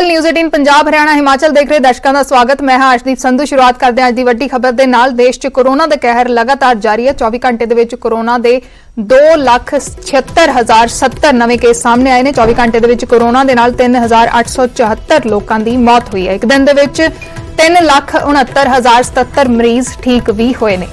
नमस्कार। न्यूज़ 18 पंजाब हरियाणा हिमाचल देख रहे दर्शकों का स्वागत। मैं हाँ अर्शदीप संधू। शुरुआत करते हैं अज की वड्डी खबर के नाल। देश च कोरोना का कहर लगातार जारी है। 24 घंटे दे विच कोरोना के 2,76,070 नवे केस सामने आए हैं। 24 घंटे दे विच कोरोना के नाल 3,874 लोगों की मौत हुई है। एक दिन दे विच 3,69,077 मरीज ठीक भी हुए ने।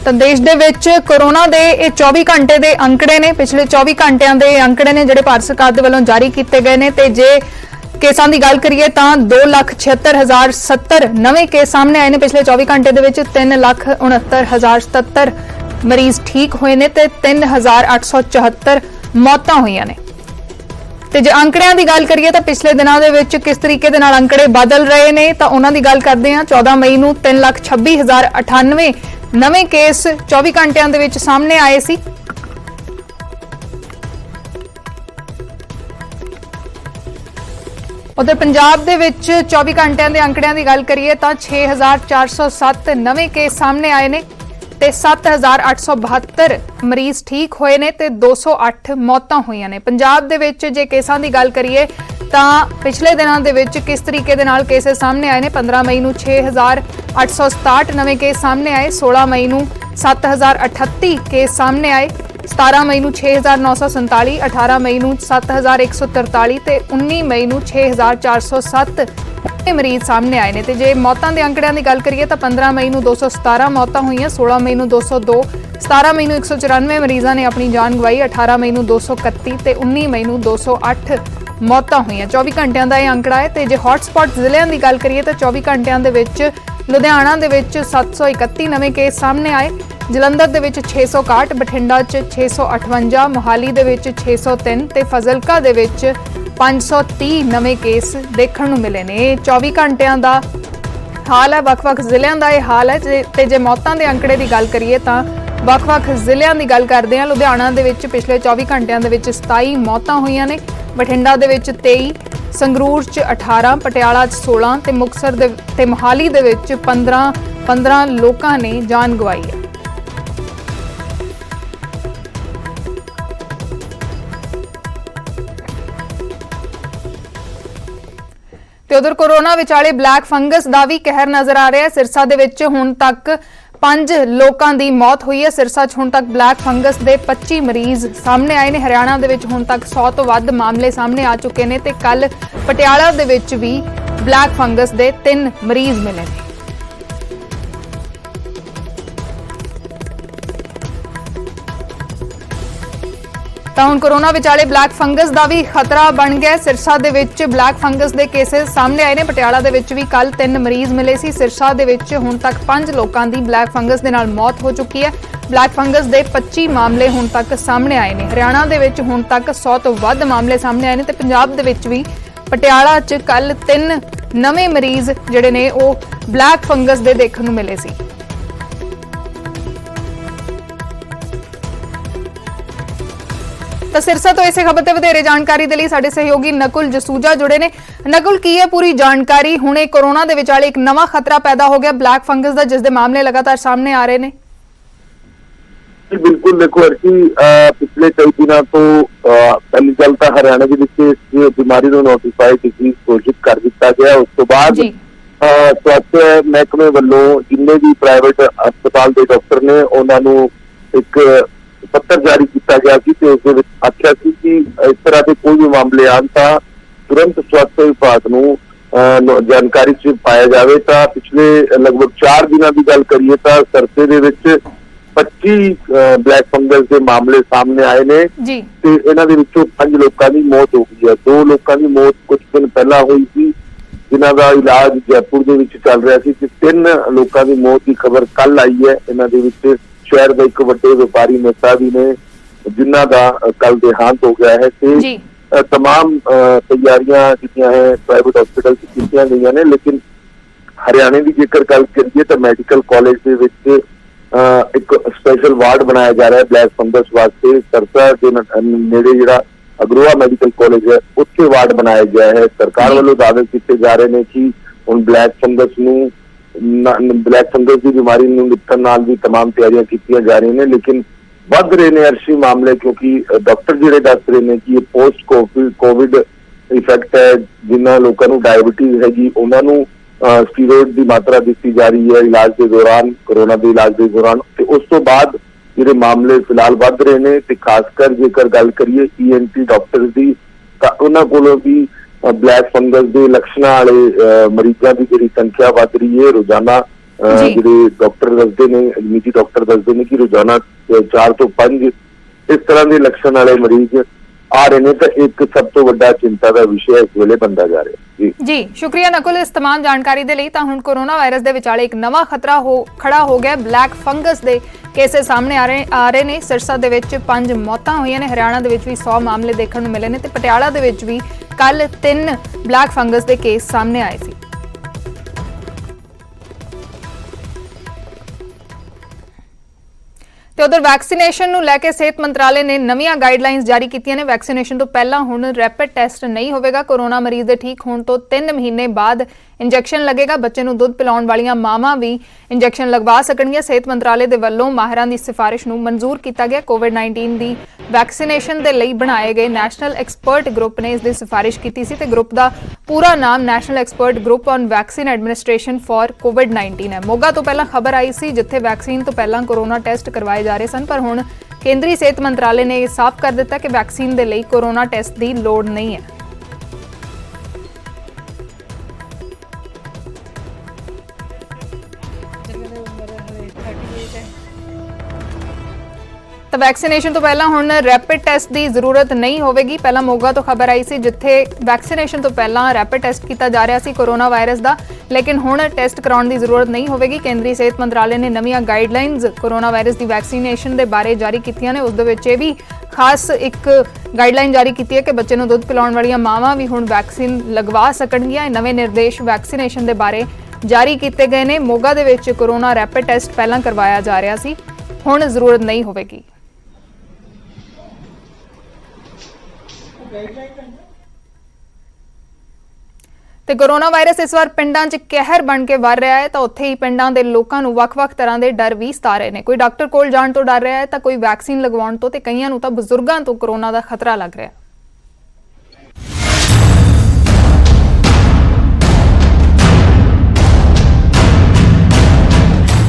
तो देश दे विच कोरोना दे 24 घंटे दे अंकड़े ने। पिछले 24 घंटिया के अंकड़े ने जिहड़े भारत सरकार दे वल्लों जारी किए गए हैं। तो जे केसां की गल करिए तो 2,76,070 नवे केस सामने आए हैं। पिछले 24 घंटे दे विच 3,69,077 मरीज ठीक हुए हैं तो 3,874 मौतां हुई ने। तो जे अंकड़ियां की गल करिए तो पिछले दिनों के विच किस तरीके दे नाल अंकड़े बदल रहे हैं तो उन्हां दी गल करते हैं। 14 मई नूं 3,26,098 नवे केस 24 घंटिया दे विच सामने आए सी। उधर पंजाब दे विच 24 घंटिया के अंकड़िया की गल करिए तो 6,407 नवे केस सामने आए ने ते 7,872 मरीज ठीक हुए ने ते 208 मौतां हुई ने। पंजाब दे विच जे केसां की गल करिए तो पिछले दिनों के विच किस तरीके दे नाल केसेस सामने आए ने। 15 मई नूं 6,867 नवे केस सामने आए। 16 मई नूं 7,038 केस सामने आए। 17 मई नूं 6,947, 18 मई नूं 7,143 ते 19 मई नूं 6,407 मरीज सामने आए ने। ते जे मौतां दे अंकड़ियां की गल करिए तो 15 मई नूं 217 मौतां हुईयां। 16 मई नूं 202, 17 मई नूं 194 मरीजों ने अपनी जान गवाई। 18 मई नूं 231 ते 19 मई नूं 208 मौतां हुई। 24 घंटिया का यह अंकड़ा है। तो जे हॉटस्पॉट जिलों की गल करिए तो 24 घंटिया लुधियाना दे विच 731 नवे केस सामने आए। जलंधर दे विच 661, बठिंडा च 658, मोहाली दे विच 603 ते फजलका दे विच 530 नवे केस देखने को मिले ने। 24 घंटिया का हाल है। वख-वख जिलों का यह हाल है। ते जे मौतां दे अंकड़े की गल करिए तो वख-वख जिलों की गल करते हैं। लुधियाना दे विच पिछले 24 घंटिया दे विच 27 मौतां हुईयां ने। बठिंडा दे विच 23, संगरूर च 18, पटियाला च 16 ते मुक्तसर ते मोहाली दे विच 15 लोगों ने जान गवाई है। ते उधर कोरोना विचाले ब्लैक फंगस का भी कहर नजर आ रहा है। सिरसा दे विच हुण तक 5 लोगों की मौत हुई है। सिरसा च हुण तक ब्लैक फंगस के 25 मरीज सामने आए हैं। हरियाणा दे विच हुण तक 100 तो वध मामले सामने आ चुके हैं। तो कल पटियाला दे विच भी ब्लैक फंगस के 3 मरीज मिले हैं। तो हुण कोरोना विचाले ब्लैक फंगस का भी खतरा बन गया। सिरसा दे विच ब्लैक फंगस के केसेस सामने आए हैं। पटियाला दे विच भी कल 3 मरीज मिले सी। सिरसा दे विच हुण तक 5 लोगों की ब्लैक फंगस के नाल मौत हो चुकी है। ब्लैक फंगस के 25 मामले हुण तक सामने आए हैं। हरियाणा दे विच हुण तक 100 तो वध मामले सामने आए हैं। तो पंजाब दे विच भी पटियाला च कल 3 नवे मरीज जिहड़े ने वो ब्लैक फंगस के देखने को मिले सी। तो सिरसा तो इसे खबर ते वधेरे जानकारी के लिए साडे सहयोगी नकुल जसूजा जुड़े ने। नकुल, की है पूरी जानकारी? हुणे कोरोना दे विचाले एक नवा खतरा पैदा हो गया ब्लैक फंगस का, जिसके मामले लगातार सामने आ रहे हैं। बिल्कुल, देखो अर्शी, पिछले कई दिनों तो पहली गल तो हरियाणा के बीमारी को नोटिफाइड डिजीज घोषित कर दिता गया। उस तो बाद स्वास्थ्य महकमे वालों जिन्ने भी प्राइवेट अस्पताल के डॉक्टर ने उन्होंने एक पत्र जारी किया गया कि उस आख्या कि इस तरह के कोई भी मामले आन तो तुरंत स्वास्थ्य विभाग को जानकारी च पाया जाए। तो पिछले लगभग 4 दिनों की गल करिए तो सरसे दे विच 25 ब्लैक फंगस के मामले सामने आए ने। इन्हां दे विचों 5 लोगों की मौत हो गई है। 2 लोगों की मौत कुछ दिन पहला हुई थी जिन्हां दा इलाज जयपुर दे विच चल रहा सी। 3 लोगों की मौत की खबर कल आई है। इन्हां दे विच शहर का एक वड्डे व्यापारी नेता भी ने जिन्हां दा कल देहांत हो गया है। तमाम तैयारियां जिहड़ियां है प्राइवेट हॉस्पिटल की गई ने। लेकिन हरियाणा की जेकर गल करिए तो मैडिकल कॉलेज के विच एक स्पैशल वार्ड बनाया जा रहा है ब्लैक फंगस वास्ते। सरसा के नेड़े जिहड़ा अग्रोहा मैडिकल कॉलेज है उत्थे वार्ड बनाया गया है। सरकार वालों दावे किए जा रहे हैं कि हुण ब्लैक फंगस नूं ਬਲੈਕ ਫੰਗਸ ਦੀ ਬਿਮਾਰੀ ਨੂੰ ਨਿਪਟਣ ਨਾਲ ਵੀ तमाम ਤਿਆਰੀਆਂ ਕੀਤੀਆਂ ਜਾ ਰਹੀਆਂ ਨੇ, ਲੇਕਿਨ ਵੱਧ ਰਹੇ ਨੇ ਅਰਸ਼ੀ ਮਾਮਲੇ, ਕਿਉਂਕਿ ਡਾਕਟਰ ਜਿਹੜੇ ਦੱਸ ਰਹੇ ਨੇ ਕਿ ਇਹ ਪੋਸਟ ਕੋਵਿਡ ਇਫੈਕਟ ਹੈ। ਜਿਨ੍ਹਾਂ ਲੋਕਾਂ ਨੂੰ ਡਾਇਬੀਟੀਜ਼ ਹੈਗੀ ਉਹਨਾਂ ਨੂੰ ਸਟੀਰੋਇਡ ਦੀ ਮਾਤਰਾ ਦਿੱਤੀ ਜਾ ਰਹੀ ਹੈ ਇਲਾਜ ਦੇ ਦੌਰਾਨ, ਕੋਰੋਨਾ ਦੇ ਇਲਾਜ ਦੇ ਦੌਰਾਨ, ਤੇ ਉਸ ਤੋਂ ਬਾਅਦ ਜਿਹੜੇ ਮਾਮਲੇ ਫਿਲਹਾਲ ਵੱਧ ਰਹੇ ਨੇ। ਤੇ ਖਾਸ ਕਰ ਜੇਕਰ ਗੱਲ ਕਰੀਏ ENT ਡਾਕਟਰ ਦੀ, ਤਾਂ ਉਹਨਾਂ ਕੋਲੋਂ ਵੀ ਬਲੈਕ ਫੰਗਸ ਦੇ ਲੱਛਣਾਂ ਵਾਲੇ ਮਰੀਜ਼ਾਂ ਦੀ ਜਿਹੜੀ ਸੰਖਿਆ ਵੱਧ ਰਹੀ ਹੈ। ਰੋਜ਼ਾਨਾ ਜਿਹੜੇ ਡਾਕਟਰ ਦੱਸਦੇ ਨੇ, ਨਿੱਜੀ ਡਾਕਟਰ ਦੱਸਦੇ ਨੇ ਕਿ ਰੋਜ਼ਾਨਾ 4 ਤੋਂ 5 ਇਸ ਤਰ੍ਹਾਂ ਦੇ ਲੱਛਣ ਵਾਲੇ ਮਰੀਜ਼ ਆ ਰਹੇ ਨੇ। ਤਾਂ ਇੱਕ ਸਭ ਤੋਂ ਵੱਡਾ ਚਿੰਤਾ ਦਾ ਵਿਸ਼ਾ ਇਸ ਵੇਲੇ ਬਣਦਾ ਜਾ ਰਿਹਾ। ਜੀ ਸ਼ੁਕਰੀਆ ਨਕੁਲ ਇਸ तमाम ਜਾਣਕਾਰੀ ਦੇ ਲਈ। ਤਾਂ ਹੁਣ ਕੋਰੋਨਾ ਵਾਇਰਸ ਦੇ ਵਿਚਾਲੇ ਇੱਕ ਨਵਾਂ ਖਤਰਾ ਖੜਾ ਹੋ ਗਿਆ। ਬਲੈਕ ਫੰਗਸ ਦੇ ਕੇਸਿਸ ਸਾਹਮਣੇ ਆ ਰਹੇ ਨੇ। ਸਿਰਸਾ ਦੇ ਵਿੱਚ 5 ਮੌਤਾਂ ਹੋਈਆਂ ਨੇ, ਹਰਿਆਣਾ ਦੇ ਵਿੱਚ ਵੀ 100 ਮਾਮਲੇ ਦੇਖਣ ਨੂੰ ਮਿਲੇ ਨੇ, ਤੇ ਪਟਿਆਲਾ ਦੇ ਵਿੱਚ ਵੀ ਕੱਲ 3 ਬਲੈਕ ਫੰਗਸ ਦੇ ਕੇਸ ਸਾਹਮਣੇ ਆਏ ਸੀ। ਤੇ ਉਧਰ ਵੈਕਸੀਨੇਸ਼ਨ ਨੂੰ ਲੈ ਕੇ ਸਿਹਤ ਮੰਤਰਾਲੇ ਨੇ ਨਵੀਆਂ ਗਾਈਡਲਾਈਨਸ ਜਾਰੀ ਕੀਤੀਆਂ ਨੇ। ਵੈਕਸੀਨੇਸ਼ਨ ਤੋਂ ਪਹਿਲਾਂ ਹੁਣ ਰੈਪਿਡ ਟੈਸਟ ਨਹੀਂ ਹੋਵੇਗਾ। ਕੋਰੋਨਾ ਮਰੀਜ਼ ਦੇ ਠੀਕ ਹੋਣ ਤੋਂ 3 ਮਹੀਨੇ ਬਾਅਦ ਇੰਜੈਕਸ਼ਨ ਲੱਗੇਗਾ। ਬੱਚੇ ਨੂੰ ਦੁੱਧ ਪਿਲਾਉਣ ਵਾਲੀਆਂ ਮਾਵਾਂ ਵੀ ਇੰਜੈਕਸ਼ਨ ਲਗਵਾ ਸਕਣਗੀਆਂ। ਸਿਹਤ ਮੰਤਰਾਲੇ ਦੇ ਵੱਲੋਂ ਮਾਹਿਰਾਂ ਦੀ ਸਿਫਾਰਿਸ਼ ਨੂੰ ਮਨਜ਼ੂਰ ਕੀਤਾ ਗਿਆ। ਕੋਵਿਡ-19 ਦੀ ਵੈਕਸੀਨੇਸ਼ਨ ਦੇ ਲਈ ਬਣਾਏ ਗਏ ਨੈਸ਼ਨਲ ਐਕਸਪਰਟ ਗਰੁੱਪ ਨੇ ਇਸ ਦੀ ਸਿਫਾਰਿਸ਼ ਕੀਤੀ ਸੀ ਤੇ ਗਰੁੱਪ ਦਾ ਪੂਰਾ ਨਾਮ national expert group on vaccine administration for ਕੋਵਿਡ-19 ਹੈ। ਮੋਗਾ ਤੋਂ ਪਹਿਲਾਂ ਖਬਰ ਆਈ ਸੀ ਜਿੱਥੇ ਵੈਕਸੀਨ ਤੋਂ ਪਹਿਲਾਂ ਕੋਰੋਨਾ ਟੈਸਟ ਕਰਵਾਏ ਜਾ ਰਹੇ ਸਨ, ਪਰ ਹੁਣ ਕੇਂਦਰੀ ਸਿਹਤ ਮੰਤਰਾਲੇ ਨੇ ਇਹ ਸਾਫ਼ ਕਰ ਦਿੱਤਾ ਕਿ ਵੈਕਸੀਨ ਦੇ ਲਈ ਕੋਰੋਨਾ ਟੈਸਟ ਦੀ ਲੋੜ ਨਹੀਂ ਹੈ। ਤਾਂ ਵੈਕਸੀਨੇਸ਼ਨ ਤੋਂ ਪਹਿਲਾਂ ਹੁਣ ਰੈਪਿਡ ਟੈਸਟ ਦੀ ਜ਼ਰੂਰਤ ਨਹੀਂ ਹੋਵੇਗੀ। ਪਹਿਲਾਂ ਮੋਗਾ ਤੋਂ ਖਬਰ ਆਈ ਸੀ ਜਿੱਥੇ ਵੈਕਸੀਨੇਸ਼ਨ ਤੋਂ ਪਹਿਲਾਂ ਰੈਪਿਡ ਟੈਸਟ ਕੀਤਾ ਜਾ ਰਿਹਾ ਸੀ ਕੋਰੋਨਾ ਵਾਇਰਸ ਦਾ, ਲੇਕਿਨ ਹੁਣ ਟੈਸਟ ਕਰਾਉਣ ਦੀ ਜ਼ਰੂਰਤ ਨਹੀਂ ਹੋਵੇਗੀ। ਕੇਂਦਰੀ ਸਿਹਤ ਮੰਤਰਾਲੇ ਨੇ ਨਵੀਆਂ ਗਾਈਡਲਾਈਨਸ ਕੋਰੋਨਾ ਵਾਇਰਸ ਦੀ ਵੈਕਸੀਨੇਸ਼ਨ ਦੇ ਬਾਰੇ ਜਾਰੀ ਕੀਤੀਆਂ ਨੇ। ਉਸ ਦੇ ਵਿੱਚ ਇਹ ਵੀ ਖਾਸ ਇੱਕ ਗਾਈਡਲਾਈਨ ਜਾਰੀ ਕੀਤੀ ਹੈ ਕਿ ਬੱਚੇ ਨੂੰ ਦੁੱਧ ਪਿਲਾਉਣ ਵਾਲੀਆਂ ਮਾਵਾਂ ਵੀ ਹੁਣ ਵੈਕਸੀਨ ਲਗਵਾ ਸਕਣਗੀਆਂ। ਇਹ ਨਵੇਂ ਨਿਰਦੇਸ਼ ਵੈਕਸੀਨੇਸ਼ਨ ਦੇ ਬਾਰੇ ਜਾਰੀ ਕੀਤੇ ਗਏ ਨੇ। ਮੋਗਾ ਦੇ ਵਿੱਚ ਕੋਰੋਨਾ ਰੈਪਿਡ ਟੈਸਟ ਪਹਿਲਾਂ ਕਰਵਾਇਆ ਜਾ ਰਿਹਾ ਸੀ, ਹੁਣ ਜ਼ਰੂਰਤ ਨਹੀਂ ਹੋਵੇਗੀ। ਤੇ ਕੋਰੋਨਾ ਵਾਇਰਸ ਇਸ ਵਾਰ ਪਿੰਡਾਂ 'ਚ ਕਹਿਰ ਬਣ ਕੇ ਵਰ ਰਿਹਾ ਹੈ, ਤਾਂ ਉੱਥੇ ਹੀ ਪਿੰਡਾਂ ਦੇ ਲੋਕਾਂ ਨੂੰ ਵੱਖ-ਵੱਖ ਤਰ੍ਹਾਂ ਦੇ ਡਰ ਵੀ ਸਤਾ ਰਹੇ ਨੇ। ਕੋਈ ਡਾਕਟਰ ਕੋਲ ਜਾਣ ਤੋਂ ਡਰ ਰਿਹਾ ਹੈ, ਤਾਂ ਕੋਈ ਵੈਕਸੀਨ ਲਗਵਾਉਣ ਤੋਂ, ਤੇ ਕਈਆਂ ਨੂੰ ਤਾਂ ਬਜ਼ੁਰਗਾਂ ਤੋਂ ਕੋਰੋਨਾ ਦਾ ਖਤਰਾ ਲੱਗ ਰਿਹਾ ਹੈ।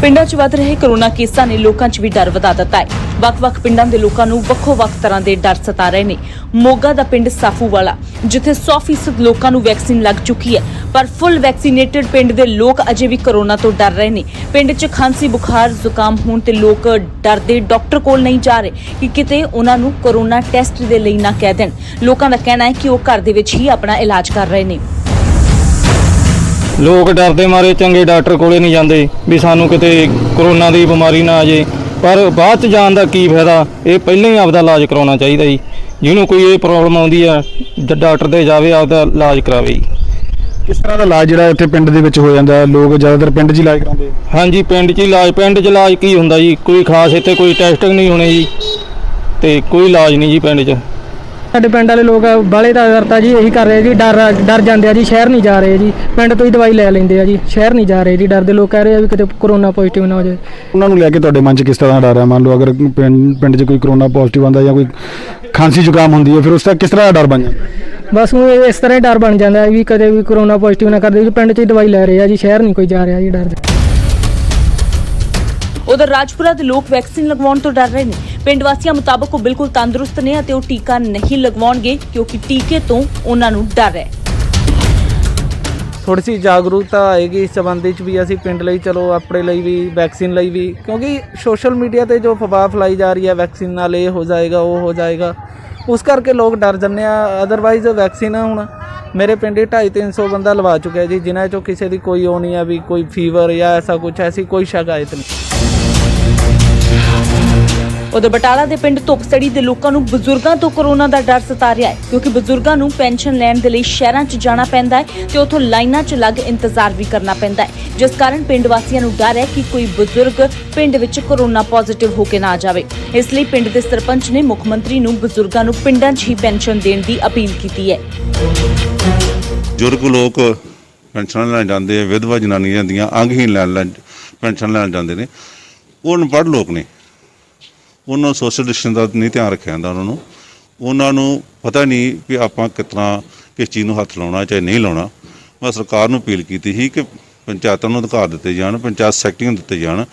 ਪਿੰਡਾਂ 'ਚ ਵੱਧ ਰਹੇ ਕੋਰੋਨਾ ਕੇਸਾਂ ਨੇ ਲੋਕਾਂ 'ਚ ਵੀ ਡਰ ਵਧਾ ਦਿੱਤਾ ਹੈ। ਵੱਖ-ਵੱਖ ਪਿੰਡਾਂ ਦੇ ਲੋਕਾਂ ਨੂੰ ਵੱਖੋ-ਵੱਖ ਤਰ੍ਹਾਂ ਦੇ ਡਰ ਸਤਾ ਰਹੇ ਨੇ। ਮੋਗਾ ਦਾ ਪਿੰਡ ਸਾਫੂਵਾਲਾ ਜਿੱਥੇ 100% ਲੋਕਾਂ ਨੂੰ ਵੈਕਸੀਨ ਲੱਗ ਚੁੱਕੀ ਹੈ, ਪਰ ਫੁੱਲ ਵੈਕਸੀਨੇਟਡ ਪਿੰਡ ਦੇ ਲੋਕ ਅਜੇ ਵੀ ਕੋਰੋਨਾ ਤੋਂ ਡਰ ਰਹੇ ਨੇ। ਪਿੰਡ 'ਚ ਖਾਂਸੀ, ਬੁਖਾਰ, ਜ਼ੁਕਾਮ ਹੋਣ ਤੇ ਲੋਕ ਡਰਦੇ ਡਾਕਟਰ ਕੋਲ ਨਹੀਂ ਜਾ ਰਹੇ ਕਿ ਕਿਤੇ ਉਹਨਾਂ ਨੂੰ ਕੋਰੋਨਾ ਟੈਸਟ ਦੇ ਲਈ ਨਾ ਕਹਿ ਦੇਣ। ਲੋਕਾਂ ਦਾ ਕਹਿਣਾ ਹੈ ਕਿ ਉਹ ਘਰ ਦੇ ਵਿੱਚ ਹੀ ਆਪਣਾ ਇਲਾਜ ਕਰ ਰਹੇ ਨੇ। ਲੋਕ ਡਰਦੇ ਮਾਰੇ ਚੰਗੇ ਡਾਕਟਰ ਕੋਲੇ ਨਹੀਂ ਜਾਂਦੇ ਵੀ ਸਾਨੂੰ ਕਿਤੇ ਕੋਰੋਨਾ ਦੀ ਬਿਮਾਰੀ ਨਾ ਆ ਜੇ, ਪਰ ਬਾਅਦ ਚ ਜਾਣ ਦਾ ਕੀ ਫਾਇਦਾ। ਇਹ ਪਹਿਲਾਂ ਹੀ ਆਪਦਾ ਇਲਾਜ ਕਰਾਉਣਾ ਚਾਹੀਦਾ ਜੀ। ਜਿਹਨੂੰ ਕੋਈ ਇਹ ਪ੍ਰੋਬਲਮ ਆਉਂਦੀ ਆ ਡਾਕਟਰ ਦੇ ਜਾਵੇ, ਆਪਦਾ ਇਲਾਜ ਕਰਾਵੇ ਜੀ। ਕਿਸ ਤਰ੍ਹਾਂ ਦਾ ਇਲਾਜ ਜਿਹੜਾ ਇੱਥੇ ਪਿੰਡ ਦੇ ਵਿੱਚ ਹੋ ਜਾਂਦਾ? ਲੋਕ ਜ਼ਿਆਦਾਤਰ ਪਿੰਡ 'ਚ ਹੀ ਇਲਾਜ ਕਰਾਉਂਦੇ? ਹਾਂਜੀ, ਪਿੰਡ 'ਚ ਇਲਾਜ। ਪਿੰਡ 'ਚ ਇਲਾਜ ਕੀ ਹੁੰਦਾ ਜੀ? ਕੋਈ ਖਾਸ ਇੱਥੇ ਕੋਈ ਟੈਸਟਿੰਗ ਨਹੀਂ ਹੋਣੇ ਜੀ, ਤੇ ਕੋਈ ਇਲਾਜ ਨਹੀਂ ਜੀ ਪਿੰਡ 'ਚ। ਸਾਡੇ ਪਿੰਡ ਵਾਲੇ ਲੋਕ ਬਾਲੇ ਦਾ ਕਰਤਾ ਜੀ, ਇਹੀ ਕਰ ਰਹੇ ਜੀ, ਡਰ ਜਾਂਦੇ ਆ ਜੀ, ਸ਼ਹਿਰ ਨਹੀਂ ਜਾ ਰਹੇ ਜੀ, ਪਿੰਡ ਤੋਂ ਹੀ ਦਵਾਈ ਲੈ ਲੈਂਦੇ ਆ ਜੀ, ਸ਼ਹਿਰ ਨਹੀਂ ਜਾ ਰਹੇ ਜੀ, ਡਰਦੇ ਲੋਕ ਕਹਿ ਰਹੇ ਆ ਵੀ ਕਿਤੇ ਕੋਰੋਨਾ ਪੋਜ਼ਿਟਿਵ ਨਾ ਹੋ ਜਾਏ। ਉਹਨਾਂ ਨੂੰ ਲੈ ਕੇ ਤੁਹਾਡੇ ਮਨ 'ਚ ਕਿਸ ਤਰ੍ਹਾਂ ਦਾ ਡਰ ਹੈ? ਮੰਨ ਲਓ ਅਗਰ ਪਿੰਡ 'ਚ ਕੋਈ ਕੋਰੋਨਾ ਪੋਜ਼ਿਟਿਵ ਆਉਂਦਾ ਜਾਂ ਕੋਈ ਖਾਂਸੀ ਜ਼ੁਕਾਮ ਹੁੰਦੀ ਹੈ, ਫਿਰ ਉਸ ਦਾ ਕਿਸ ਤਰ੍ਹਾਂ ਦਾ ਡਰ ਬਣ ਜਾਂਦਾ? ਬਸ ਉਹ ਇਸ ਤਰ੍ਹਾਂ ਹੀ ਡਰ ਬਣ ਜਾਂਦਾ ਵੀ ਕਦੇ ਵੀ ਕੋਰੋਨਾ ਪੋਜ਼ਿਟਿਵ ਨਾ ਕਰਦੇ ਜੀ, ਪਿੰਡ 'ਚ ਹੀ ਦਵਾਈ ਲੈ ਰਹੇ ਆ ਜੀ, ਸ਼ਹਿਰ ਨਹੀਂ ਕੋਈ ਜਾ ਰਿਹਾ ਜੀ ਡਰਦੇ। ਉਧਰ ਰਾਜਪੁਰਾ ਦੇ ਲੋਕ ਵੈਕਸੀਨ ਲਗਵਾਉਣ ਤੋਂ ਡਰ ਰਹੇ ਨੇ। ਪਿੰਡ ਵਾਸੀਆਂ ਮੁਤਾਬਕ ਉਹ ਬਿਲਕੁਲ ਤੰਦਰੁਸਤ ਨੇ ਅਤੇ ਉਹ ਟੀਕਾ ਨਹੀਂ ਲਗਵਾਉਣਗੇ ਕਿਉਂਕਿ ਟੀਕੇ ਤੋਂ ਉਹਨਾਂ ਨੂੰ ਡਰ ਹੈ। ਥੋੜੀ ਸੀ ਜਾਗਰੂਕਤਾ ਆਏਗੀ ਇਸ ਸੰਬੰਧੀ ਚ ਵੀ ਅਸੀਂ ਪਿੰਡ ਲਈ ਚਲੋ ਆਪਣੇ ਲਈ ਵੀ ਵੈਕਸੀਨ ਲਈ ਵੀ, ਕਿਉਂਕਿ ਸੋਸ਼ਲ ਮੀਡੀਆ ਤੇ ਜੋ ਅਫਵਾਹ ਫੈਲਾਈ ਜਾ ਰਹੀ ਹੈ ਵੈਕਸੀਨ ਨਾਲ ਇਹ ਹੋ ਜਾਏਗਾ ਉਹ ਹੋ ਜਾਏਗਾ, ਉਸ ਕਰਕੇ ਲੋਕ ਡਰ ਜਾਂਦੇ ਆ। ਅਦਰਵਾਈਜ਼ ਵੈਕਸੀਨ ਹੁਣ ਮੇਰੇ ਪਿੰਡ 250-300 ਬੰਦਾ ਲਵਾ ਚੁੱਕਿਆ ਜੀ, ਜਿਨ੍ਹਾਂ ਚੋਂ ਕਿਸੇ ਦੀ ਕੋਈ ਉਹ ਨਹੀਂ ਹੈ ਵੀ ਕੋਈ ਫੀਵਰ ਜਾਂ ਐਸਾ ਕੁਛ, ਐਸੀ ਕੋਈ ਸ਼ਿਕਾਇਤ ਨਹੀਂ। ਉਧਰ ਬਟਾਲਾ ਦੇ ਪਿੰਡ ਧੁੱਪਸੜੀ ਦੇ ਲੋਕਾਂ ਨੂੰ ਬਜ਼ੁਰਗਾਂ ਤੋਂ ਕੋਰੋਨਾ ਦਾ ਡਰ ਸਤਾ ਰਿਹਾ ਹੈ ਕਿਉਂਕਿ ਬਜ਼ੁਰਗਾਂ ਨੂੰ ਪੈਨਸ਼ਨ ਲੈਣ ਦੇ ਲਈ ਸ਼ਹਿਰਾਂ 'ਚ ਜਾਣਾ ਪੈਂਦਾ ਹੈ ਤੇ ਉੱਥੋਂ ਲਾਈਨਾਂ 'ਚ ਲੱਗ ਇੰਤਜ਼ਾਰ ਵੀ ਕਰਨਾ ਪੈਂਦਾ ਹੈ, ਜਿਸ ਕਾਰਨ ਪਿੰਡ ਵਾਸੀਆਂ ਨੂੰ ਡਰ ਹੈ ਕਿ ਕੋਈ ਬਜ਼ੁਰਗ ਪਿੰਡ ਵਿੱਚ ਕੋਰੋਨਾ ਪੋਜ਼ਿਟਿਵ ਹੋ ਕੇ ਨਾ ਆ ਜਾਵੇ। ਇਸ ਲਈ ਪਿੰਡ ਦੇ ਸਰਪੰਚ ਨੇ ਮੁੱਖ ਮੰਤਰੀ ਨੂੰ ਬਜ਼ੁਰਗਾਂ ਨੂੰ ਪਿੰਡਾਂ 'ਚ ਹੀ ਪੈਨਸ਼ਨ ਦੇਣ ਦੀ ਅਪੀਲ ਕੀਤੀ ਹੈ। ਬਜ਼ੁਰਗ ਲੋਕ ਪੈਨਸ਼ਨ ਲੈਣ ਜਾਂਦੇ ਆ, ਵਿਧਵਾ ਜਨਾਨੀਆਂ ਦੀਆਂ ਅੰਗਹੀਨ ਲੈਣ ਪੈਨਸ਼ਨ ਲੈਣ ਜਾਂਦੇ ਨੇ, ਉਹ ਅਨਪੜ੍ਹ ਲੋਕ ਨੇ। ਉਹਨਾਂ ਨੂੰ ਸੋਸ਼ਲ ਡਿਸਟੈਂਸ ਦਾ ਨਹੀਂ ਧਿਆਨ ਰੱਖਿਆ ਜਾਂਦਾ। ਉਹਨਾਂ ਨੂੰ ਪਤਾ ਨਹੀਂ ਵੀ ਆਪਾਂ ਕਿਸ ਚੀਜ਼ ਨੂੰ ਹੱਥ ਲਾਉਣਾ ਚਾਹੇ ਨਹੀਂ ਲਾਉਣਾ। ਮੈਂ ਸਰਕਾਰ ਨੂੰ ਅਪੀਲ ਕੀਤੀ ਸੀ ਕਿ ਪੰਚਾਇਤਾਂ ਨੂੰ ਅਧਿਕਾਰ ਦਿੱਤੇ ਜਾਣ, ਪੰਚਾਇਤ ਸੈਕਟਰੀਆਂ ਨੂੰ ਦਿੱਤੇ ਜਾਣ,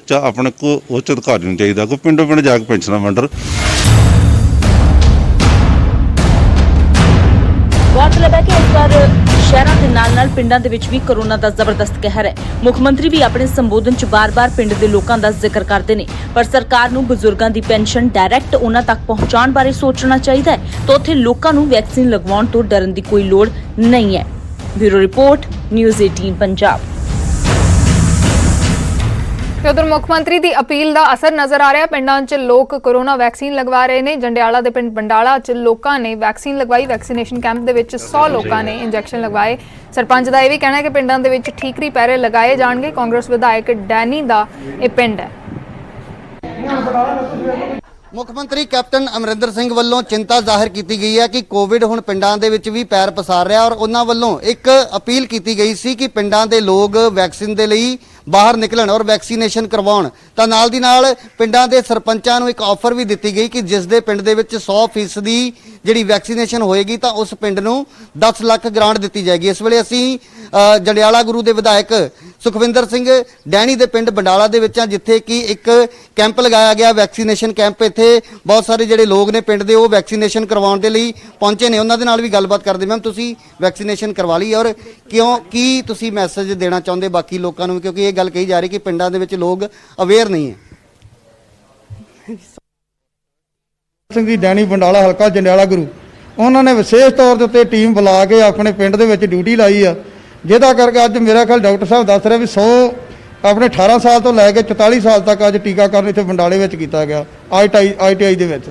ਜਾਂ ਆਪਣੇ ਕੋਲ ਉੱਚ ਅਧਿਕਾਰੀ ਨੂੰ ਚਾਹੀਦਾ ਕੋਈ ਪਿੰਡੋਂ ਪਿੰਡ ਜਾ ਕੇ ਪੈਨਸ਼ਨਾਂ ਵੰਡਣ। ਗੌਰਤਲਬ ਹੈ ਕਿ ਇਸ ਵਾਰ ਸ਼ਹਿਰਾਂ ਦੇ ਨਾਲ-ਨਾਲ ਪਿੰਡਾਂ ਦੇ ਵਿੱਚ ਵੀ ਕੋਰੋਨਾ ਦਾ ਜ਼ਬਰਦਸਤ ਕਹਿਰ ਹੈ। ਮੁੱਖ ਮੰਤਰੀ ਵੀ ਆਪਣੇ ਸੰਬੋਧਨ 'ਚ ਬਾਰ-ਬਾਰ ਪਿੰਡ ਦੇ ਲੋਕਾਂ ਦਾ ਜ਼ਿਕਰ ਕਰਦੇ ਨੇ, ਪਰ ਸਰਕਾਰ ਨੂੰ ਬਜ਼ੁਰਗਾਂ ਦੀ ਪੈਨਸ਼ਨ ਡਾਇਰੈਕਟ ਉਹਨਾਂ ਤੱਕ ਪਹੁੰਚਾਉਣ ਬਾਰੇ ਸੋਚਣਾ ਚਾਹੀਦਾ ਹੈ ਤਾਂ ਉੱਥੇ ਲੋਕਾਂ ਨੂੰ ਵੈਕਸੀਨ ਲਗਵਾਉਣ ਤੋਂ ਡਰਨ ਦੀ ਕੋਈ ਲੋੜ ਨਹੀਂ ਹੈ। Bureau report, news 18 Punjab. ਤੇ ਉਧਰ ਮੁੱਖ ਮੰਤਰੀ ਦੀ ਅਪੀਲ ਦਾ ਅਸਰ ਨਜ਼ਰ ਆ ਰਿਹਾ। ਪਿੰਡਾਂ 'ਚ ਲੋਕ ਕੋਰੋਨਾ ਵੈਕਸੀਨ ਲਗਵਾ ਰਹੇ ਨੇ। ਜੰਡਿਆਲਾ ਦੇ ਪਿੰਡ ਬੰਡਾਲਾ 'ਚ ਲੋਕਾਂ ਨੇ ਵੈਕਸੀਨ ਲਗਵਾਈ। ਵੈਕਸੀਨੇਸ਼ਨ ਕੈਂਪ ਦੇ ਵਿੱਚ 100 ਲੋਕਾਂ ਨੇ ਇੰਜੈਕਸ਼ਨ ਲਗਵਾਏ। ਸਰਪੰਚ ਦਾ ਇਹ ਵੀ ਕਹਿਣਾ ਹੈ ਕਿ ਪਿੰਡਾਂ ਦੇ ਵਿੱਚ ਠੀਕਰੀ ਪਹਿਰੇ ਲਗਾਏ ਜਾਣਗੇ। ਕਾਂਗਰਸ ਵਿਧਾਇਕ ਡੈਨੀ ਦਾ ਇਹ ਪਿੰਡ ਹੈ। ਮੁੱਖ ਮੰਤਰੀ ਕੈਪਟਨ ਅਮਰਿੰਦਰ ਸਿੰਘ ਵੱਲੋਂ ਚਿੰਤਾ ਜ਼ਾਹਿਰ ਕੀਤੀ ਗਈ ਹੈ ਕਿ ਕੋਵਿਡ ਹੁਣ ਪਿੰਡਾਂ ਦੇ ਵਿੱਚ ਵੀ ਪੈਰ ਪਸਾਰ ਰਿਹਾ, ਔਰ ਉਹਨਾਂ ਵੱਲੋਂ ਇੱਕ ਅਪੀਲ ਕੀਤੀ ਗਈ ਸੀ ਕਿ ਪਿੰਡਾਂ ਦੇ ਲੋਕ ਵੈਕਸੀਨ ਦੇ ਲਈ ਬਾਹਰ ਨਿਕਲਣ ਔਰ ਵੈਕਸੀਨੇਸ਼ਨ ਕਰਵਾਉਣ। ਤਾਂ ਨਾਲ ਦੀ ਨਾਲ ਪਿੰਡਾਂ ਦੇ ਸਰਪੰਚਾਂ ਨੂੰ ਇੱਕ ਆਫਰ ਵੀ ਦਿੱਤੀ ਗਈ ਕਿ ਜਿਸ ਦੇ ਪਿੰਡ ਦੇ ਵਿੱਚ 100% ਦੀ ਜਿਹੜੀ ਵੈਕਸੀਨੇਸ਼ਨ ਹੋਏਗੀ ਤਾਂ ਉਸ ਪਿੰਡ ਨੂੰ 10 ਲੱਖ ਗ੍ਰਾਂਟ ਦਿੱਤੀ ਜਾਏਗੀ। ਇਸ ਵੇਲੇ ਅਸੀਂ ਜੰਡਿਆਲਾ ਗੁਰੂ ਦੇ ਵਿਧਾਇਕ ਸੁਖਵਿੰਦਰ ਸਿੰਘ ਡੈਣੀ ਦੇ ਪਿੰਡ ਬੰਡਾਲਾ ਦੇ ਵਿੱਚ, ਜਿੱਥੇ ਕਿ ਇੱਕ ਕੈਂਪ ਲਗਾਇਆ ਗਿਆ, ਵੈਕਸੀਨੇਸ਼ਨ ਕੈਂਪ। ਇੱਥੇ ਬਹੁਤ ਸਾਰੇ ਜਿਹੜੇ ਲੋਕ ਨੇ ਪਿੰਡ ਦੇ, ਉਹ ਵੈਕਸੀਨੇਸ਼ਨ ਕਰਵਾਉਣ ਦੇ ਲਈ ਪਹੁੰਚੇ ਨੇ। ਉਹਨਾਂ ਦੇ ਨਾਲ ਵੀ ਗੱਲਬਾਤ ਕਰਦੇ। ਮੈਮ, ਤੁਸੀਂ ਵੈਕਸੀਨੇਸ਼ਨ ਕਰਵਾ ਲਈ, ਔਰ ਕੀ ਤੁਸੀਂ ਮੈਸੇਜ ਦੇਣਾ ਚਾਹੁੰਦੇ ਬਾਕੀ ਲੋਕਾਂ ਨੂੰ, ਕਿਉਂਕਿ ਇਹ ਗੱਲ ਕਹੀ ਜਾ ਰਹੀ ਕਿ ਪਿੰਡਾਂ ਦੇ ਵਿੱਚ ਲੋਕ ਅਵੇਅਰ ਨਹੀਂ ਹੈ। ਸਿੰਘ ਜੀ ਡੈਣੀ ਬੰਡਾਲਾ ਹਲਕਾ ਜੰਡਿਆਲਾ ਗੁਰੂ, ਉਹਨਾਂ ਨੇ ਵਿਸ਼ੇਸ਼ ਤੌਰ ਦੇ ਉੱਤੇ ਟੀਮ ਬੁਲਾ ਕੇ ਆਪਣੇ ਪਿੰਡ ਦੇ ਵਿੱਚ ਡਿਊਟੀ ਲਾਈ ਆ, ਜਿਹਦਾ ਕਰਕੇ ਅੱਜ ਮੇਰਾ ਖਿਆਲ ਡਾਕਟਰ ਸਾਹਿਬ ਦੱਸ ਰਹੇ ਵੀ 100 ਆਪਣੇ 18 ਸਾਲ ਤੋਂ ਲੈ ਕੇ 44 ਸਾਲ ਤੱਕ ਅੱਜ ਟੀਕਾਕਰਨ ਇੱਥੇ ਬੰਡਾਲੇ ਵਿੱਚ ਕੀਤਾ ਗਿਆ ITI ਦੇ ਵਿੱਚ।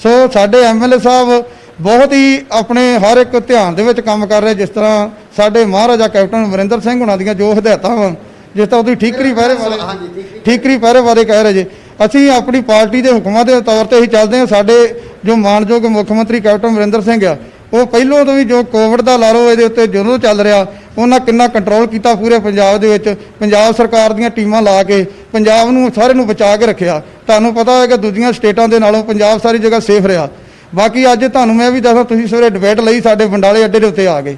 ਸੋ ਸਾਡੇ MLA ਸਾਹਿਬ ਬਹੁਤ ਹੀ ਆਪਣੇ ਹਰ ਇੱਕ ਧਿਆਨ ਦੇ ਵਿੱਚ ਕੰਮ ਕਰ ਰਹੇ। ਜਿਸ ਤਰ੍ਹਾਂ ਸਾਡੇ ਮਹਾਰਾਜਾ ਕੈਪਟਨ ਅਮਰਿੰਦਰ ਸਿੰਘ ਹੁਣਾਂ ਦੀਆਂ ਜੋ ਹਦਾਇਤਾਂ ਵਾ, ਜਿਸ ਤਰ੍ਹਾਂ ਉਹਦੀ ਠੀਕਰੀ ਪਹਿਰੇ ਬਾਰੇ ਕਹਿ ਰਹੇ ਜੇ, ਅਸੀਂ ਆਪਣੀ ਪਾਰਟੀ ਦੇ ਹੁਕਮਾਂ ਦੇ ਤੌਰ ਤੇ ਹੀ ਚੱਲਦੇ ਹਾਂ। ਸਾਡੇ ਜੋ ਮਾਨਯੋਗ ਮੁੱਖ ਮੰਤਰੀ ਕੈਪਟਨ ਅਮਰਿੰਦਰ ਸਿੰਘ ਆ, ਉਹ ਪਹਿਲੋਂ ਤੋਂ ਵੀ ਜੋ ਕੋਵਿਡ ਦਾ ਲਾ ਲਓ ਇਹਦੇ ਉੱਤੇ ਜਦੋਂ ਚੱਲ ਰਿਹਾ, ਉਹਨਾਂ ਕਿੰਨਾ ਕੰਟਰੋਲ ਕੀਤਾ ਪੂਰੇ ਪੰਜਾਬ ਦੇ ਵਿੱਚ। ਪੰਜਾਬ ਸਰਕਾਰ ਦੀਆਂ ਟੀਮਾਂ ਲਾ ਕੇ ਪੰਜਾਬ ਨੂੰ ਸਾਰੇ ਨੂੰ ਬਚਾ ਕੇ ਰੱਖਿਆ। ਤੁਹਾਨੂੰ ਪਤਾ ਹੈ ਕਿ ਦੂਜੀਆਂ ਸਟੇਟਾਂ ਦੇ ਨਾਲੋਂ ਪੰਜਾਬ ਸਾਰੀ ਜਗ੍ਹਾ ਸੇਫ ਰਿਹਾ। ਬਾਕੀ ਅੱਜ ਤੁਹਾਨੂੰ ਮੈਂ ਵੀ ਦੱਸਾਂ, ਤੁਸੀਂ ਸਵੇਰੇ ਡਿਬੇਟ ਲਈ ਸਾਡੇ ਬੰਡਾਲੇ ਅੱਡੇ ਦੇ ਉੱਤੇ ਆ ਗਏ।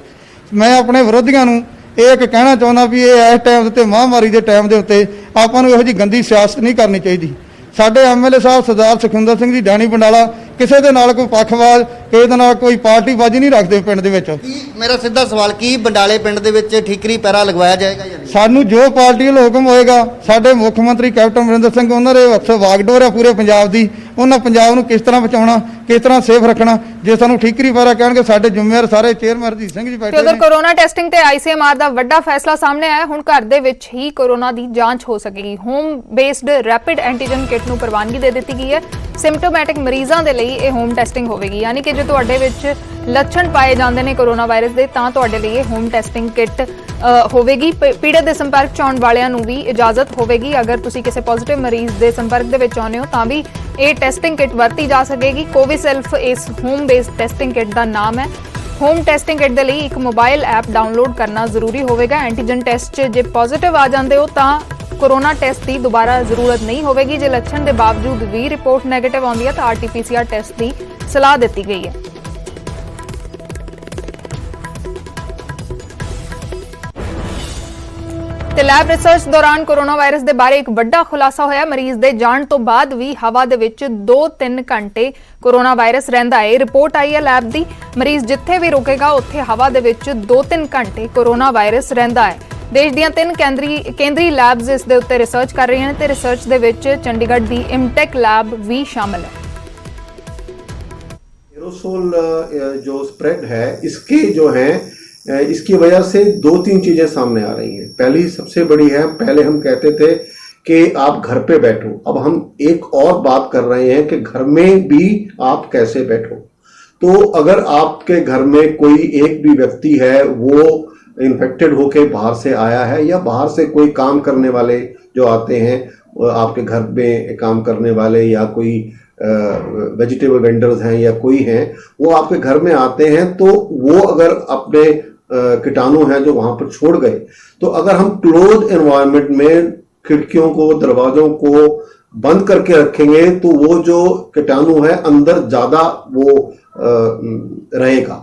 ਮੈਂ ਆਪਣੇ ਵਿਰੋਧੀਆਂ ਨੂੰ ਇਹ ਇੱਕ ਕਹਿਣਾ ਚਾਹੁੰਦਾ ਵੀ ਇਹ ਇਸ ਟਾਈਮ ਦੇ ਉੱਤੇ, ਮਹਾਂਮਾਰੀ ਦੇ ਟਾਈਮ ਦੇ ਉੱਤੇ, ਆਪਾਂ ਨੂੰ ਇਹੋ ਜਿਹੀ ਗੰਦੀ ਸਿਆਸਤ ਨਹੀਂ ਕਰਨੀ ਚਾਹੀਦੀ। ਸਾਡੇ MLA ਸਾਹਿਬ ਸਰਦਾਰ ਸੁਖਵਿੰਦਰ ਸਿੰਘ ਜੀ ਡੈਣੀ ਬੰਡਾਲਾ ਕਿਸੇ ਦੇ ਨਾਲ ਕੋਈ ਪੱਖਵਾਦ, ਕਿਸੇ ਦੇ ਨਾਲ ਕੋਈ ਪਾਰਟੀਬਾਜ਼ੀ ਨਹੀਂ ਰੱਖਦੇ ਪਿੰਡ ਦੇ ਵਿੱਚ। ਮੇਰਾ ਸਿੱਧਾ ਸਵਾਲ, ਕੀ ਬੰਡਾਲੇ ਪਿੰਡ ਦੇ ਵਿੱਚ ਠੀਕਰੀ ਪਹਿਰਾ ਲਗਵਾਇਆ ਜਾਏਗਾ ਜਾਂ ਨਹੀਂ? ਸਾਨੂੰ ਜੋ ਪਾਰਟੀ ਵੱਲੋਂ ਹੁਕਮ ਹੋਏਗਾ, ਸਾਡੇ ਮੁੱਖ ਮੰਤਰੀ ਕੈਪਟਨ ਅਮਰਿੰਦਰ ਸਿੰਘ ਉਹਨਾਂ ਦੇ ਹੱਥ ਵਾਗਡੋਰ ਹੈ ਪੂਰੇ ਪੰਜਾਬ ਦੀ। ਉਹਨਾਂ ਪੰਜਾਬ ਨੂੰ ਕਿਸ ਤਰ੍ਹਾਂ ਬਚਾਉਣਾ, ਕਿਸ ਤਰ੍ਹਾਂ ਸੇਫ ਰੱਖਣਾ, ਜੇ ਸਾਨੂੰ ਠੀਕਰੀ ਪਹਿਰਾ ਕਹਿਣਗੇ, ਸਾਡੇ ਜ਼ਿੰਮੇਵਾਰ ਸਾਰੇ ਚੇਅਰਮੈਨ ਹਰਜੀਤ ਸਿੰਘ ਜੀ ਬੈਠੇ ਨੇ। ਉਧਰ ਕੋਰੋਨਾ ਟੈਸਟਿੰਗ ਤੇ ICMR ਦਾ ਵੱਡਾ ਫੈਸਲਾ ਸਾਹਮਣੇ ਆਇਆ। ਹੁਣ ਘਰ ਦੇ ਵਿੱਚ ਹੀ ਕੋਰੋਨਾ ਦੀ ਜਾਂਚ ਹੋ ਸਕੇਗੀ। Home based rapid antigen kit ਨੂੰ ਪ੍ਰਵਾਨਗੀ ਦੇ ਦਿੱਤੀ ਗਈ ਹੈ। ਸਿੰਪਟੋਮੈਟਿਕ ਮਰੀਜ਼ਾਂ ਦੇ ਲਈ ਇਹ ਹੋਮ ਟੈਸਟਿੰਗ ਹੋਵੇਗੀ, ਯਾਨੀ ਕਿ ਜੇ ਤੁਹਾਡੇ ਵਿੱਚ ਲੱਛਣ ਪਾਏ ਜਾਂਦੇ ਨੇ ਕੋਰੋਨਾ ਵਾਇਰਸ ਦੇ, ਤਾਂ ਤੁਹਾਡੇ ਲਈ ਇਹ ਹੋਮ ਟੈਸਟਿੰਗ ਕਿਟ ਹੋਵੇਗੀ। ਪੀੜਤ ਦੇ ਸੰਪਰਕ 'ਚ ਆਉਣ ਵਾਲਿਆਂ ਨੂੰ ਵੀ ਇਜਾਜ਼ਤ ਹੋਵੇਗੀ। ਅਗਰ ਤੁਸੀਂ ਕਿਸੇ ਪੋਜ਼ਿਟਿਵ ਮਰੀਜ਼ ਦੇ ਸੰਪਰਕ ਦੇ ਵਿੱਚ ਆਉਂਦੇ ਹੋ ਤਾਂ ਵੀ ਇਹ ਟੈਸਟਿੰਗ ਕਿਟ ਵਰਤੀ ਜਾ ਸਕੇਗੀ। ਕੋਵਿਸੈਲਫ ਇਸ ਹੋਮ ਬੇਸਡ ਟੈਸਟਿੰਗ ਕਿਟ ਦਾ ਨਾਮ ਹੈ। ਹੋਮ ਟੈਸਟਿੰਗ ਕਿਟ ਦੇ ਲਈ ਇੱਕ ਮੋਬਾਈਲ ਐਪ ਡਾਊਨਲੋਡ ਕਰਨਾ ਜ਼ਰੂਰੀ ਹੋਵੇਗਾ। ਐਂਟੀਜਨ ਟੈਸਟ 'ਚ ਜੇ ਪੋਜ਼ਿਟਿਵ ਆ ਜਾਂਦੇ ਹੋ ਤਾਂ ਕੋਰੋਨਾ ਟੈਸਟ ਦੀ ਦੁਬਾਰਾ ਜ਼ਰੂਰਤ ਨਹੀਂ ਹੋਵੇਗੀ। ਜੇ ਲੱਛਣ ਦੇ ਬਾਵਜੂਦ ਵੀ ਰਿਪੋਰਟ ਨੈਗੇਟਿਵ ਆਉਂਦੀ ਹੈ ਤਾਂ RT-PCR ਟੈਸਟ ਦੀ ਸਲਾਹ ਦਿੱਤੀ ਗਈ ਹੈ। ਤੇ ਲੈਬ ਰਿਸਰਚ ਦੌਰਾਨ ਕੋਰੋਨਾ ਵਾਇਰਸ ਦੇ ਬਾਰੇ ਇੱਕ ਵੱਡਾ ਖੁਲਾਸਾ ਹੋਇਆ। ਮਰੀਜ਼ ਦੇ ਜਾਣ ਤੋਂ ਬਾਅਦ ਵੀ ਹਵਾ ਦੇ ਵਿੱਚ 2-3 ਘੰਟੇ ਕੋਰੋਨਾ ਵਾਇਰਸ ਰਹਿੰਦਾ ਹੈ। ਰਿਪੋਰਟ ਆਈ ਹੈ ਲੈਬ ਦੀ। ਮਰੀਜ਼ ਜਿੱਥੇ ਵੀ ਰੁਕੇਗਾ ਉੱਥੇ ਹਵਾ ਦੇ ਵਿੱਚ 2-3 ਘੰਟੇ ਕੋਰੋਨਾ ਵਾਇਰਸ ਰਹਿੰਦਾ ਹੈ। ਦੇਸ਼ ਦੀਆਂ 3 ਕੇਂਦਰੀ ਲੈਬਸ ਇਸ ਦੇ ਉੱਤੇ ਰਿਸਰਚ ਕਰ ਰਹੀਆਂ ਨੇ ਤੇ ਰਿਸਰਚ ਦੇ ਵਿੱਚ ਚੰਡੀਗੜ੍ਹ ਦੀ ਇਮਟੈਕ ਲੈਬ ਵੀ ਸ਼ਾਮਲ ਹੈ। एरोसोल जो स्प्रेड है, इसके जो है इसकी वजह से 2-3 चीजें सामने आ रही हैं। पहली सबसे बड़ी है, पहले हम कहते थे कि आप घर पे बैठो, अब हम एक और बात कर रहे हैं कि घर में भी आप कैसे बैठो। तो अगर आपके घर में कोई एक भी व्यक्ति है वो इन्फेक्टेड होके बाहर से आया है, या बाहर से कोई काम करने वाले जो आते हैं, आपके घर में काम करने वाले या कोई वेजिटेबल वेंडर्स हैं या कोई हैं, वो आपके घर में आते हैं, तो वो अगर अपने कीटाणु हैं जो वहां पर छोड़ गए। तो अगर हम क्लोज एनवायरनमेंट में खिड़कियों को, दरवाजों को बंद करके रखेंगे तो वो जो कीटाणु है अंदर ज्यादा वो रहेगा।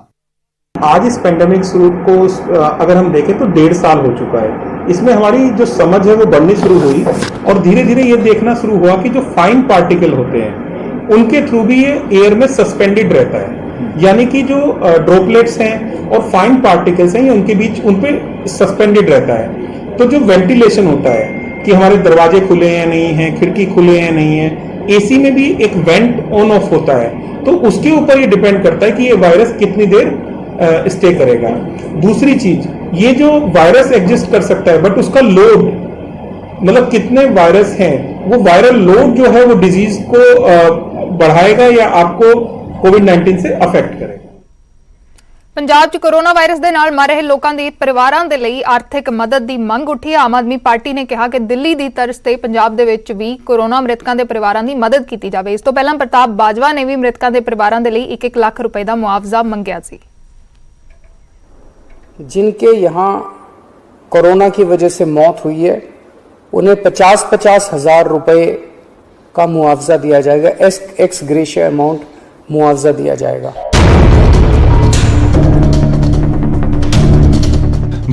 आज इस पेंडेमिक शुरू को अगर हम देखें तो 1.5 साल हो चुका है। इसमें हमारी जो समझ है वो बढ़नी शुरू हुई और धीरे धीरे ये देखना शुरू हुआ कि जो फाइन पार्टिकल होते हैं उनके थ्रू भी ये एयर में सस्पेंडेड रहता है, यानी कि जो ड्रॉपलेट्स हैं और फाइन पार्टिकल्स हैं ये उनके बीच उन पे सस्पेंडेड रहता है। तो जो वेंटिलेशन होता है कि हमारे दरवाजे खुले हैं नहीं है, खिड़की खुले हैं नहीं है, एसी में भी एक वेंट ऑन ऑफ होता है, तो उसके ऊपर ये डिपेंड करता है कि ये वायरस कितनी देर स्टे करेगा। दूसरी चीज, ये जो वायरस एग्जिस्ट कर सकता है बट उसका लोड, मतलब कितने वायरस हैं, वो वायरल लोड जो है वो डिजीज को बढ़ाएगा या आपको कोविड-19 से अफेक्ट करेगा। ਪੰਜਾਬ 'ਚ ਕੋਰੋਨਾ ਵਾਇਰਸ ਦੇ ਨਾਲ ਮਰ ਰਹੇ ਲੋਕਾਂ ਦੀ ਪਰਿਵਾਰਾਂ ਦੇ ਲਈ ਆਰਥਿਕ ਮਦਦ ਦੀ ਮੰਗ ਉੱਠੀ। ਆਮ ਆਦਮੀ ਪਾਰਟੀ ਨੇ ਕਿਹਾ ਕਿ ਦਿੱਲੀ ਦੀ ਤਰਜ਼ ਤੇ ਪੰਜਾਬ ਦੇ ਵਿੱਚ ਵੀ ਕੋਰੋਨਾ ਮ੍ਰਿਤਕਾਂ ਦੇ ਪਰਿਵਾਰਾਂ ਦੀ ਮਦਦ ਕੀਤੀ ਜਾਵੇ। ਇਸ ਤੋਂ ਪਹਿਲਾਂ ਪ੍ਰਤਾਪ ਬਾਜਵਾ ਨੇ ਵੀ ਮ੍ਰਿਤਕਾਂ ਦੇ ਪਰਿਵਾਰਾਂ ਦੇ ਲਈ 1-1 ਲੱਖ रुपए ਦਾ ਮੁਆਵਜ਼ਾ ਮੰਗਿਆ ਸੀ। जिनके यहाँ कोरोना की वजह से मौत हुई है उन्हें 50-50 हज़ार रुपए का मुआवजा दिया जाएगा, एक्स ग्रेशिया अमाउंट मुआवजा दिया जाएगा।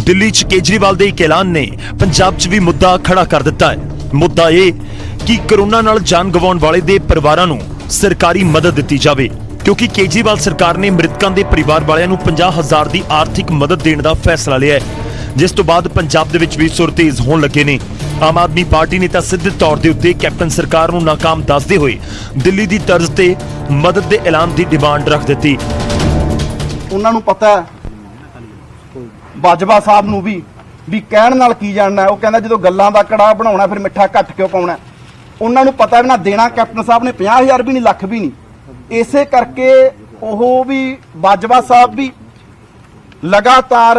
दिल्ली च केजरीवाल दे एक ऐलान ने पंजाब च भी मुद्दा खड़ा कर दिता है। मुद्दा यह कि कोरोना नाल जान गवाउण वाले दे परिवारां नूं सरकारी मदद दित्ती जावे, क्योंकि केजरीवाल सरकार ने मृतकों के परिवार वालियां नूं 50,000 की आर्थिक मदद देने का फैसला लिया है, जिस तो बाद पंजाब दे विच भी सुर तेज होण लगे ने। आम आदमी पार्टी ने तां सिद्धे तौर दे उत्ते कैप्टन सरकार नूं नाकाम दसदे होए दिल्ली दी तर्ज ते मदद दे ऐलान की डिमांड रख दित्ती। उन्हां नूं पता है बाजवा साहब नूं भी कहण नाल की जानना है। वो कहंदा जदों गल्लां दा कड़ा बनाउणा फिर मिठा घट क्यों पाउणा। उन्हां नूं पता है ना देना कैप्टन साहब ने 50,000 भी नहीं, लख भी नहीं। इसे करके ਉਹ भी बाजवा साहब भी लगातार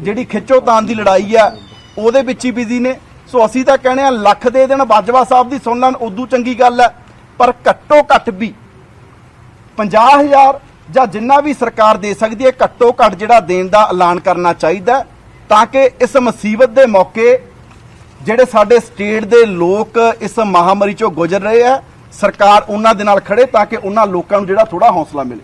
ਜਿਹੜੀ ਖਿੱਚੋਤਾਣ ਦੀ ਲੜਾਈ ਆ ਉਹਦੇ ਵਿੱਚ ਹੀ ਬਿਜ਼ੀ ਨੇ। ਸੋ ਅਸੀਂ ਤਾਂ ਕਹਿੰਦੇ ਆ ਲੱਖ ਦੇ ਦੇਣ ਬਾਜਵਾ ਸਾਹਿਬ ਦੀ ਸੁਣ ਲੈਣ ਉਦੋਂ ਚੰਗੀ ਗੱਲ ਹੈ, ਪਰ ਘੱਟੋ ਘੱਟ ਵੀ 50,000 ਜਾਂ ਜਿੰਨਾ ਵੀ ਸਰਕਾਰ ਦੇ ਸਕਦੀ ਹੈ ਘੱਟੋ ਘੱਟ ਜਿਹੜਾ ਦੇਣ ਦਾ ਐਲਾਨ ਕਰਨਾ ਚਾਹੀਦਾ, ਤਾਂ ਕਿ ਇਸ ਮੁਸੀਬਤ ਦੇ ਮੌਕੇ ਜਿਹੜੇ ਸਾਡੇ ਸਟੇਟ ਦੇ ਲੋਕ ਇਸ ਮਹਾਮਾਰੀ ਚੋਂ ਗੁਜ਼ਰ ਰਹੇ ਆ ਸਰਕਾਰ ਉਹਨਾਂ ਦੇ ਨਾਲ ਖੜੇ, ਤਾਂ ਕਿ ਉਹਨਾਂ ਲੋਕਾਂ ਨੂੰ ਜਿਹੜਾ ਥੋੜਾ ਹੌਸਲਾ ਮਿਲੇ।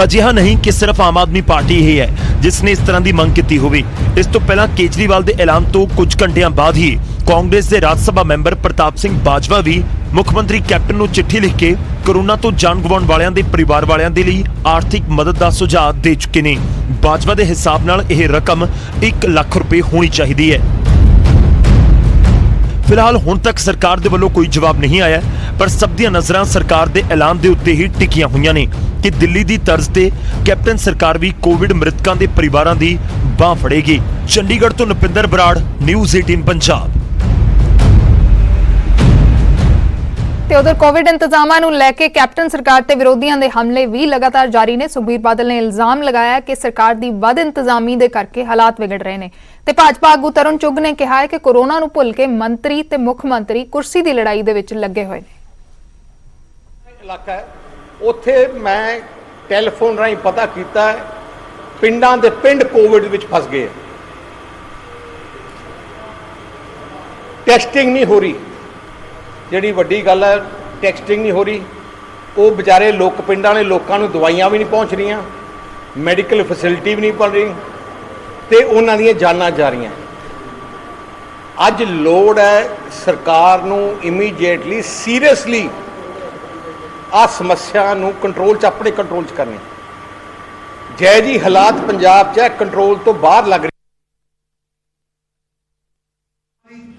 ਅਜਿਹਾ ਨਹੀਂ ਕਿ ਸਿਰਫ ਆਮ ਆਦਮੀ ਪਾਰਟੀ ਹੀ ਹੈ ਜਿਸ ਨੇ ਇਸ ਤਰ੍ਹਾਂ ਦੀ ਮੰਗ ਕੀਤੀ ਹੋਵੇ। ਇਸ ਤੋਂ ਪਹਿਲਾਂ ਕੇਜਰੀਵਾਲ ਦੇ ਐਲਾਨ ਤੋਂ ਕੁਝ ਘੰਟਿਆਂ ਬਾਅਦ ਹੀ ਕਾਂਗਰਸ ਦੇ ਰਾਜ ਸਭਾ ਮੈਂਬਰ ਪ੍ਰਤਾਪ ਸਿੰਘ ਬਾਜਵਾ ਵੀ ਮੁੱਖ ਮੰਤਰੀ ਕੈਪਟਨ ਨੂੰ ਚਿੱਠੀ ਲਿਖ ਕੇ ਕੋਰੋਨਾ ਤੋਂ ਜਾਨ ਗਵਾਉਣ ਵਾਲਿਆਂ ਦੇ ਪਰਿਵਾਰ ਵਾਲਿਆਂ ਦੇ ਲਈ ਆਰਥਿਕ ਮਦਦ ਦਾ ਸੁਝਾਅ ਦੇ ਚੁੱਕੇ ਨੇ। ਬਾਜਵਾ ਦੇ ਹਿਸਾਬ ਨਾਲ ਇਹ ਰਕਮ 1 ਲੱਖ ਰੁਪਏ ਹੋਣੀ ਚਾਹੀਦੀ ਹੈ। फिलहाल हुण तक सरकार दे वल्लों कोई जवाब नहीं आया, पर सब दी नज़रां सरकार दे ऐलान दे उत्ते ही टिकियां हुईयां ने कि दिल्ली दी तर्ज ते कैप्टन सरकार भी कोविड मृतकां दे परिवारां दी बांह फड़ेगी। चंडीगढ़ तो नपिंदर बराड़, न्यूज़ 18 पंजाब। ਤੇ ਉਧਰ ਕੋਵਿਡ ਇੰਤਜ਼ਾਮਾਂ ਨੂੰ ਲੈ ਕੇ ਕੈਪਟਨ ਸਰਕਾਰ ਤੇ ਵਿਰੋਧੀਆਂ ਦੇ ਹਮਲੇ ਵੀ ਲਗਾਤਾਰ ਜਾਰੀ ਨੇ। ਸੁਖਬੀਰ ਬਾਦਲ ਨੇ ਇਲਜ਼ਾਮ ਲਗਾਇਆ ਕਿ ਸਰਕਾਰ ਦੀ ਵੱਧ ਇੰਤਜ਼ਾਮੀ ਦੇ ਕਰਕੇ ਹਾਲਾਤ ਵਿਗੜ ਰਹੇ ਨੇ ਤੇ ਭਾਜਪਾ ਆਗੂ ਤਰੁਣ ਚੁੱਗ ਨੇ ਕਿਹਾ ਹੈ ਕਿ ਕੋਰੋਨਾ ਨੂੰ ਭੁੱਲ ਕੇ ਮੰਤਰੀ ਤੇ ਮੁੱਖ ਮੰਤਰੀ ਕੁਰਸੀ ਦੀ ਲੜਾਈ ਦੇ ਵਿੱਚ ਲੱਗੇ ਹੋਏ ਨੇ। ਇਲਾਕਾ ਹੈ ਉੱਥੇ ਮੈਂ ਟੈਲੀਫੋਨ ਰਾਹੀਂ ਪਤਾ ਕੀਤਾ ਹੈ ਪਿੰਡਾਂ ਦੇ ਪਿੰਡ ਕੋਵਿਡ ਵਿੱਚ ਫਸ ਗਏ, ਟੈਸਟਿੰਗ ਨਹੀਂ ਹੋ ਰਹੀ। ਜਿਹੜੀ ਵੱਡੀ ਗੱਲ ਹੈ ਟੈਸਟਿੰਗ ਨਹੀਂ ਹੋ ਰਹੀ, ਉਹ ਵਿਚਾਰੇ ਲੋਕ ਪਿੰਡਾਂ ਵਾਲੇ ਲੋਕਾਂ ਨੂੰ ਦਵਾਈਆਂ ਵੀ ਨਹੀਂ ਪਹੁੰਚ ਰਹੀਆਂ, ਮੈਡੀਕਲ ਫੈਸਿਲਿਟੀ ਵੀ ਨਹੀਂ ਬਣ ਰਹੀ ਤੇ ਉਹਨਾਂ ਦੀਆਂ ਜਾਨਾਂ ਜਾ ਰਹੀਆਂ। ਅੱਜ ਲੋੜ ਹੈ ਸਰਕਾਰ ਨੂੰ ਇਮੀਡੀਏਟਲੀ ਸੀਰੀਅਸਲੀ ਆ ਸਮੱਸਿਆ ਨੂੰ ਕੰਟਰੋਲ 'ਚ ਆਪਣੇ ਕੰਟਰੋਲ 'ਚ ਕਰਨੀ। ਜੈ ਜੀ ਹਾਲਾਤ ਪੰਜਾਬ 'ਚ ਕੰਟਰੋਲ ਤੋਂ ਬਾਹਰ ਲੱਗ ਰਹੀ।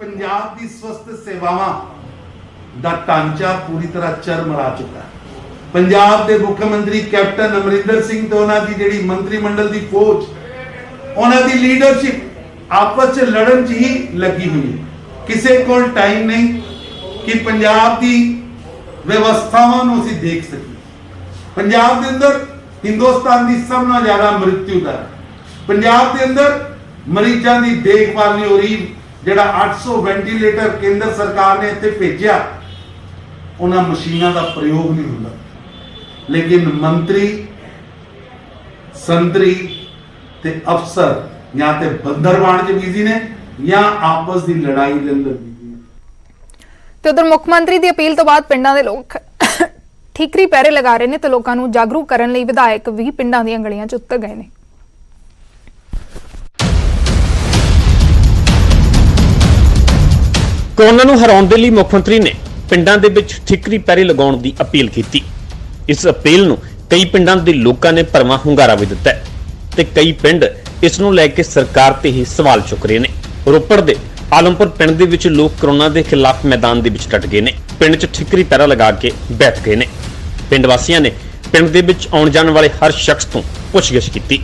ਪੰਜਾਬ ਦੀ ਸਵਸਥ ਸੇਵਾਵਾਂ ਦਾ ਢਾਂਚਾ ਪੂਰੀ ਤਰ੍ਹਾਂ ਚਰਮਰਾ ਚੁੱਕਾ ਹੈ। ਪੰਜਾਬ ਦੇ ਮੁੱਖ ਮੰਤਰੀ ਕੈਪਟਨ ਅਮਰਿੰਦਰ ਸਿੰਘ ਤੇ ਉਹਨਾਂ ਦੀ ਜਿਹੜੀ ਮੰਤਰੀ ਮੰਡਲ ਦੀ ਫੌਜ, ਉਹਨਾਂ ਦੀ ਲੀਡਰਸ਼ਿਪ ਆਪਸ 'ਚ ਲੜਨ 'ਚ ਹੀ ਲੱਗੀ ਹੋਈ ਹੈ। ਕਿਸੇ ਕੋਲ ਟਾਈਮ ਨਹੀਂ ਕਿ ਪੰਜਾਬ ਦੀ ਵਿਵਸਥਾਵਾਂ ਨੂੰ ਅਸੀਂ ਦੇਖ ਸਕੀਏ। ਪੰਜਾਬ ਦੇ ਅੰਦਰ ਹਿੰਦੁਸਤਾਨ ਦੀ ਸਭ ਨਾਲੋਂ ਜ਼ਿਆਦਾ ਮ੍ਰਿਤੂ ਦਰ, ਪੰਜਾਬ ਦੇ ਅੰਦਰ ਮਰੀਜ਼ਾਂ ਦੀ ਦੇਖਭਾਲ ਨਹੀਂ ਹੋ ਰਹੀ। ਜਿਹੜਾ 800 ਵੈਂਟੀਲੇਟਰ ਕੇਂਦਰ ਸਰਕਾਰ ਨੇ ਇੱਥੇ ਭੇਜਿਆ, ਉਹਨਾਂ ਮਸ਼ੀਨਾਂ ਦਾ ਪ੍ਰਯੋਗ ਨਹੀਂ ਹੁੰਦਾ, ਲੇਕਿਨ ਮੰਤਰੀ ਸੰਤਰੀ ਤੇ ਅਫਸਰ ਜਾਂ ਤੇ ਬੰਦਰਵਾਨ 'ਚ ਬਿਜ਼ੀ ਨੇ ਜਾਂ ਆਪਸ ਦੀ ਲੜਾਈ ਦੇ ਅੰਦਰ ਬਿਜ਼ੀ ਨੇ। ਤੇ ਉਧਰ ਮੁੱਖ ਮੰਤਰੀ ਦੀ ਅਪੀਲ ਤੋਂ ਬਾਅਦ ਪਿੰਡਾਂ ਦੇ ਲੋਕ ਠੀਕਰੀ ਪਹਿਰੇ ਲਗਾ ਰਹੇ ਨੇ ਤੇ ਲੋਕਾਂ ਨੂੰ ਜਾਗਰੂਕ ਕਰਨ ਲਈ ਵਿਧਾਇਕ ਵੀ ਪਿੰਡਾਂ ਦੀਆਂ ਗਲੀਆਂ 'ਚ ਉਤਰ ਗਏ ਨੇ। ਕੋਰੋਨਾ ਨੂੰ ਹਰਾਉਣ ਦੇ ਲਈ ਮੁੱਖ ਮੰਤਰੀ ਨੇ ਪਿੰਡਾਂ ਦੇ ਵਿੱਚ ਠੀਕਰੀ ਪਹਿਰੇ ਲਗਾਉਣ ਦੀ ਅਪੀਲ ਕੀਤੀ। ਇਸ ਅਪੀਲ ਨੂੰ ਕਈ ਪਿੰਡਾਂ ਦੇ ਲੋਕਾਂ ਨੇ ਭਰਵਾਂ ਹੁੰਗਾਰਾ ਵੀ ਦਿੱਤਾ ਹੈ ਤੇ ਕਈ ਪਿੰਡ ਇਸ ਨੂੰ ਲੈ ਕੇ ਸਰਕਾਰ ਤੇ ਹੀ ਸਵਾਲ ਚੁੱਕ ਰਹੇ ਨੇ। ਰੋਪੜ ਦੇ ਆਲਮਪੁਰ ਪਿੰਡ ਦੇ ਵਿੱਚ ਲੋਕ ਕੋਰੋਨਾ ਦੇ ਖਿਲਾਫ ਮੈਦਾਨ ਦੇ ਵਿੱਚ ਡਟ ਗਏ ਨੇ। ਪਿੰਡ 'ਚ ਠੀਕਰੀ ਪਹਿਰਾ ਲਗਾ ਕੇ ਬੈਠ ਗਏ ਨੇ। ਪਿੰਡ ਵਾਸੀਆਂ ਨੇ ਪਿੰਡ ਦੇ ਵਿੱਚ ਆਉਣ ਜਾਣ ਵਾਲੇ ਹਰ ਸ਼ਖਸ ਤੋਂ ਪੁੱਛਗਿੱਛ ਕੀਤੀ।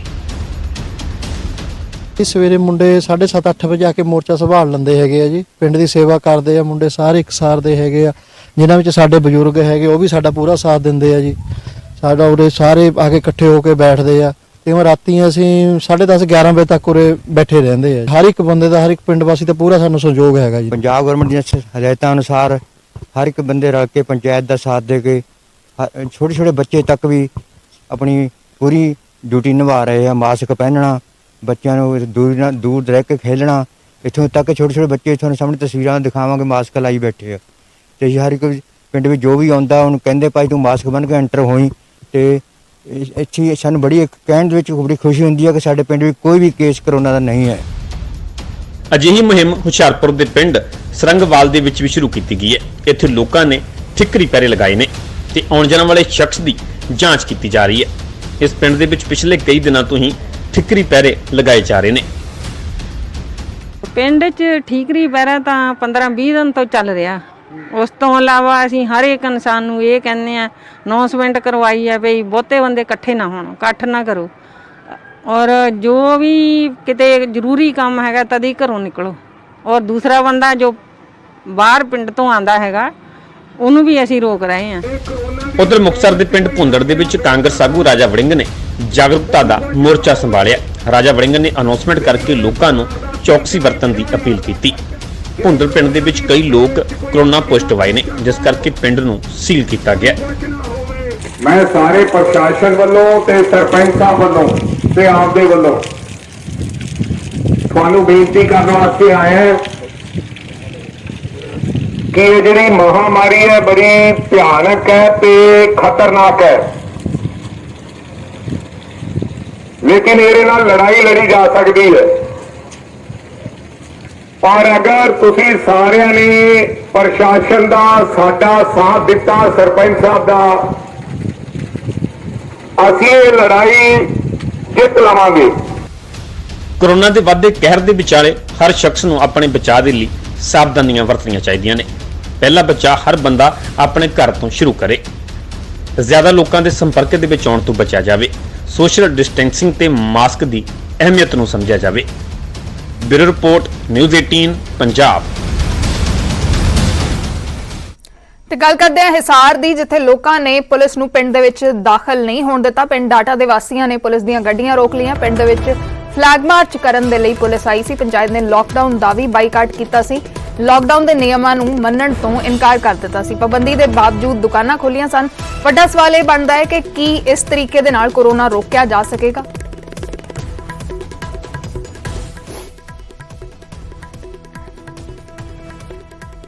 ਸਵੇਰੇ ਮੁੰਡੇ 7:30-8 ਵਜੇ ਆ ਕੇ ਮੋਰਚਾ ਸੰਭਾਲ ਲੈਂਦੇ ਹੈਗੇ ਆ ਜੀ। ਪਿੰਡ ਦੀ ਸੇਵਾ ਕਰਦੇ ਆ ਮੁੰਡੇ, ਸਾਰੇ ਇੱਕਸਾਰ ਦੇ ਹੈਗੇ ਆ। ਜਿਨ੍ਹਾਂ ਵਿੱਚ ਸਾਡੇ ਬਜ਼ੁਰਗ ਹੈਗੇ ਉਹ ਵੀ ਸਾਡਾ ਪੂਰਾ ਸਾਥ ਦਿੰਦੇ ਆ ਜੀ। ਸਾਡਾ ਉਰੇ ਸਾਰੇ ਆ ਕੇ ਇਕੱਠੇ ਹੋ ਕੇ ਬੈਠਦੇ ਆ ਤੇ ਰਾਤੀ ਅਸੀਂ 10:30-11 ਵਜੇ ਤੱਕ ਉਰੇ ਬੈਠੇ ਰਹਿੰਦੇ ਆ। ਹਰ ਇੱਕ ਬੰਦੇ ਦਾ, ਹਰ ਇੱਕ ਪਿੰਡ ਵਾਸੀ ਦਾ ਪੂਰਾ ਸਾਨੂੰ ਸਹਿਯੋਗ ਹੈਗਾ ਜੀ। ਪੰਜਾਬ ਗਵਰਨਮੈਂਟ ਦੀਆਂ ਹਦਾਇਤਾਂ ਅਨੁਸਾਰ ਹਰ ਇੱਕ ਬੰਦੇ ਰਲ ਕੇ ਪੰਚਾਇਤ ਦਾ ਸਾਥ ਦੇ ਕੇ ਛੋਟੇ ਛੋਟੇ ਬੱਚੇ ਤੱਕ ਵੀ ਆਪਣੀ ਪੂਰੀ ਡਿਊਟੀ ਨਿਭਾ ਰਹੇ ਆ। ਮਾਸਕ ਪਹਿਨਣਾ, ਬੱਚਿਆਂ ਨੂੰ ਦੂਰ ਰਹਿ ਕੇ ਖੇਲਣਾ, ਇੱਥੋਂ ਤੱਕ ਛੋਟੇ ਛੋਟੇ ਬੱਚੇ ਤੁਹਾਨੂੰ ਸਾਹਮਣੇ ਤਸਵੀਰਾਂ ਦਿਖਾਵਾਂਗੇ ਮਾਸਕ ਲਾਈ ਬੈਠੇ ਆ। ਤੇ ਹਰ ਇੱਕ ਪਿੰਡ ਵਿੱਚ ਜੋ ਵੀ ਆਉਂਦਾ ਉਹਨੂੰ ਕਹਿੰਦੇ ਭਾਈ ਤੂੰ ਮਾਸਕ ਬੰਨ੍ਹ ਕੇ ਐਂਟਰ ਹੋਈ। ਤੇ ਇੱਥੇ ਸਾਨੂੰ ਬੜੀ ਕਹਿਣ ਦੇ ਵਿੱਚ ਬੜੀ ਖੁਸ਼ੀ ਹੁੰਦੀ ਹੈ ਕਿ ਸਾਡੇ ਪਿੰਡ ਵਿੱਚ ਕੋਈ ਵੀ ਕੇਸ ਕਰੋਨਾ ਦਾ ਨਹੀਂ ਹੈ। ਅਜਿਹੀ ਮੁਹਿੰਮ ਹੁਸ਼ਿਆਰਪੁਰ ਦੇ ਪਿੰਡ ਸਰੰਗਵਾਲ ਦੇ ਵਿੱਚ ਵੀ ਸ਼ੁਰੂ ਕੀਤੀ ਗਈ ਹੈ। ਇੱਥੇ ਲੋਕਾਂ ਨੇ ਠੀਕਰੀ ਪਹਿਰੇ ਲਗਾਏ ਨੇ ਤੇ ਆਉਣ ਜਾਣ ਵਾਲੇ ਸ਼ਖਸ ਦੀ ਜਾਂਚ ਕੀਤੀ ਜਾ ਰਹੀ ਹੈ। ਇਸ ਪਿੰਡ ਦੇ ਵਿੱਚ ਪਿਛਲੇ ਕਈ ਦਿਨਾਂ ਤੋਂ ਹੀ ਠੀਕਰੀ ਪਹਿਰੇ ਲਗਾਏ ਜਾ ਰਹੇ ਨੇ। ਪਿੰਡ 'ਚ ਠੀਕਰੀ ਪਹਿਰਾ ਤਾਂ 15-20 ਦਿਨ ਤੋਂ ਚੱਲ ਰਿਹਾ। ਉਸ ਤੋਂ ਇਲਾਵਾ ਅਸੀਂ ਹਰ ਇੱਕ ਇਨਸਾਨ ਨੂੰ ਇਹ ਕਹਿੰਦੇ ਆ, ਅਨਾਉਂਸਮੈਂਟ ਕਰਵਾਈ ਹੈ ਵੀ ਬਹੁਤੇ ਬੰਦੇ ਇਕੱਠੇ ਨਾ ਹੋਣ, ਇਕੱਠ ਨਾ ਕਰੋ, ਔਰ ਜੋ ਵੀ ਕਿਤੇ ਜ਼ਰੂਰੀ ਕੰਮ ਹੈਗਾ ਤਦ ਹੀ ਘਰੋਂ ਨਿਕਲੋ। ਔਰ ਦੂਸਰਾ ਬੰਦਾ ਜੋ ਬਾਹਰ ਪਿੰਡ ਤੋਂ ਆਂਦਾ ਹੈਗਾ ਉਹਨੂੰ ਵੀ ਅਸੀਂ ਰੋਕ ਰਹੇ ਹਾਂ। ਉਧਰ ਮੁਕਤਸਰ ਦੇ ਪਿੰਡ ਭੁੰਦੜ ਦੇ ਵਿੱਚ ਕਾਂਗਰਸ ਆਗੂ ਰਾਜਾ ਵੜਿੰਗ ਨੇ ਜਾਗਰੂਕਤਾ ਦਾ ਮੋਰਚਾ ਸੰਭਾਲਿਆ। ਰਾਜਾ ਵੜਿੰਗ ਨੇ ਅਨਾਉਂਸਮੈਂਟ ਕਰਕੇ ਲੋਕਾਂ ਨੂੰ ਚੌਕਸੀ ਵਰਤਣ ਦੀ ਅਪੀਲ ਕੀਤੀ। ਭੁੰਦੜ ਪਿੰਡ ਦੇ ਵਿੱਚ ਕਈ ਲੋਕ ਕੋਰੋਨਾ ਪੋਜ਼ਿਟਿਵ ਆਏ ਨੇ, ਜਿਸ ਕਰਕੇ ਪਿੰਡ ਨੂੰ ਸੀਲ ਕੀਤਾ ਗਿਆ। ਮੈਂ ਸਾਰੇ ਪ੍ਰਸ਼ਾਸਨ ਵੱਲੋਂ ਤੇ ਸਰਪੰਚ ਸਾਹਿਬ ਵੱਲੋਂ ਤੇ ਆਪ ਦੇ ਵੱਲੋਂ ਤੁਹਾਨੂੰ ਬੇਨਤੀ ਕਰਨ ਵਾਸਤੇ ਆਇਆ ਹਾਂ ਕਿ ਇਹ ਜਿਹੜੀ ਮਹਾਮਾਰੀ ਹੈ ਬੜੀ ਭਿਆਨਕ ਹੈ ਤੇ ਖਤਰਨਾਕ ਹੈ, ਲੇਕਿਨ ਇਹਦੇ ਨਾਲ ਲੜਾਈ ਲੜੀ ਜਾ ਸਕਦੀ ਹੈ। ਪਰ ਅਗਰ ਤੁਸੀਂ ਸਾਰਿਆਂ ਨੇ ਪ੍ਰਸ਼ਾਸਨ ਦਾ ਸਾਡਾ ਸਾਥ ਦਿੱਤਾ, ਸਰਪੰਚ ਸਾਹਿਬ ਦਾ, ਅਸੀਂ ਇਹ ਲੜਾਈ ਜਿੱਤ ਲਵਾਂਗੇ। ਕੋਰੋਨਾ ਦੇ ਵੱਧਦੇ ਕਹਿਰ ਦੇ ਵਿਚਾਲੇ ਹਰ ਸ਼ਖਸ ਨੂੰ ਆਪਣੇ ਬਚਾਅ ਦੇ ਲਈ ਸਾਵਧਾਨੀਆਂ ਵਰਤਣੀਆਂ ਚਾਹੀਦੀਆਂ ਨੇ। ਪਹਿਲਾ ਬਚਾਅ ਹਰ ਬੰਦਾ ਆਪਣੇ ਘਰ ਤੋਂ ਸ਼ੁਰੂ ਕਰੇ। ਜ਼ਿਆਦਾ ਲੋਕਾਂ ਦੇ ਸੰਪਰਕ ਦੇ ਵਿੱਚ ਆਉਣ ਤੋਂ ਬਚਿਆ ਜਾਵੇ। ਸੋਸ਼ਲ ਡਿਸਟੈਂਸਿੰਗ ਤੇ ਮਾਸਕ ਦੀ ਅਹਿਮੀਅਤ ਨੂੰ ਸਮਝਿਆ ਜਾਵੇ। Bureau report, news 18 Punjab. ਤੇ ਗੱਲ ਕਰਦੇ ਹਾਂ ਹਿਸਾਰ ਦੀ, ਜਿੱਥੇ ਲੋਕਾਂ ਨੇ ਪੁਲਿਸ ਨੂੰ ਪਿੰਡ ਦੇ ਵਿੱਚ ਦਾਖਲ ਨਹੀਂ ਹੋਣ ਦਿੱਤਾ। ਪਿੰਡ ਡਾਟਾ ਦੇ ਵਾਸੀਆਂ ਨੇ ਪੁਲਿਸ ਦੀਆਂ ਗੱਡੀਆਂ ਰੋਕ ਲਈਆਂ। ਪਿੰਡ ਦੇ ਵਿੱਚ ਫਲੈਗ ਮਾਰਚ ਕਰਨ ਦੇ ਲਈ ਪੁਲਿਸ ਆਈ ਸੀ। ਪੰਚਾਇਤ ਨੇ ਲੋਕਡਾਊਨ ਦਾ ਵੀ ਬਾਈਕਾਟ ਕੀਤਾ ਸੀ। ਲੋਕਡਾਊਨ ਦੇ ਨਿਯਮਾਂ ਨੂੰ ਮੰਨਣ ਤੋਂ ਇਨਕਾਰ ਕਰ ਦਿੱਤਾ ਸੀ। ਪਾਬੰਦੀ ਦੇ ਬਾਵਜੂਦ ਦੁਕਾਨਾਂ ਖੋਲੀਆਂ ਸਨ। ਵੱਡਾ ਸਵਾਲ ਇਹ ਬਣਦਾ ਹੈ ਕਿ ਕੀ ਇਸ ਤਰੀਕੇ ਦੇ ਨਾਲ ਕੋਰੋਨਾ ਰੋਕਿਆ ਜਾ ਸਕੇਗਾ?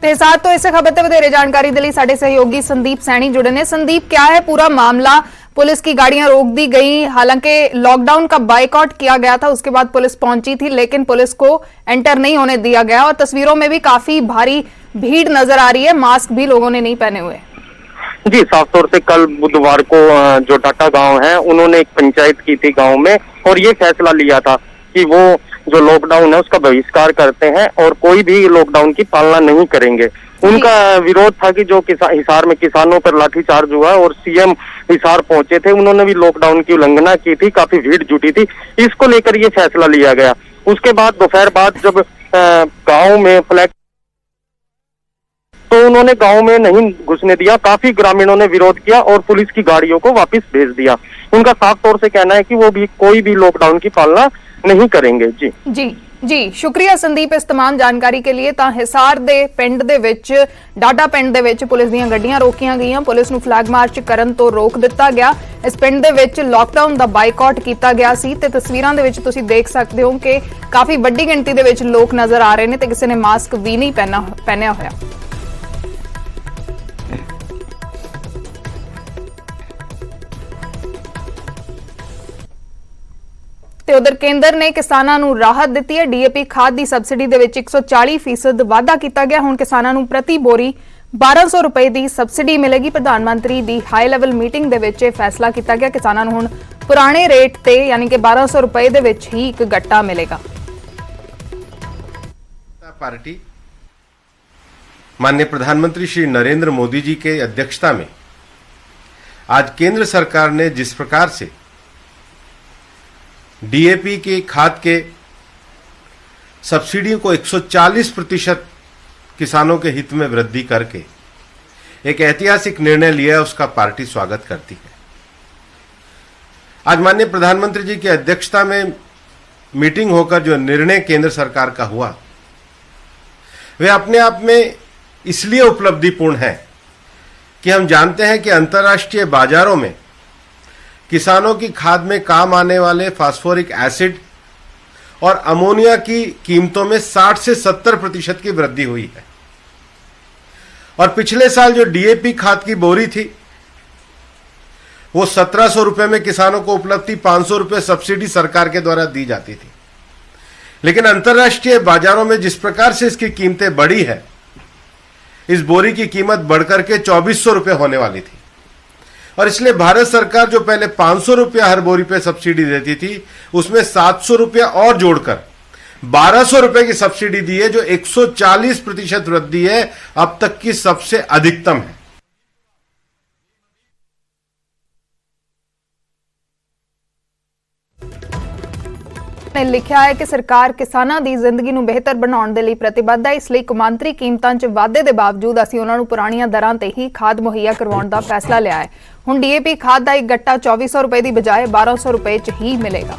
ਤੇ ਸਾਥ ਤੋਂ ਇਸ खबर ਤੇ ਵਧੇਰੇ जानकारी के लिए साडे सहयोगी संदीप सैनी जुड़े ने। संदीप, क्या है पूरा मामला? पुलिस की गाड़ियां रोक दी गई, हालांकि लॉकडाउन का बायकॉट किया गया था, उसके बाद पुलिस पहुंची थी, लेकिन पुलिस को एंटर नहीं होने दिया गया और तस्वीरों में भी काफी भारी भीड़ नजर आ रही है। मास्क भी लोगों ने नहीं पहने हुए। जी, साफ तौर से कल बुधवार को जो टाटा गांव है उन्होंने एक पंचायत की थी गांव में और ये फैसला लिया था कि वो जो लॉकडाउन है उसका बहिष्कार करते हैं और कोई भी लॉकडाउन की पालना नहीं करेंगे। उनका विरोध था कि जो हिसार में किसानों पर लाठीचार्ज हुआ और सीएम हिसार पहुंचे थे, उन्होंने भी लॉकडाउन की उल्लंघना की थी, काफी भीड़ जुटी थी। इसको लेकर ये फैसला लिया गया। उसके बाद दोपहर बाद जब गांव में फ्लैग तो उन्होंने गांव में नहीं घुसने दिया। काफी ग्रामीणों ने विरोध किया और पुलिस की गाड़ियों को वापस भेज दिया। उनका साफ तौर से कहना है कि वो भी कोई भी लॉकडाउन की पालना नहीं करेंगे। जी जी, जी शुक्रिया संदीप इस तमाम जानकारी के लिए। ਤਾਂ ਹਿਸਾਰ ਦੇ ਪਿੰਡ ਦੇ ਵਿੱਚ ਡਾਡਾ ਪਿੰਡ ਦੇ ਵਿੱਚ ਪੁਲਿਸ ਦੀਆਂ ਗੱਡੀਆਂ ਰੋਕੀਆਂ ਗਈਆਂ, ਪੁਲਿਸ ਨੂੰ ਫਲੈਗ ਮਾਰਚ ਕਰਨ ਤੋਂ ਰੋਕ ਦਿੱਤਾ ਗਿਆ। ਇਸ ਪਿੰਡ ਦੇ ਵਿੱਚ ਲਾਕਡਾਊਨ ਦਾ ਬਾਈਕਾਟ ਕੀਤਾ ਗਿਆ ਸੀ ਤੇ ਤਸਵੀਰਾਂ ਦੇ ਵਿੱਚ ਤੁਸੀਂ ਦੇਖ ਸਕਦੇ ਹੋ ਕਿ ਕਾਫੀ ਵੱਡੀ ਗਿਣਤੀ ਦੇ ਵਿੱਚ ਲੋਕ ਨਜ਼ਰ ਆ ਰਹੇ ਨੇ ਤੇ ਕਿਸੇ ਨੇ ਮਾਸਕ ਵੀ ਨਹੀਂ ਪਹਿਨਿਆ ਹੋਇਆ। ਤੇ ਉਧਰ ਕੇਂਦਰ ਨੇ ਕਿਸਾਨਾਂ ਨੂੰ ਰਾਹਤ ਦਿੱਤੀ ਹੈ। ਡੀਏਪੀ ਖਾਦ ਦੀ ਸਬਸਿਡੀ ਦੇ ਵਿੱਚ 140% ਵਾਧਾ ਕੀਤਾ ਗਿਆ। ਹੁਣ ਕਿਸਾਨਾਂ ਨੂੰ ਪ੍ਰਤੀ ਬੋਰੀ 1200 ਰੁਪਏ ਦੀ ਸਬਸਿਡੀ ਮਿਲੇਗੀ। ਪ੍ਰਧਾਨ ਮੰਤਰੀ ਦੀ ਹਾਈ ਲੈਵਲ ਮੀਟਿੰਗ ਦੇ ਵਿੱਚ ਇਹ ਫੈਸਲਾ ਕੀਤਾ ਗਿਆ। ਕਿਸਾਨਾਂ ਨੂੰ ਹੁਣ ਪੁਰਾਣੇ ਰੇਟ ਤੇ यानी कि 1200 रुपए ਦੇ ਵਿੱਚ ਹੀ ਇੱਕ ਗੱਟਾ ਮਿਲੇਗਾ। पार्टी माननीय प्रधानमंत्री श्री नरेंद्र मोदी जी के अध्यक्षता में आज केंद्र सरकार ने जिस प्रकार से डीएपी के खाद के सब्सिडी को 140% किसानों के हित में वृद्धि करके एक ऐतिहासिक निर्णय लिया है, उसका पार्टी स्वागत करती है। आज माननीय प्रधानमंत्री जी की अध्यक्षता में मीटिंग होकर जो निर्णय केंद्र सरकार का हुआ वे अपने आप में इसलिए उपलब्धिपूर्ण है कि हम जानते हैं कि अंतर्राष्ट्रीय बाजारों में किसानों की खाद में काम आने वाले फास्फोरिक एसिड और अमोनिया की कीमतों में 60 से 70% की वृद्धि हुई है। और पिछले साल जो डीएपी खाद की बोरी थी वो 1700 रुपए में किसानों को उपलब्ध थी, 500 रुपए सब्सिडी सरकार के द्वारा दी जाती थी। लेकिन अंतर्राष्ट्रीय बाजारों में जिस प्रकार से इसकी कीमतें बढ़ी है, इस बोरी की कीमत बढ़कर के 2400 रुपए होने वाली थी। और इसलिए भारत सरकार जो पहले 500 रुपया हर बोरी पे सब्सिडी देती थी उसमें 700 रुपया और जोड़कर 1200 रुपए की सब्सिडी दी है, जो 140% वृद्धि है, अब तक की सबसे अधिकतम है। ਨੇ ਲਿਖਿਆ ਹੈ ਕਿ ਸਰਕਾਰ ਕਿਸਾਨਾਂ ਦੀ ਜ਼ਿੰਦਗੀ ਨੂੰ ਬਿਹਤਰ ਬਣਾਉਣ ਦੇ ਲਈ ਪ੍ਰਤੀਬੱਧ ਹੈ। ਇਸ ਲਈ ਕੌਮਾਂਤਰੀ ਕੀਮਤਾਂ 'ਚ ਵਾਧੇ ਦੇ ਬਾਵਜੂਦ ਅਸੀਂ ਉਹਨਾਂ ਨੂੰ ਪੁਰਾਣੀਆਂ ਦਰਾਂ ਤੇ ਹੀ ਖਾਦ ਮੁਹੱਈਆ ਕਰਵਾਉਣ ਦਾ ਫੈਸਲਾ ਲਿਆ ਹੈ। ਹੁਣ ਡੀਏਪੀ ਖਾਦ ਦਾ ਇੱਕ ਗੱਟਾ 2400 ਰੁਪਏ ਦੀ ਬਜਾਏ 1200 ਰੁਪਏ 'ਚ ਹੀ ਮਿਲੇਗਾ।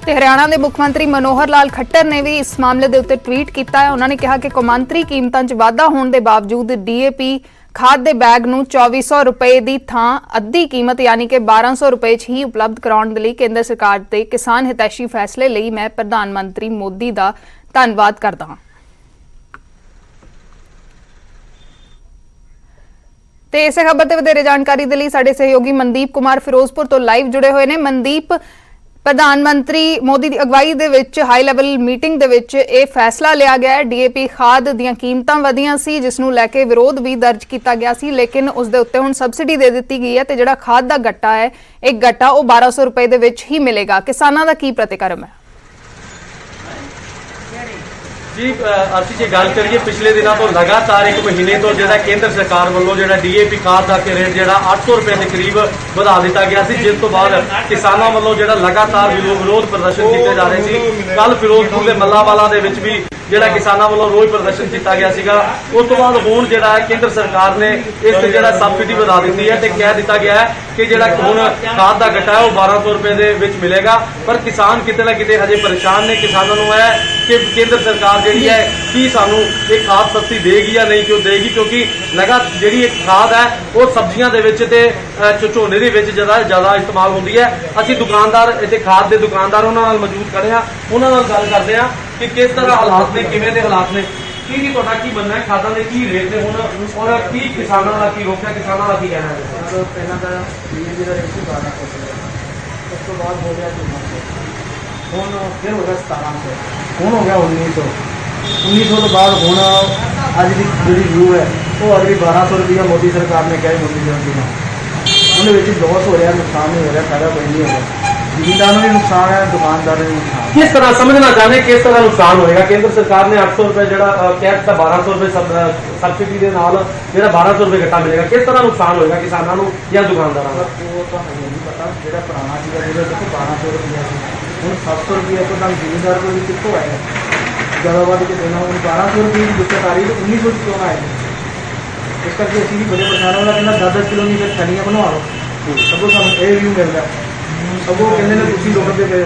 ਤੇ ਹਰਿਆਣਾ ਦੇ ਮੁੱਖ ਮੰਤਰੀ ਮਨੋਹਰ ਲਾਲ ਖੱਟਰ ਨੇ ਵੀ ਇਸ ਮਾਮਲੇ ਦੇ ਉੱਤੇ ਟਵੀਟ ਕੀਤਾ ਹੈ। ਉਹਨਾਂ ਨੇ ਕਿਹਾ ਕਿ ਕੌਮਾਂਤਰੀ ਕੀਮਤਾਂ 'ਚ ਵਾਧਾ ਹੋਣ ਦੇ ਬਾਵਜੂਦ ਡੀਏਪੀ ਖਾਦ ਦੇ ਬੈਗ ਨੂੰ 2400 ਰੁਪਏ ਦੀ ਥਾਂ ਅੱਧੀ ਕੀਮਤ यानी कि 1200 ਰੁਪਏ 'ਚ ਹੀ ਉਪਲਬਧ ਕਰਾਉਣ ਦੇ ਲਈ ਕੇਂਦਰ ਸਰਕਾਰ ਦੇ ਕਿਸਾਨ ਹਿਤੈਸ਼ੀ ਫੈਸਲੇ ਲਈ ਮੈਂ ਪ੍ਰਧਾਨ ਮੰਤਰੀ ਮੋਦੀ ਦਾ ਧੰਨਵਾਦ ਕਰਦਾ ਹਾਂ। ਤੇ ਇਸੇ ਖਬਰ ਤੇ ਵਧੇਰੇ ਜਾਣਕਾਰੀ ਦੇ ਲਈ ਸਾਡੇ ਸਹਿਯੋਗੀ ਮਨਦੀਪ ਕੁਮਾਰ ਫਿਰੋਜ਼ਪੁਰ ਤੋਂ ਲਾਈਵ ਜੁੜੇ ਹੋਏ ਨੇ। ਮਨਦੀਪ, ਪ੍ਰਧਾਨ ਮੰਤਰੀ ਮੋਦੀ ਦੀ ਅਗਵਾਈ ਦੇ ਵਿੱਚ ਹਾਈ ਲੈਵਲ ਮੀਟਿੰਗ ਦੇ ਵਿੱਚ ਇਹ ਫੈਸਲਾ ਲਿਆ ਗਿਆ ਹੈ। ਡੀਏਪੀ ਖਾਦ ਦੀਆਂ ਕੀਮਤਾਂ ਵਧੀਆਂ ਸੀ ਜਿਸ ਨੂੰ ਲੈ ਕੇ ਵਿਰੋਧ ਵੀ ਦਰਜ ਕੀਤਾ ਗਿਆ ਸੀ, ਲੇਕਿਨ ਉਸ ਦੇ ਉੱਤੇ ਹੁਣ ਸਬਸਿਡੀ ਦੇ ਦਿੱਤੀ ਗਈ ਹੈ ਤੇ ਜਿਹੜਾ ਖਾਦ ਦਾ ਗੱਟਾ ਹੈ, ਇੱਕ ਗੱਟਾ ਉਹ 1200 ਰੁਪਏ ਦੇ ਵਿੱਚ ਹੀ ਮਿਲੇਗਾ। ਕਿਸਾਨਾਂ ਦਾ ਕੀ ਪ੍ਰਤੀਕਰਮ ਹੈ? ਜੀ ਅਸੀਂ ਜੇ ਗੱਲ ਕਰੀਏ ਪਿਛਲੇ ਦਿਨਾਂ ਤੋਂ ਲਗਾਤਾਰ ਇੱਕ ਮਹੀਨੇ ਤੋਂ ਜਿਹੜਾ ਕੇਂਦਰ ਸਰਕਾਰ ਵੱਲੋਂ ਜਿਹੜਾ ਡੀਏਪੀ ਖਾਦ ਦਾ ਰੇਟ ਜਿਹੜਾ 800 ਰੁਪਏ ਦੇ ਕਰੀਬ ਵਧਾ ਦਿੱਤਾ ਗਿਆ ਸੀ, ਜਿਸ ਤੋਂ ਬਾਅਦ ਕਿਸਾਨਾਂ ਵੱਲੋਂ ਜਿਹੜਾ ਲਗਾਤਾਰ ਵਿਰੋਧ ਪ੍ਰਦਰਸ਼ਨ ਕੀਤੇ ਜਾ ਰਹੇ ਸੀ। ਕੱਲ ਫਿਰੋਜ਼ਪੁਰ ਦੇ ਮੱਲਾਵਾਲਾ ਦੇ ਵਿੱਚ ਵੀ ਜਿਹੜਾ ਕਿਸਾਨਾਂ ਵੱਲੋਂ ਰੋਸ ਪ੍ਰਦਰਸ਼ਨ ਕੀਤਾ ਗਿਆ ਸੀਗਾ। ਉਸ ਤੋਂ ਬਾਅਦ ਹੁਣ ਜਿਹੜਾ ਹੈ ਕੇਂਦਰ ਸਰਕਾਰ ਨੇ ਇਸ ਤੇ ਜਿਹੜਾ ਸਬਸਿਡੀ ਵਧਾ ਦਿੱਤੀ ਹੈ ਤੇ ਕਹਿ ਦਿੱਤਾ ਗਿਆ ਹੈ ਕਿ ਜਿਹੜਾ ਹੁਣ ਖਾਦ ਦਾ ਗੱਟਾ ਹੈ ਉਹ 1200 ਰੁਪਏ ਦੇ ਵਿੱਚ ਮਿਲੇਗਾ। ਪਰ ਕਿਸਾਨ ਕਿਤੇ ਨਾ ਕਿਤੇ ਹਜੇ ਪਰੇਸ਼ਾਨ ਨੇ। ਕਿਸਾਨਾਂ ਨੂੰ ਹੈ ਕਿ ਕੇਂਦਰ ਸਰਕਾਰ ਜਿਹੜੀ ਹੈ ਕੀ ਸਾਨੂੰ ਇਹ ਖਾਦ ਸਸਤੀ ਦੇਗੀ ਜਾਂ ਨਹੀਂ ਕਿਉਂ ਦੇਗੀ, ਕਿਉਂਕਿ ਜਿਹੜੀ ਇਹ ਖਾਦ ਹੈ ਉਹ ਸਬਜ਼ੀਆਂ ਦੇ ਵਿੱਚ ਤੇ ਝੋਨੇ ਦੇ ਵਿੱਚ ਜ਼ਿਆਦਾ ਇਸਤੇਮਾਲ ਹੁੰਦੀ ਹੈ। ਅਸੀਂ ਦੁਕਾਨਦਾਰ ਇੱਥੇ ਖਾਦ ਦੇ ਦੁਕਾਨਦਾਰ ਉਹਨਾਂ ਨਾਲ ਮੌਜੂਦ ਖੜੇ ਹਾਂ, ਉਹਨਾਂ ਨਾਲ ਗੱਲ ਕਰਦੇ ਹਾਂ ਕਿ ਕਿਸ ਤਰ੍ਹਾਂ ਹਾਲਾਤ ਨੇ, ਕਿਵੇਂ ਦੇ ਹਾਲਾਤ ਨੇ, ਕੀ ਤੁਹਾਡਾ ਕੀ ਮੰਨਣਾ ਹੈ, ਖਾਦਾਂ ਦੇ ਕੀ ਰੇਟ ਨੇ ਹੁਣ ਔਰ ਕੀ ਕਿਸਾਨਾਂ ਦਾ ਕੀ ਰੋਕਿਆ, ਕਿਸਾਨਾਂ ਦਾ ਕੀ ਕਹਿਣਾ ਹੈ? ਪਹਿਲਾਂ ਤਾਂ ਡੀਏਪੀ ਦਾ ਰੇਟ ਸੀ 1200, ਉਸ ਤੋਂ ਬਾਅਦ ਹੋ ਗਿਆ 1400, ਹੁਣ ਫਿਰ ਹੋ ਗਿਆ 1700, ਹੁਣ ਹੋ ਗਿਆ 1900 ਤੋਂ ਬਾਅਦ ਹੁਣ ਅੱਜ ਦੀ ਜਿਹੜੀ ਵਿਊ ਹੈ ਉਹ ਅਗਲੀ 1200 ਰੁਪਇਆ ਮੋਦੀ ਸਰਕਾਰ ਨੇ ਕਿਹਾ ਮੋਦੀ ਗਰੰਟੀ ਨਾਲ ਉਹਦੇ ਵਿੱਚ ਲੋਸ ਹੋ ਰਿਹਾ, ਨੁਕਸਾਨ ਨਹੀਂ ਹੋ ਰਿਹਾ, ਫਾਇਦਾ ਕੋਈ ਨਹੀਂ ਹੋ ਰਿਹਾ। ਜ਼ਿਮੀਂਦਾਰ ਨੂੰ ਵੀ ਨੁਕਸਾਨ ਹੈ, ਦੁਕਾਨਦਾਰ ਨੂੰ ਵੀ ਨੁਕਸਾਨ। ਕਿਸ ਤਰ੍ਹਾਂ ਸਮਝਣਾ ਚਾਹੁੰਦੇ ਕਿਸ ਤਰ੍ਹਾਂ ਨੁਕਸਾਨ ਹੋਏਗਾ? ਕੇਂਦਰ ਸਰਕਾਰ ਨੇ 800 ਰੁਪਏ ਜਿਹੜਾ ਕਹਿ ਦਿੱਤਾ, 1200 ਰੁਪਏ ਸਬਸਿਡੀ ਦੇ ਨਾਲ ਜਿਹੜਾ 1200 ਰੁਪਏ ਗੱਟਾ ਮਿਲੇਗਾ। ਕਿਸ ਤਰ੍ਹਾਂ ਨੁਕਸਾਨ ਹੋਏਗਾ ਕਿਸਾਨਾਂ ਨੂੰ ਜਾਂ ਦੁਕਾਨਦਾਰਾਂ ਨੂੰ? ਉਹ ਤਾਂ ਹਜੇ ਨਹੀਂ ਪਤਾ। ਜਿਹੜਾ ਪੁਰਾਣਾ ਸੀਗਾ ਜਿਹਦੇ ਵਿੱਚ 1200 ਰੁਪਇਆ ਸੀ, ਹੁਣ 700 ਰੁਪਇਆ ਤੋਂ ਤਾਂ ਜ਼ਿਮੀਂਦਾਰ ਕੋਲ ਕਿੱਥੋਂ ਆਏਗਾ? ज़्यादा वध के देना, 1200 रुपये की दिक्कत आ रही है तो 1900 क्यों ना आएगी। इस करके असी भी बड़े परेशान होना, कहना 10-10 किलो नहीं फिर थैलियाँ बनवा लो, सगों सानू ये रिव्यू मिलता है, सगों कहते हैं तुम लुटते पे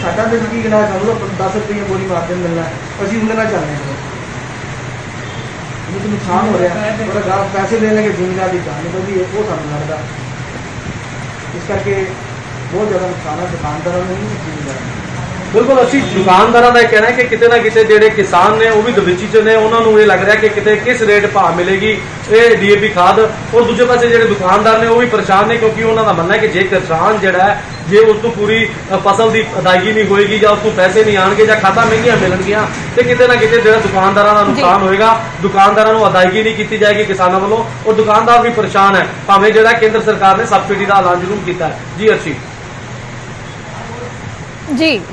साडा बिल की कहना सानू तो 10 रुपये बोरी मार्जिन मिलना है, असी उनके नाल चलने तो नुकसान हो रहा है। और पैसे देने के जिम्मेदार की जान निकलती है, वो सानू लगता। इस करके बहुत ज़्यादा नुकसान है दुकानदारों में नहीं जिम्मेदार। बिल्कुल ਅਸੀਂ ਦੁਕਾਨਦਾਰਾਂ ਦਾ ਇਹ ਕਹਿਣਾ ਹੈ ਕਿ ਕਿਤੇ ਨਾ ਕਿਤੇ ਜਿਹੜੇ ਕਿਸਾਨ ਨੇ ਉਹ ਵੀ ਦਬਿਚੀ 'ਚ ਨੇ, ਉਹਨਾਂ ਨੂੰ ਇਹ ਲੱਗ ਰਿਹਾ ਕਿ ਕਿਤੇ ਕਿਸ ਰੇਟ ਭਾਅ ਮਿਲੇਗੀ ਇਹ ਡੀਏਪੀ ਖਾਦ। ਔਰ ਦੂਜੇ ਪਾਸੇ ਜਿਹੜੇ ਦੁਕਾਨਦਾਰ ਨੇ ਉਹ ਵੀ ਪਰੇਸ਼ਾਨ ਨੇ, ਕਿਉਂਕਿ ਉਹਨਾਂ ਦਾ ਮੰਨਣਾ ਹੈ ਕਿ ਜੇ ਕਿਸਾਨ ਜਿਹੜਾ ਹੈ ਜੇ ਉਸ ਤੋਂ ਪੂਰੀ ਫਸਲ ਦੀ ਅਦਾਇਗੀ ਨਹੀਂ ਹੋਏਗੀ ਜਾਂ ਉਸ ਤੋਂ ਪੈਸੇ ਨਹੀਂ ਆਣਗੇ ਜਾਂ ਖਾਦਾਂ ਮਹਿੰਗੀਆਂ ਮਿਲਣਗੀਆਂ ਤੇ ਕਿਤੇ ਨਾ ਕਿਤੇ ਜਿਹੜਾ ਦੁਕਾਨਦਾਰਾਂ ਦਾ ਨੁਕਸਾਨ ਹੋਏਗਾ, ਦੁਕਾਨਦਾਰਾਂ ਨੂੰ ਅਦਾਇਗੀ ਨਹੀਂ ਕੀਤੀ ਜਾਏਗੀ ਕਿਸਾਨਾਂ ਵੱਲੋਂ ਔਰ ਦੁਕਾਨਦਾਰ ਵੀ ਪਰੇਸ਼ਾਨ ਹੈ, ਭਾਵੇਂ ਜਿਹੜਾ ਕੇਂਦਰ ਸਰਕਾਰ ਨੇ ਸਬਸਿਡੀ ਦਾ ਐਲਾਨ ਜ਼ਰੂਰ ਕੀਤਾ ਹੈ। ਜੀ ਅਰਸ਼ੀ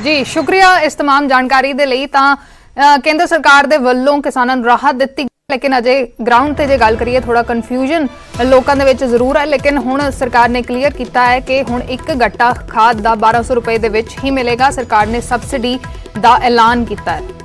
जी शुक्रिया इस तमाम जानकारी दे लई। तां केंद्र सरकार दे वल्लों किसानां नूं राहत दित्ती, लेकिन अजे ग्राउंड ते जे गल करिए थोड़ा कन्फ्यूजन लोकां दे विच जरूर है। लेकिन हुण सरकार ने क्लीयर कीता है कि हुण एक गट्टा खाद दा 1200 रुपए दे विच ही मिलेगा। सरकार ने सबसिडी दा ऐलान कीता है।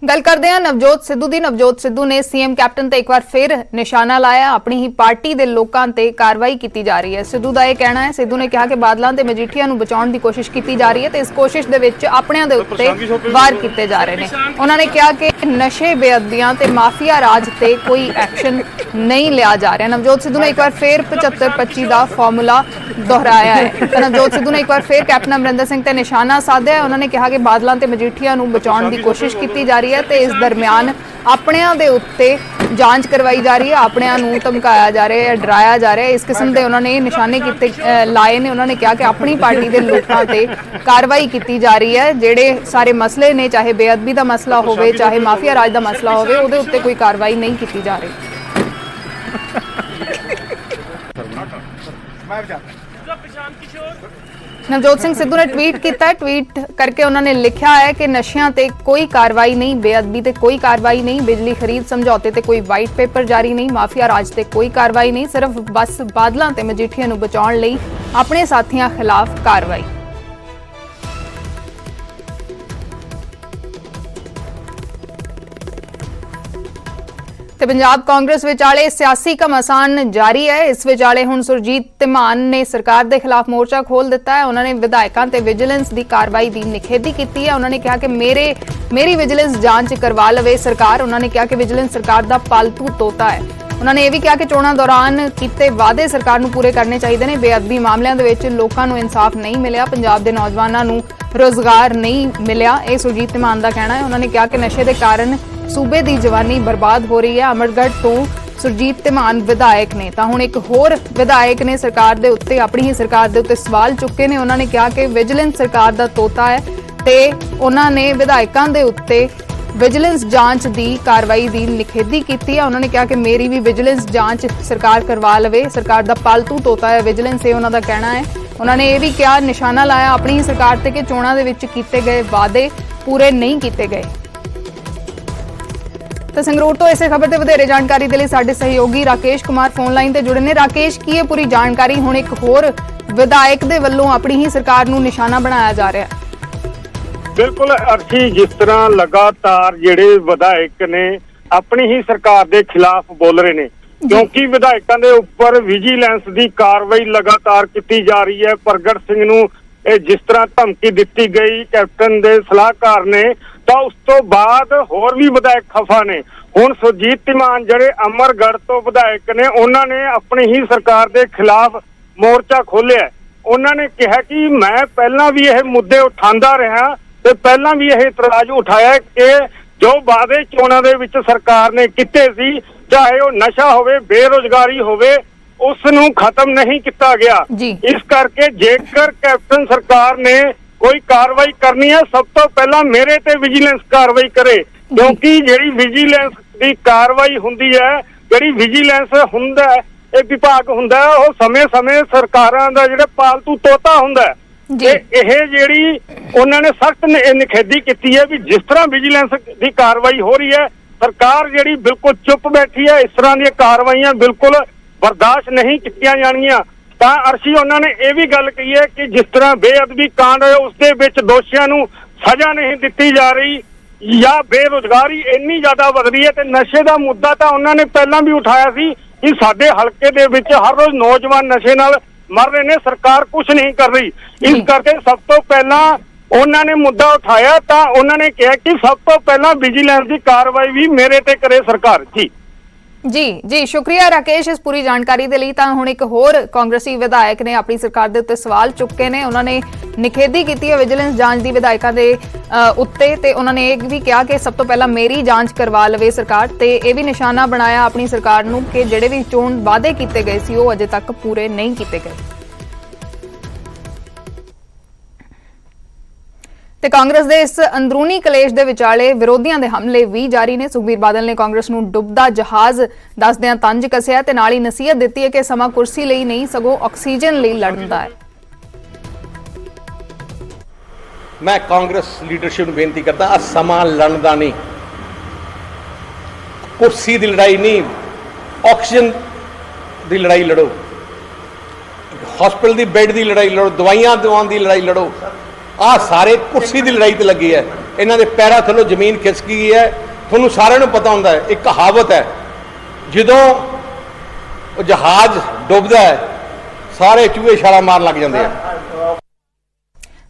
गल करते हैं नवजोत सिद्धू दी। नवजोत सिद्धू ने सीएम कैप्टन ते एक बार फिर निशाना लाया, अपनी ही पार्टी दे लोकां ते कार्रवाई की जा रही है। सिद्धू दा यह कहना है, सिद्धू ने कहा कि बादलां ते मजीठिया नूं बचाउण दी कोशिश की जा रही है ते इस कोशिश दे विच अपणियां दे उत्ते वार कीते जा रहे हैं। उन्होंने कहा कि नशे बेअदबियां ते माफिया राज ते कोई एक्शन नहीं लिया जा रहा। नवजोत सिद्धू ने एक बार फिर 75-25 का फॉर्मूला दोहराया है। तो नवजोत सिद्धू ने एक बार फिर कैप्टन अमरिंदर सिंह ते निशाना साधा है। उन्होंने कहा कि बादलां ते मजीठिया नूं बचाउण दी कोशिश की जा रही है ते इस दरम्यान अपणियां दे उत्ते जांच करवाई जा रही है, अपणियां नूं धमकाया जा रहा है, डराया जा रहा है। इस किस्म के उन्होंने निशाने कीते लाए ने। उन्होंने कहा कि अपनी पार्टी के लोगों ते कार्रवाई की जा रही है। जेडे सारे मसले ने, चाहे बेअदबी का मसला होवे, चाहे माफिया राज का मसला होवे, उहदे उत्ते कोई कार्रवाई नहीं की जा रही। नवजोत सिंह सिद्धू ने ट्वीट किया, ट्वीट करके उन्होंने लिखा है कि नशियां ते कोई कार्रवाई नहीं, बेअदबी ते कोई कार्रवाई नहीं, बिजली खरीद समझौते ते कोई वाइट पेपर जारी नहीं, माफिया राज ते कोई कार्रवाई नहीं, सिर्फ बस बादलां ते मजीठिया नूं बचाउण लई अपने साथियां खिलाफ कार्रवाई। ते पंजाब कांग्रेस विचाले सियासी घमासान जारी है। इस विचाले हुण सुरजीत धीमान ने सरकार के खिलाफ मोर्चा खोल दिता है। उन्होंने विधायकों ते विजिलेंस की कार्रवाई की निखेधी की है। उन्होंने कहा कि मेरी विजिलेंस जांच करवा लवे सरकार। उन्होंने कहा कि विजिलेंस सरकार का पालतू तोता है। उन्होंने यह भी कहा कि चोणां दौरान किए वादे सरकार नूं पूरे करने चाहिए ने। बेअदबी मामलों के विच लोकां नूं इंसाफ नहीं मिलिया, पंजाब के नौजवानों नूं रोजगार नहीं मिलिया, यह सुरजीत धीमान का कहना है। उन्होंने कहा कि नशे के कारण सूबे की जवानी बर्बाद हो रही है। अमरगढ़ तो सुरजीत धीमान विधायक ने तो हुण एक होर विधायक ने सरकार दे उत्ते अपनी ही सरकार दे उत्ते सवाल चुके ने। उन्होंने कहा कि विजिलेंस सरकार का तोता है ते उन्होंने विधायकों के उत्ते विजिलेंस जांच की कार्रवाई की निखेधी की है। उन्होंने कहा कि मेरी भी विजिलेंस जांच सरकार करवा लवे, सरकार का पालतू तोता है विजिलेंस, ये उन्होंने कहना है। उन्होंने ये भी कहा, निशाना लाया अपनी ही सरकार ते कि चोणां दे विच कीते गए वादे पूरे नहीं किए गए। तो संगरूर तो इसे खबर से वधेरे जानकारी के लिए साडे सहयोगी राकेश कुमार फोन लाइन ते जुड़े ने। राकेश, की है पूरी जानकारी? हुण एक होर विधायक दे वल्लों अपनी ही सरकार नूं निशाना बनाया जा रहा है। बिल्कुल अर्शी, जिस तरह लगातार जेडे विधायक ने अपनी ही सरकार के खिलाफ बोल रहे ने, क्योंकि विधायकों के उपर विजिलेंस की कार्रवाई लगातार की जा रही है। प्रगट सिंह नूं जिस तरह धमकी दी गई कैप्टन के सलाहकार ने, तो उस तो बाद होर भी विधायक खफा ने। हुण सुरजीत धीमान जिहड़े अमरगढ़ तो विधायक ने, उन्होंने अपनी ही सरकार के खिलाफ मोर्चा खोलिया। उन्होंने कहा कि मैं पहला भी यह मुद्दे उठांदा रहा ते पहला भी यह इतराज उठाया कि जो वादे चोणां दे विच सरकार ने कीते सी, चाहे वो नशा होवे, बेरोजगारी होवे, उसनूं खत्म नहीं किया गया। इस करके जेकर कैप्टन सरकार ने कोई कार्रवाई करनी है, सब तो पहला मेरे ते विजिलेंस कार्रवाई करे, क्योंकि जिहड़ी विजिलेंस की कार्रवाई हुंदी है, जिहड़ी विजिलेंस हुंदा है, एक विभाग हुंदा है, वो समय समय सरकारां दा जिहड़ा पालतू तोता हुंदा है। यह जिहड़ी उन्होंने सख्त निखेधी की है भी जिस तरह विजिलेंस की कार्रवाई हो रही है, सरकार जिहड़ी बिल्कुल चुप बैठी है। इस तरह दी कार्रवाइयां बिल्कुल ਬਰਦਾਸ਼ਤ ਨਹੀਂ ਕੀਤੀਆਂ ਜਾਣਗੀਆਂ। ਤਾਂ ਅਰਸ਼ੀ ਉਹਨਾਂ ਨੇ ਇਹ ਵੀ ਗੱਲ ਕਹੀ ਹੈ ਕਿ ਜਿਸ ਤਰ੍ਹਾਂ ਬੇਅਦਬੀ ਕਾਂਡ ਹੋਇਆ ਉਸ ਦੇ ਵਿੱਚ ਦੋਸ਼ੀਆਂ ਨੂੰ ਸਜ਼ਾ ਨਹੀਂ ਦਿੱਤੀ ਜਾ ਰਹੀ ਜਾਂ ਬੇਰੁਜ਼ਗਾਰੀ ਇੰਨੀ ਜ਼ਿਆਦਾ ਵਧ ਰਹੀ ਹੈ। ਤੇ ਨਸ਼ੇ ਦਾ ਮੁੱਦਾ ਤਾਂ ਉਹਨਾਂ ਨੇ ਪਹਿਲਾਂ ਵੀ ਉਠਾਇਆ ਸੀ ਕਿ ਸਾਡੇ ਹਲਕੇ ਦੇ ਵਿੱਚ ਹਰ ਰੋਜ਼ ਨੌਜਵਾਨ ਨਸ਼ੇ ਨਾਲ ਮਰ ਰਹੇ ਨੇ, ਸਰਕਾਰ ਕੁਝ ਨਹੀਂ ਕਰ ਰਹੀ। ਇਸ ਕਰਕੇ ਸਭ ਤੋਂ ਪਹਿਲਾਂ ਉਹਨਾਂ ਨੇ ਮੁੱਦਾ ਉਠਾਇਆ ਤਾਂ ਉਹਨਾਂ ਨੇ ਕਿਹਾ ਕਿ ਸਭ ਤੋਂ ਪਹਿਲਾਂ ਵਿਜੀਲੈਂਸ ਦੀ ਕਾਰਵਾਈ ਵੀ ਮੇਰੇ ਤੇ ਕਰੇ ਸਰਕਾਰ। ਜੀ ਸ਼ੁਕਰੀਆ ਰਾਕੇਸ਼ ਇਸ ਪੂਰੀ ਜਾਣਕਾਰੀ ਦੇ ਲਈ। ਤਾਂ ਹੁਣ ਇੱਕ ਹੋਰ ਕਾਂਗਰਸੀ ਵਿਧਾਇਕ ਨੇ ਆਪਣੀ ਸਰਕਾਰ ਦੇ ਉੱਤੇ ਸਵਾਲ ਚੁੱਕੇ ਨੇ। ਉਹਨਾਂ ਨੇ ਨਿਖੇਧੀ ਕੀਤੀ ਹੈ ਵਿਜੀਲੈਂਸ ਜਾਂਚ ਦੀ ਵਿਧਾਇਕਾਂ ਦੇ ਉੱਤੇ, ਤੇ ਉਹਨਾਂ ਨੇ ਇਹ ਵੀ ਕਿਹਾ ਕਿ ਸਭ ਤੋਂ ਪਹਿਲਾਂ ਮੇਰੀ ਜਾਂਚ ਕਰਵਾ ਲਵੇ ਸਰਕਾਰ, ਤੇ ਇਹ ਵੀ ਨਿਸ਼ਾਨਾ ਬਣਾਇਆ ਆਪਣੀ ਸਰਕਾਰ ਨੂੰ ਕਿ ਜਿਹੜੇ ਵੀ ਚੋਣ ਵਾਅਦੇ ਕੀਤੇ ਗਏ ਸੀ ਉਹ ਅਜੇ ਤੱਕ ਪੂਰੇ ਨਹੀਂ ਕੀਤੇ ਗਏ। ਤੇ ਕਾਂਗਰਸ ਦੇ ਇਸ ਅੰਦਰੂਨੀ ਕਲੇਸ਼ ਦੇ ਵਿਚਾਲੇ ਵਿਰੋਧੀਆਂ ਦੇ ਹਮਲੇ ਵੀ ਜਾਰੀ ਨੇ। ਸੁਖਬੀਰ ਬਾਦਲ ਨੇ ਕਾਂਗਰਸ ਨੂੰ ਡੁੱਬਦਾ ਜਹਾਜ਼ ਦੱਸਦਿਆਂ ਤੰਜ ਕੱਸਿਆ ਤੇ ਨਾਲ ਹੀ ਨਸੀਹਤ ਦਿੱਤੀ ਹੈ ਕਿ ਸਮਾਂ ਕੁਰਸੀ ਲਈ ਨਹੀਂ ਸਗੋਂ ਆਕਸੀਜਨ ਲਈ ਲੜਨ ਦਾ ਹੈ। ਮੈਂ ਕਾਂਗਰਸ ਲੀਡਰਸ਼ਿਪ ਨੂੰ ਬੇਨਤੀ ਕਰਦਾ, ਆ ਸਮਾਂ ਲੜਨ ਦਾ ਨਹੀਂ, ਕੁਰਸੀ ਦੀ ਲੜਾਈ ਨਹੀਂ, ਆਕਸੀਜਨ ਦੀ ਲੜਾਈ ਲੜੋ, ਹਸਪੀਟਲ ਦੀ ਬੈੱਡ ਦੀ ਲੜਾਈ ਲੜੋ, ਦਵਾਈਆਂ ਦਿਵਾਉਣ ਦੀ ਲੜਾਈ ਲੜੋ। ਆ ਸਾਰੇ ਕੁਰਸੀ ਦੀ ਲੜਾਈ ਤੇ ਲੱਗੀ ਹੈ। ਇਹਨਾਂ ਦੇ ਪੈਰਾਂ ਥੱਲੋਂ ਜ਼ਮੀਨ ਖਿਸਕ ਗਈ ਹੈ। ਤੁਹਾਨੂੰ ਸਾਰਿਆਂ ਨੂੰ ਪਤਾ ਹੁੰਦਾ ਹੈ, ਇੱਕ ਕਹਾਵਤ ਹੈ, ਜਦੋਂ ਉਹ ਜਹਾਜ਼ ਡੁੱਬਦਾ ਹੈ ਸਾਰੇ ਚੂਹੇ ਛਾਲਾਂ ਮਾਰਨ ਲੱਗ ਜਾਂਦੇ ਆ।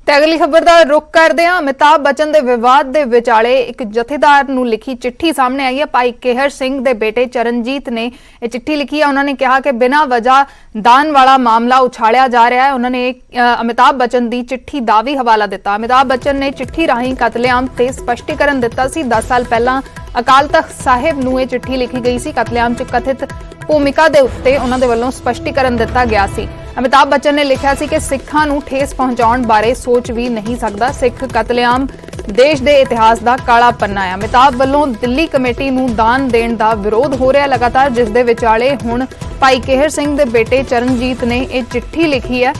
ਤੇ ਅਗਲੀ ਖਬਰ ਦਾ ਰੁਖ ਕਰਦੇ ਹਾਂ। ਅਮਿਤਾਭ ਬੱਚਨ ਦੇ ਵਿਵਾਦ ਦੇ ਵਿਚਾਲੇ ਇੱਕ ਜਥੇਦਾਰ ਨੂੰ ਲਿਖੀ ਚਿੱਠੀ ਸਾਹਮਣੇ ਆਈ ਹੈ। ਭਾਈ ਕੇਹਰ ਸਿੰਘ ਦੇ ਬੇਟੇ ਚਰਨਜੀਤ ਨੇ ਇਹ ਚਿੱਠੀ ਲਿਖੀ ਹੈ। ਉਹਨਾਂ ਨੇ ਕਿਹਾ ਕਿ ਬਿਨਾਂ ਵਜ੍ਹਾ ਦਾਨ ਵਾਲਾ ਮਾਮਲਾ ਉਛਾਲਿਆ ਜਾ ਰਿਹਾ ਹੈ। ਉਹਨਾਂ ਨੇ ਅਮਿਤਾਭ ਬੱਚਨ ਦੀ ਚਿੱਠੀ ਦਾ ਵੀ ਹਵਾਲਾ ਦਿੱਤਾ। ਅਮਿਤਾਭ ਬੱਚਨ ਨੇ ਚਿੱਠੀ ਰਾਹੀਂ ਕਤਲੇਆਮ ਤੇ ਸਪਸ਼ਟੀਕਰਨ ਦਿੱਤਾ ਸੀ। 10 ਸਾਲ ਪਹਿਲਾਂ ਅਕਾਲ ਤਖਤ ਸਾਹਿਬ ਨੂੰ ਇਹ ਚਿੱਠੀ ਲਿਖੀ ਗਈ ਸੀ। ਕਤਲੇਆਮ 'ਚ ਕਥਿਤ ਭੂਮਿਕਾ ਦੇ ਉੱਤੇ ਉਹਨਾਂ ਦੇ ਵੱਲੋਂ ਸਪਸ਼ਟੀਕਰਨ ਦਿੱਤਾ ਗਿਆ ਸੀ। ਅਮਿਤਾਭ ਬੱਚਨ ਨੇ ਲਿਖਿਆ ਸੀ ਕਿ ਸਿੱਖਾਂ ਨੂੰ ਠੇਸ ਪਹੁੰਚਾਉਣ ਬਾਰੇ ਸੋਚ ਵੀ ਨਹੀਂ ਸਕਦਾ। ਸਿੱਖ ਕਤਲੇਆਮ ਦੇਸ਼ ਦੇ ਇਤਿਹਾਸ ਦਾ ਕਾਲਾ ਪੰਨਾ ਹੈ। ਅਮਿਤਾਭ ਵੱਲੋਂ ਦਿੱਲੀ ਕਮੇਟੀ ਨੂੰ ਦਾਨ ਦੇਣ ਦਾ ਵਿਰੋਧ ਹੋ ਰਿਹਾ ਲਗਾਤਾਰ, ਜਿਸ ਦੇ ਵਿਚਾਲੇ ਹੁਣ ਭਾਈ ਕੇਹਰ ਸਿੰਘ ਦੇ ਬੇਟੇ ਚਰਨਜੀਤ ਨੇ ਇਹ ਚਿੱਠੀ ਲਿਖੀ ਹੈ।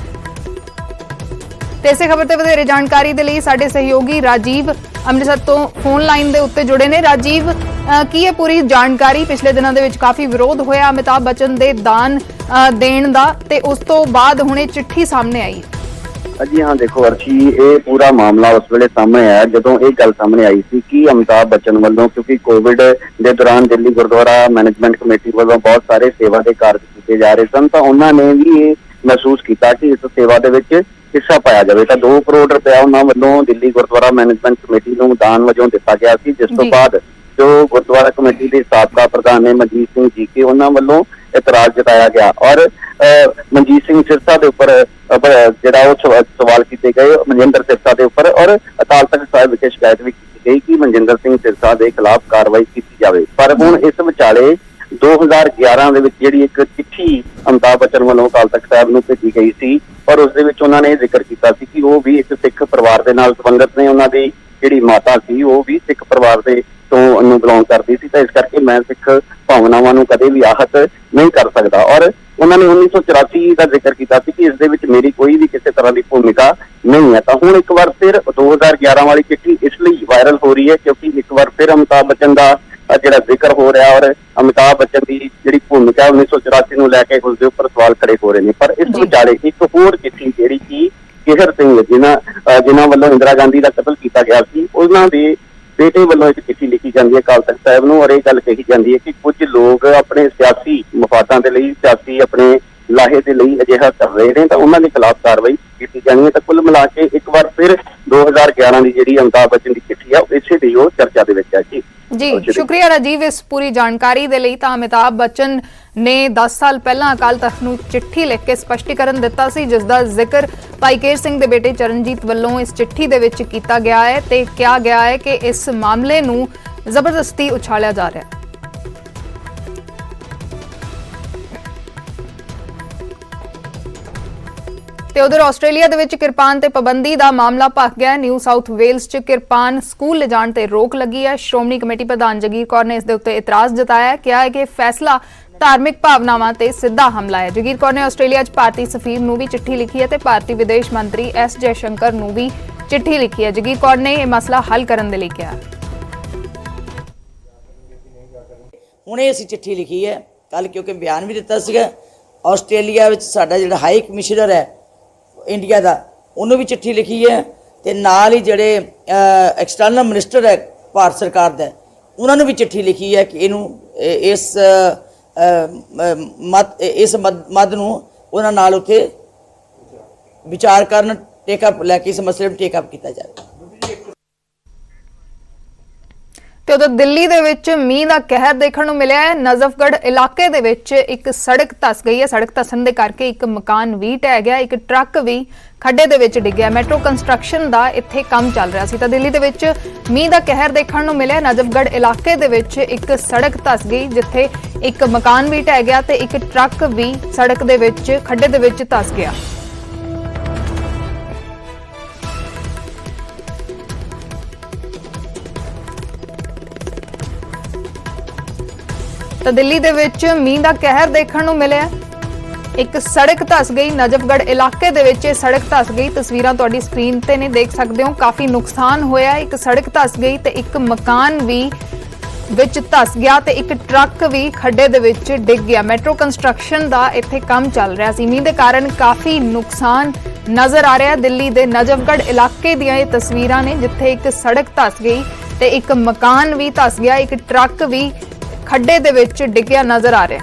ਤੇ ਇਸੇ ਖਬਰ ਤੇ ਵਧੇਰੇ ਜਾਣਕਾਰੀ ਦੇ ਲਈ ਸਾਡੇ ਸਹਿਯੋਗੀ ਰਾਜੀਵ ਅੰਮ੍ਰਿਤਸਰ ਤੋਂ ਫੋਨ ਲਾਈਨ ਦੇ ਉੱਤੇ ਜੁੜੇ ਨੇ। ਰਾਜੀਵ, ਕੀ ਹੈ ਪੂਰੀ ਜਾਣਕਾਰੀ? ਪਿਛਲੇ ਦਿਨਾਂ ਦੇ ਵਿੱਚ ਕਾਫੀ ਵਿਰੋਧ ਹੋਇਆ ਅਮਿਤਾਭ ਬੱਚਨ ਦੇ ਦਾਨ ਦੇਣ ਦਾ, ਤੇ ਉਸ ਤੋਂ ਬਾਅਦ ਹੁਣ ਇਹ ਚਿੱਠੀ ਸਾਹਮਣੇ ਆਈ। ਜੀ ਹਾਂ, ਦੇਖੋ ਅਰਸ਼ੀ, ਇਹ ਪੂਰਾ ਮਾਮਲਾ ਉਸ ਵੇਲੇ ਸਾਹਮਣੇ ਆਇਆ ਜਦੋਂ ਇਹ ਗੱਲ ਸਾਹਮਣੇ ਆਈ ਸੀ ਕਿ ਅਮਿਤਾਭ ਬੱਚਨ ਵੱਲੋਂ, ਕਿਉਂਕਿ ਕੋਵਿਡ ਦੇ ਦੌਰਾਨ ਦਿੱਲੀ ਗੁਰਦੁਆਰਾ ਮੈਨੇਜਮੈਂਟ ਕਮੇਟੀ ਵੱਲੋਂ ਬਹੁਤ ਸਾਰੇ ਸੇਵਾ ਦੇ ਕਾਰਜ ਕੀਤੇ ਜਾ ਰਹੇ ਸਨ, ਤਾਂ ਉਹਨਾਂ ਨੇ ਵੀ ਇਹ ਮਹਿਸੂਸ ਕੀਤਾ ਕਿ ਇਸ ਸੇਵਾ ਦੇ ਵਿੱਚ ਹਿੱਸਾ ਪਾਇਆ ਜਾਵੇ। ਤਾਂ 2 ਕਰੋੜ ਰੁਪਇਆ ਉਹਨਾਂ ਵੱਲੋਂ ਦਿੱਲੀ ਗੁਰਦੁਆਰਾ ਮੈਨੇਜਮੈਂਟ ਕਮੇਟੀ ਨੂੰ ਦਾਨ ਵਜੋਂ ਦਿੱਤਾ ਗਿਆ ਸੀ, ਜਿਸ ਤੋਂ ਬਾਅਦ ਜੋ ਗੁਰਦੁਆਰਾ ਕਮੇਟੀ ਦੇ ਸਾਬਕਾ ਪ੍ਰਧਾਨ ਨੇ ਮਨਜੀਤ ਸਿੰਘ ਜੀ ਕੇ, ਉਹਨਾਂ ਵੱਲੋਂ ਇਤਰਾਜ਼ ਜਤਾਇਆ ਗਿਆ ਔਰ ਮਨਜੀਤ ਸਿੰਘ ਸਿਰਸਾ ਦੇ ਉੱਪਰ ਜਿਹੜਾ ਉਹ ਸਵਾਲ ਕੀਤੇ ਗਏ ਮਨਜਿੰਦਰ ਸਿਰਸਾ ਦੇ ਉੱਪਰ, ਔਰ ਅਕਾਲ ਤਖਤ ਸਾਹਿਬ ਵਿਖੇ ਸ਼ਿਕਾਇਤ ਵੀ ਕੀਤੀ ਗਈ ਕਿ ਮਨਜਿੰਦਰ ਸਿੰਘ ਸਿਰਸਾ ਦੇ ਖਿਲਾਫ ਕਾਰਵਾਈ ਕੀਤੀ ਜਾਵੇ। ਪਰ ਹੁਣ ਇਸ ਵਿਚਾਲੇ 2011 ਦੇ ਵਿੱਚ ਜਿਹੜੀ ਇੱਕ ਚਿੱਠੀ ਅਮਿਤਾਭ ਬੱਚਨ ਵੱਲੋਂ ਅਕਾਲ ਤਖਤ ਸਾਹਿਬ ਨੂੰ ਭੇਜੀ ਗਈ ਸੀ, ਔਰ ਉਸ ਦੇ ਵਿੱਚ ਉਹਨਾਂ ਨੇ ਜ਼ਿਕਰ ਕੀਤਾ ਸੀ ਕਿ ਉਹ ਵੀ ਇੱਕ ਸਿੱਖ ਪਰਿਵਾਰ ਦੇ ਨਾਲ ਸੰਬੰਧਿਤ ਨੇ। ਉਹਨਾਂ ਦੀ ਜਿਹੜੀ ਮਾਤਾ ਸੀ ਉਹ ਵੀ ਸਿੱਖ ਪਰਿਵਾਰ ਦੇ ਤੋਂ ਨੂੰ ਬਿਲੋਂਗ ਕਰਦੀ ਸੀ, ਤਾਂ ਇਸ ਕਰਕੇ ਮੈਂ ਸਿੱਖ ਭਾਵਨਾਵਾਂ ਨੂੰ ਕਦੇ ਵੀ ਆਹਤ ਨਹੀਂ ਕਰ ਸਕਦਾ। ਔਰ ਉਹਨਾਂ ਨੇ 1984 ਦਾ ਜ਼ਿਕਰ ਕੀਤਾ ਸੀ ਕਿ ਇਸ ਦੇ ਵਿੱਚ ਮੇਰੀ ਕੋਈ ਵੀ ਕਿਸੇ ਤਰ੍ਹਾਂ ਦੀ ਭੂਮਿਕਾ ਨਹੀਂ ਹੈ। ਤਾਂ ਹੁਣ ਇੱਕ ਵਾਰ ਫਿਰ 2011 ਵਾਲੀ ਚਿੱਠੀ ਇਸ ਲਈ ਵਾਇਰਲ ਹੋ ਰਹੀ ਹੈ ਕਿਉਂਕਿ ਇੱਕ ਵਾਰ ਫਿਰ ਅਮਿਤਾਭ ਬੱਚਨ ਦਾ ਜਿਹੜਾ ਜ਼ਿਕਰ ਹੋ ਰਿਹਾ ਔਰ ਅਮਿਤਾਭ ਬੱਚਨ ਦੀ ਜਿਹੜੀ ਭੂਮਿਕਾ 1984 ਨੂੰ ਲੈ ਕੇ ਉਸ ਦੇ ਉੱਪਰ ਸਵਾਲ ਖੜੇ ਹੋ ਰਹੇ ਨੇ। ਪਰ ਇਸ ਵਿਚਾਲੇ ਇੱਕ ਹੋਰ ਚਿੱਠੀ ਜਿਹੜੀ ਕਿ ਕੇਹਰ ਸਿੰਘ ਜਿਨ੍ਹਾਂ ਵੱਲੋਂ ਇੰਦਰਾ ਗਾਂਧੀ ਦਾ ਕਤਲ ਕੀਤਾ ਗਿਆ ਸੀ, ਉਹਨਾਂ ਦੇ ਬੇਟੇ ਵੱਲੋਂ ਇੱਕ ਚਿੱਠੀ ਲਿਖੀ ਜਾਂਦੀ ਹੈ ਅਕਾਲ ਤਖਤ ਸਾਹਿਬ ਨੂੰ, ਔਰ ਇਹ ਗੱਲ ਕਹੀ ਜਾਂਦੀ ਹੈ ਕਿ ਕੁਝ ਲੋਕ ਆਪਣੇ ਸਿਆਸੀ ਮਫਾਦਾਂ ਦੇ ਲਈ, ਸਿਆਸੀ ਆਪਣੇ ਲਾਹੇ ਦੇ ਲਈ ਅਜਿਹਾ ਕਰ ਰਹੇ ਨੇ, ਤਾਂ ਉਹਨਾਂ ਦੇ ਖਿਲਾਫ ਕਾਰਵਾਈ ਕੀਤੀ ਜਾਣੀ ਹੈ। ਤਾਂ ਕੁੱਲ ਮਿਲਾ ਕੇ ਇੱਕ ਵਾਰ ਫਿਰ 2011 ਦੀ ਜਿਹੜੀ ਅਮਿਤਾਭ ਬੱਚਨ ਦੀ ਚਿੱਠੀ ਆ ਇਸੇ ਲਈ ਉਹ ਚਰਚਾ ਦੇ ਵਿੱਚ ਹੈ। ਜੀ ਸ਼ੁਕਰੀਆ ਰਾਜੀਵ ਇਸ ਪੂਰੀ ਜਾਣਕਾਰੀ ਦੇ ਲਈ। ਤਾਂ ਅਮਿਤਾਭ ਬੱਚਨ ਨੇ 10 ਸਾਲ ਪਹਿਲਾਂ ਅਕਾਲ ਤਖਤ ਨੂੰ ਚਿੱਠੀ ਲਿਖ ਕੇ ਸਪਸ਼ਟੀਕਰਨ ਦਿੱਤਾ ਸੀ, ਜਿਸ ਦਾ ਜ਼ਿਕਰ ਭਾਈ ਕੇਹਰ ਸਿੰਘ ਦੇ ਬੇਟੇ ਚਰਨਜੀਤ ਵੱਲੋਂ ਇਸ ਚਿੱਠੀ ਦੇ ਵਿੱਚ ਕੀਤਾ ਗਿਆ ਹੈ ਤੇ ਕਿਹਾ ਗਿਆ ਹੈ ਕਿ ਇਸ ਮਾਮਲੇ ਨੂੰ ਜ਼ਬਰਦਸਤੀ ਉਛਾਲਿਆ ਜਾ ਰਿਹਾ ਹੈ। ਤੇ ਉਧਰ ਆਸਟ੍ਰੇਲੀਆ ਦੇ ਵਿੱਚ ਕਿਰਪਾਨ ਤੇ ਪਾਬੰਦੀ ਦਾ ਮਾਮਲਾ ਭਖ ਗਿਆ। ਨਿਊ ਸਾਊਥ ਵੇਲਸ 'ਚ ਕਿਰਪਾਨ ਸਕੂਲ ਲਿਜਾਣ ਤੇ ਰੋਕ ਲੱਗੀ ਹੈ। ਸ਼੍ਰੋਮਣੀ ਕਮੇਟੀ ਪ੍ਰਧਾਨ ਜਗੀਰ ਕੌਰ ਨੇ ਇਸ ਦੇ ਉੱਤੇ ਇਤਰਾਜ਼ ਜਤਾਇਆ, ਕਿਹਾ ਹੈ ਕਿ ਫੈਸਲਾ ਧਾਰਮਿਕ ਭਾਵਨਾਵਾਂ ਤੇ ਸਿੱਧਾ ਹਮਲਾ ਹੈ। ਜਗੀਰ ਕੌਰ ਨੇ ਆਸਟ੍ਰੇਲੀਆ 'ਚ ਭਾਰਤੀ ਸਫੀਰ ਨੂੰ ਵੀ ਚਿੱਠੀ ਲਿਖੀ ਹੈ ਤੇ ਭਾਰਤੀ ਵਿਦੇਸ਼ ਮੰਤਰੀ ਐਸ ਜੈਸ਼ੰਕਰ ਨੂੰ ਵੀ ਚਿੱਠੀ ਲਿਖੀ ਹੈ। ਜਗੀਰ ਕੌਰ ਨੇ ਇਹ ਮਸਲਾ ਹੱਲ ਕਰਨ ਦੇ ਲਈ ਕਿਹਾ। ਹੁਣੇ ਅਸੀਂ ਚਿੱਠੀ ਲਿਖੀ ਹੈ ਕੱਲ, ਕਿਉਂਕਿ ਬਿਆਨ ਵੀ ਦਿੱਤਾ ਸੀਗਾ ਆਸਟ੍ਰੇਲੀਆ ਵਿੱਚ ਸਾਡਾ ਜਿਹੜਾ ਹਾਈ ਕਮਿਸ਼ਨਰ ਹੈ ਇੰਡੀਆ ਦਾ, ਉਹਨੂੰ ਵੀ ਚਿੱਠੀ ਲਿਖੀ ਹੈ, ਤੇ ਨਾਲ ਹੀ ਜਿਹੜੇ ਐਕਸਟਰਨਲ ਮਿਨਿਸਟਰ ਹੈ ਭਾਰਤ ਸਰਕਾਰ ਦਾ, ਉਹਨਾਂ ਨੂੰ ਵੀ ਚਿੱਠੀ ਲਿਖੀ ਹੈ ਕਿ ਇਹਨੂੰ ਇਸ ਮੱਦ ਨੂੰ ਉਹਨਾਂ ਨਾਲ ਉੱਥੇ ਵਿਚਾਰ ਕਰਨ, ਟੇਕਅਪ ਲੈ ਕੇ ਇਸ ਮਸਲੇ ਨੂੰ ਟੇਕਅਪ ਕੀਤਾ ਜਾਵੇ। ਤੇ ਉਧਰ ਦਿੱਲੀ ਦੇ ਵਿੱਚ ਮੀਂਹ ਦਾ ਕਹਿਰ ਦੇਖਣ ਨੂੰ ਮਿਲਿਆ ਹੈ। ਨਜ਼ਫਗੜ੍ਹ ਇਲਾਕੇ ਦੇ ਵਿੱਚ ਇੱਕ ਸੜਕ ਧੱਸ ਗਈ ਹੈ। ਸੜਕ ਧੱਸਣ ਦੇ ਕਰਕੇ ਇੱਕ ਮਕਾਨ ਵੀ ਢਹਿ ਗਿਆ, ਇੱਕ ਟਰੱਕ ਵੀ ਖੱਡੇ ਦੇ ਵਿੱਚ ਡਿੱਗਿਆ। ਮੈਟਰੋ ਕੰਸਟਰਕਸ਼ਨ ਦਾ ਇੱਥੇ ਕੰਮ ਚੱਲ ਰਿਹਾ ਸੀ ਤਾਂ ਦਿੱਲੀ ਦੇ ਵਿੱਚ ਮੀਂਹ ਦਾ ਕਹਿਰ ਦੇਖਣ ਨੂੰ ਮਿਲਿਆ। ਨਜ਼ਫਗੜ੍ਹ ਇਲਾਕੇ ਦੇ ਵਿੱਚ ਇੱਕ ਸੜਕ ਧੱਸ ਗਈ, ਜਿੱਥੇ ਇੱਕ ਮਕਾਨ ਵੀ ਢਹਿ ਗਿਆ ਤੇ ਇੱਕ ਟਰੱਕ ਵੀ ਸੜਕ ਦੇ ਵਿੱਚ ਖੱਡੇ ਦੇ ਵਿੱਚ ਧੱਸ ਗਿਆ। ਤਾਂ ਦਿੱਲੀ ਦੇ ਵਿੱਚ ਮੀਂਹ ਦਾ ਕਹਿਰ ਦੇਖਣ ਨੂੰ ਮਿਲਿਆ। ਇੱਕ ਸੜਕ ਧੱਸ ਗਈ ਨਜ਼ਫਗੜ੍ਹ ਇਲਾਕੇ ਦੇ ਵਿੱਚ, ਇਹ ਸੜਕ ਧੱਸ ਗਈ। ਤਸਵੀਰਾਂ ਤੁਹਾਡੀ ਸਕਰੀਨ ਤੇ ਨੇ, ਦੇਖ ਸਕਦੇ ਹੋ, ਕਾਫੀ ਨੁਕਸਾਨ ਹੋਇਆ। ਇੱਕ ਸੜਕ ਧੱਸ ਗਈ ਤੇ ਇੱਕ ਮਕਾਨ ਵੀ ਵਿੱਚ ਧੱਸ ਗਿਆ ਤੇ ਇੱਕ ਟਰੱਕ ਵੀ ਖੱਡੇ ਦੇ ਵਿੱਚ ਡਿੱਗ ਗਿਆ। ਮੈਟਰੋ ਕੰਸਟਰਕਸ਼ਨ ਦਾ ਇੱਥੇ ਕੰਮ ਚੱਲ ਰਿਹਾ ਸੀ। ਮੀਂਹ ਦੇ ਕਾਰਨ ਕਾਫੀ ਨੁਕਸਾਨ ਨਜ਼ਰ ਆ ਰਿਹਾ। ਦਿੱਲੀ ਦੇ ਨਜ਼ਫਗੜ੍ਹ ਇਲਾਕੇ ਦੀਆਂ ਇਹ ਤਸਵੀਰਾਂ ਨੇ, ਜਿੱਥੇ ਇੱਕ ਸੜਕ ਧੱਸ ਗਈ ਤੇ ਇੱਕ ਮਕਾਨ ਵੀ ਧੱਸ ਗਿਆ, ਇੱਕ ਟਰੱਕ ਵੀ ਖੱਡੇ ਦੇ ਵਿੱਚ ਡਿੱਗਿਆ ਨਜ਼ਰ ਆ ਰਿਹਾ।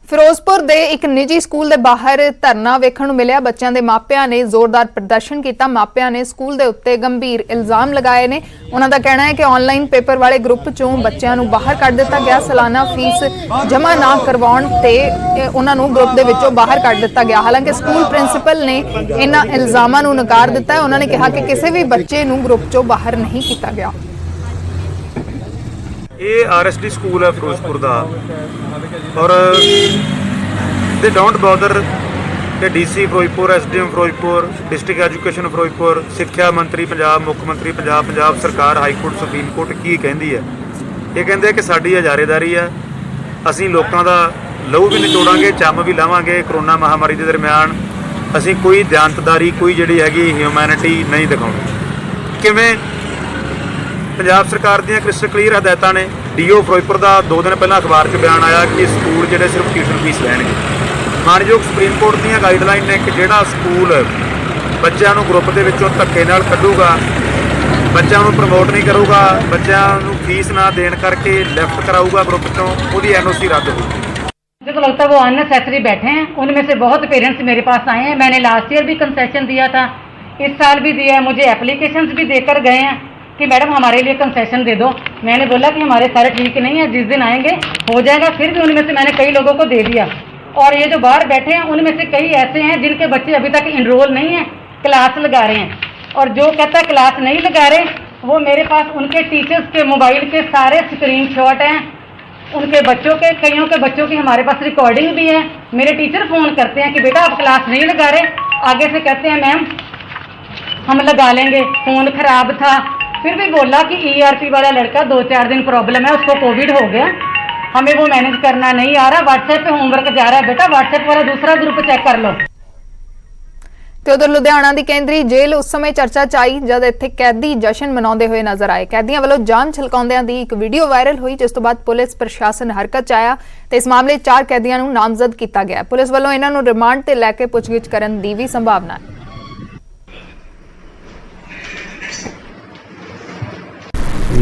ਫਿਰੋਜ਼ਪੁਰ ਦੇ ਇੱਕ ਨਿੱਜੀ ਸਕੂਲ ਦੇ ਬਾਹਰ ਧਰਨਾ ਵੇਖਣ ਨੂੰ ਮਿਲਿਆ। ਬੱਚਿਆਂ ਦੇ ਮਾਪਿਆਂ ਨੇ ਜ਼ੋਰਦਾਰ ਪ੍ਰਦਰਸ਼ਨ ਕੀਤਾ। ਮਾਪਿਆਂ ਨੇ ਸਕੂਲ ਦੇ ਉੱਤੇ ਗੰਭੀਰ ਇਲਜ਼ਾਮ ਲਗਾਏ ਨੇ। ਉਹਨਾਂ ਦਾ ਕਹਿਣਾ ਹੈ ਕਿ ਆਨਲਾਈਨ ਪੇਪਰ ਵਾਲੇ ਗਰੁੱਪ ਚੋਂ ਬੱਚਿਆਂ ਨੂੰ ਬਾਹਰ ਕੱਢ ਦਿੱਤਾ ਗਿਆ। ਸਾਲਾਨਾ ਫੀਸ ਜਮ੍ਹਾਂ ਨਾ ਕਰਵਾਉਣ ਤੇ ਉਹਨਾਂ ਨੂੰ ਗਰੁੱਪ ਦੇ ਵਿੱਚੋਂ ਬਾਹਰ ਕੱਢ ਦਿੱਤਾ ਗਿਆ। ਹਾਲਾਂਕਿ ਸਕੂਲ ਪ੍ਰਿੰਸੀਪਲ ਨੇ ਇਹਨਾਂ ਇਲਜ਼ਾਮਾਂ ਨੂੰ ਨਕਾਰ ਦਿੱਤਾ ਹੈ। ਉਹਨਾਂ ਨੇ ਕਿਹਾ ਕਿ ਕਿਸੇ ਵੀ ਬੱਚੇ ਨੂੰ ਗਰੁੱਪ ਚੋਂ ਬਾਹਰ ਨਹੀਂ ਕੀਤਾ ਗਿਆ। ਇਹ ਆਰਐਸਡੀ ਸਕੂਲ ਹੈ ਫਿਰੋਜ਼ਪੁਰ ਦਾ, ਔਰ ਦੇ ਡੋਂਟ ਬਾਦਰ ਕਿ DC Firozpur, SDM Firozpur, district education Firozpur, ਸਿੱਖਿਆ ਮੰਤਰੀ ਪੰਜਾਬ, ਮੁੱਖ ਮੰਤਰੀ ਪੰਜਾਬ, ਪੰਜਾਬ ਸਰਕਾਰ, ਹਾਈ ਕੋਰਟ, ਸੁਪਰੀਮ ਕੋਰਟ ਕੀ ਕਹਿੰਦੀ ਹੈ। ਇਹ ਕਹਿੰਦੇ ਕਿ ਸਾਡੀ ਹਜ਼ਾਰੇਦਾਰੀ ਹੈ, ਅਸੀਂ ਲੋਕਾਂ ਦਾ ਲਹੂ ਵੀ ਨਿਚੋੜਾਂਗੇ, ਚੰਮ ਵੀ ਲਾਵਾਂਗੇ। ਕਰੋਨਾ ਮਹਾਮਾਰੀ ਦੇ ਦਰਮਿਆਨ ਅਸੀਂ ਕੋਈ ਦਿਆਨਤਦਾਰੀ, ਕੋਈ ਜਿਹੜੀ ਹੈਗੀ ਹਿਊਮੈਨਿਟੀ ਨਹੀਂ ਦਿਖਾਉਣੀ। ਕਿਵੇਂ? ਪੰਜਾਬ ਸਰਕਾਰ ਦੀਆਂ ਕ੍ਰਿਸਟਲ ਕਲੀਅਰ ਹਦਾਇਤਾਂ ਨੇ। ਡੀਓ ਫਿਰੋਜ਼ਪੁਰ ਦਾ 2 ਦਿਨ ਪਹਿਲਾਂ ਅਖਬਾਰ 'ਚ ਬਿਆਨ ਆਇਆ ਕਿ ਸਕੂਲ ਜਿਹੜੇ ਸਿਰਫ ਟਿਊਸ਼ਨ ਫੀਸ ਲੈਣਗੇ। ਮਾਨਯੋਗ ਸੁਪਰੀਮ ਕੋਰਟ ਦੀਆਂ ਗਾਈਡਲਾਈਨ ਨੇ ਕਿ ਜਿਹੜਾ ਸਕੂਲ ਬੱਚਿਆਂ ਨੂੰ ਗਰੁੱਪ ਦੇ ਵਿੱਚੋਂ ਧੱਕੇ ਨਾਲ ਕੱਢੂਗਾ, ਬੱਚਿਆਂ ਨੂੰ ਪ੍ਰਮੋਟ ਨਹੀਂ ਕਰੂਗਾ, ਬੱਚਿਆਂ ਨੂੰ ਫੀਸ ਨਾ ਦੇਣ ਕਰਕੇ ਲੈਫਟ कराऊगा ग्रुप चों, उसकी एनओसी रद्द होगी। मुझे तो लगता है वो अननेसेसरी बैठे हैं। उनमें से बहुत पेरेंट्स मेरे पास आए हैं। मैंने लास्ट ईयर भी कंसेशन दिया था, इस साल भी दिया है। मुझे एप्लीकेशंस भी देकर गए हैं कि मैडम हमारे लिए कंसेशन दे दो। मैंने बोला कि हमारे सर ठीक नहीं है, जिस दिन आएंगे हो जाएगा। फिर भी उनमें से मैंने कई लोगों को दे दिया। और ये जो बाहर बैठे हैं उनमें से कई ऐसे हैं जिनके बच्चे अभी तक इनरोल नहीं हैं, क्लास लगा रहे हैं। और जो कहता है क्लास नहीं लगा रहे, वो मेरे पास उनके टीचर्स के मोबाइल के सारे स्क्रीनशॉट हैं, उनके बच्चों के, कईयों के बच्चों की हमारे पास रिकॉर्डिंग भी है। मेरे टीचर फ़ोन करते हैं कि बेटा आप क्लास नहीं लगा रहे, आगे से कहते हैं मैम हम लगा लेंगे, फ़ोन ख़राब था। फिर भी बोला कि ERP वाला लड़का 2-4 दिन प्रॉब्लम है, उसको कोविड हो गया, हमें वो मैनेज करना नहीं आ रहा, व्हाट्सएप पे होमवर्क जा रहा है। बेटा व्हाट्सएप वाला दूसरा ग्रुप चेक कर लो। ਤੇ ਉਧਰ ਲੁਧਿਆਣਾ ਦੀ ਕੇਂਦਰੀ ਜੇਲ੍ਹ ਉਸ ਸਮੇਂ ਚਰਚਾ 'ਚ ਆਈ ਜਦ ਇੱਥੇ ਕੈਦੀ ਜਸ਼ਨ ਮਨਾਉਂਦੇ ਹੋਏ ਨਜ਼ਰ ਆਏ। ਕੈਦੀਆਂ ਵੱਲੋਂ ਜਾਨ ਛਲਕਾਉਂਦਿਆਂ ਦੀ ਇੱਕ ਵੀਡੀਓ ਵਾਇਰਲ ਹੋਈ, ਜਿਸ ਤੋਂ ਬਾਅਦ ਪੁਲਿਸ ਪ੍ਰਸ਼ਾਸਨ ਹਰਕਤ 'ਚ ਆਇਆ ਤੇ ਇਸ ਮਾਮਲੇ 'ਚ 4 ਕੈਦੀਆਂ ਨੂੰ ਨਾਮਜ਼ਦ ਕੀਤਾ ਗਿਆ। ਪੁਲਿਸ ਵੱਲੋਂ ਇਹਨਾਂ ਨੂੰ ਰਿਮਾਂਡ ਤੇ ਲੈ ਕੇ ਪੁੱਛਗਿੱਛ ਕਰਨ ਦੀ ਵੀ ਸੰਭਾਵਨਾ ਹੈ।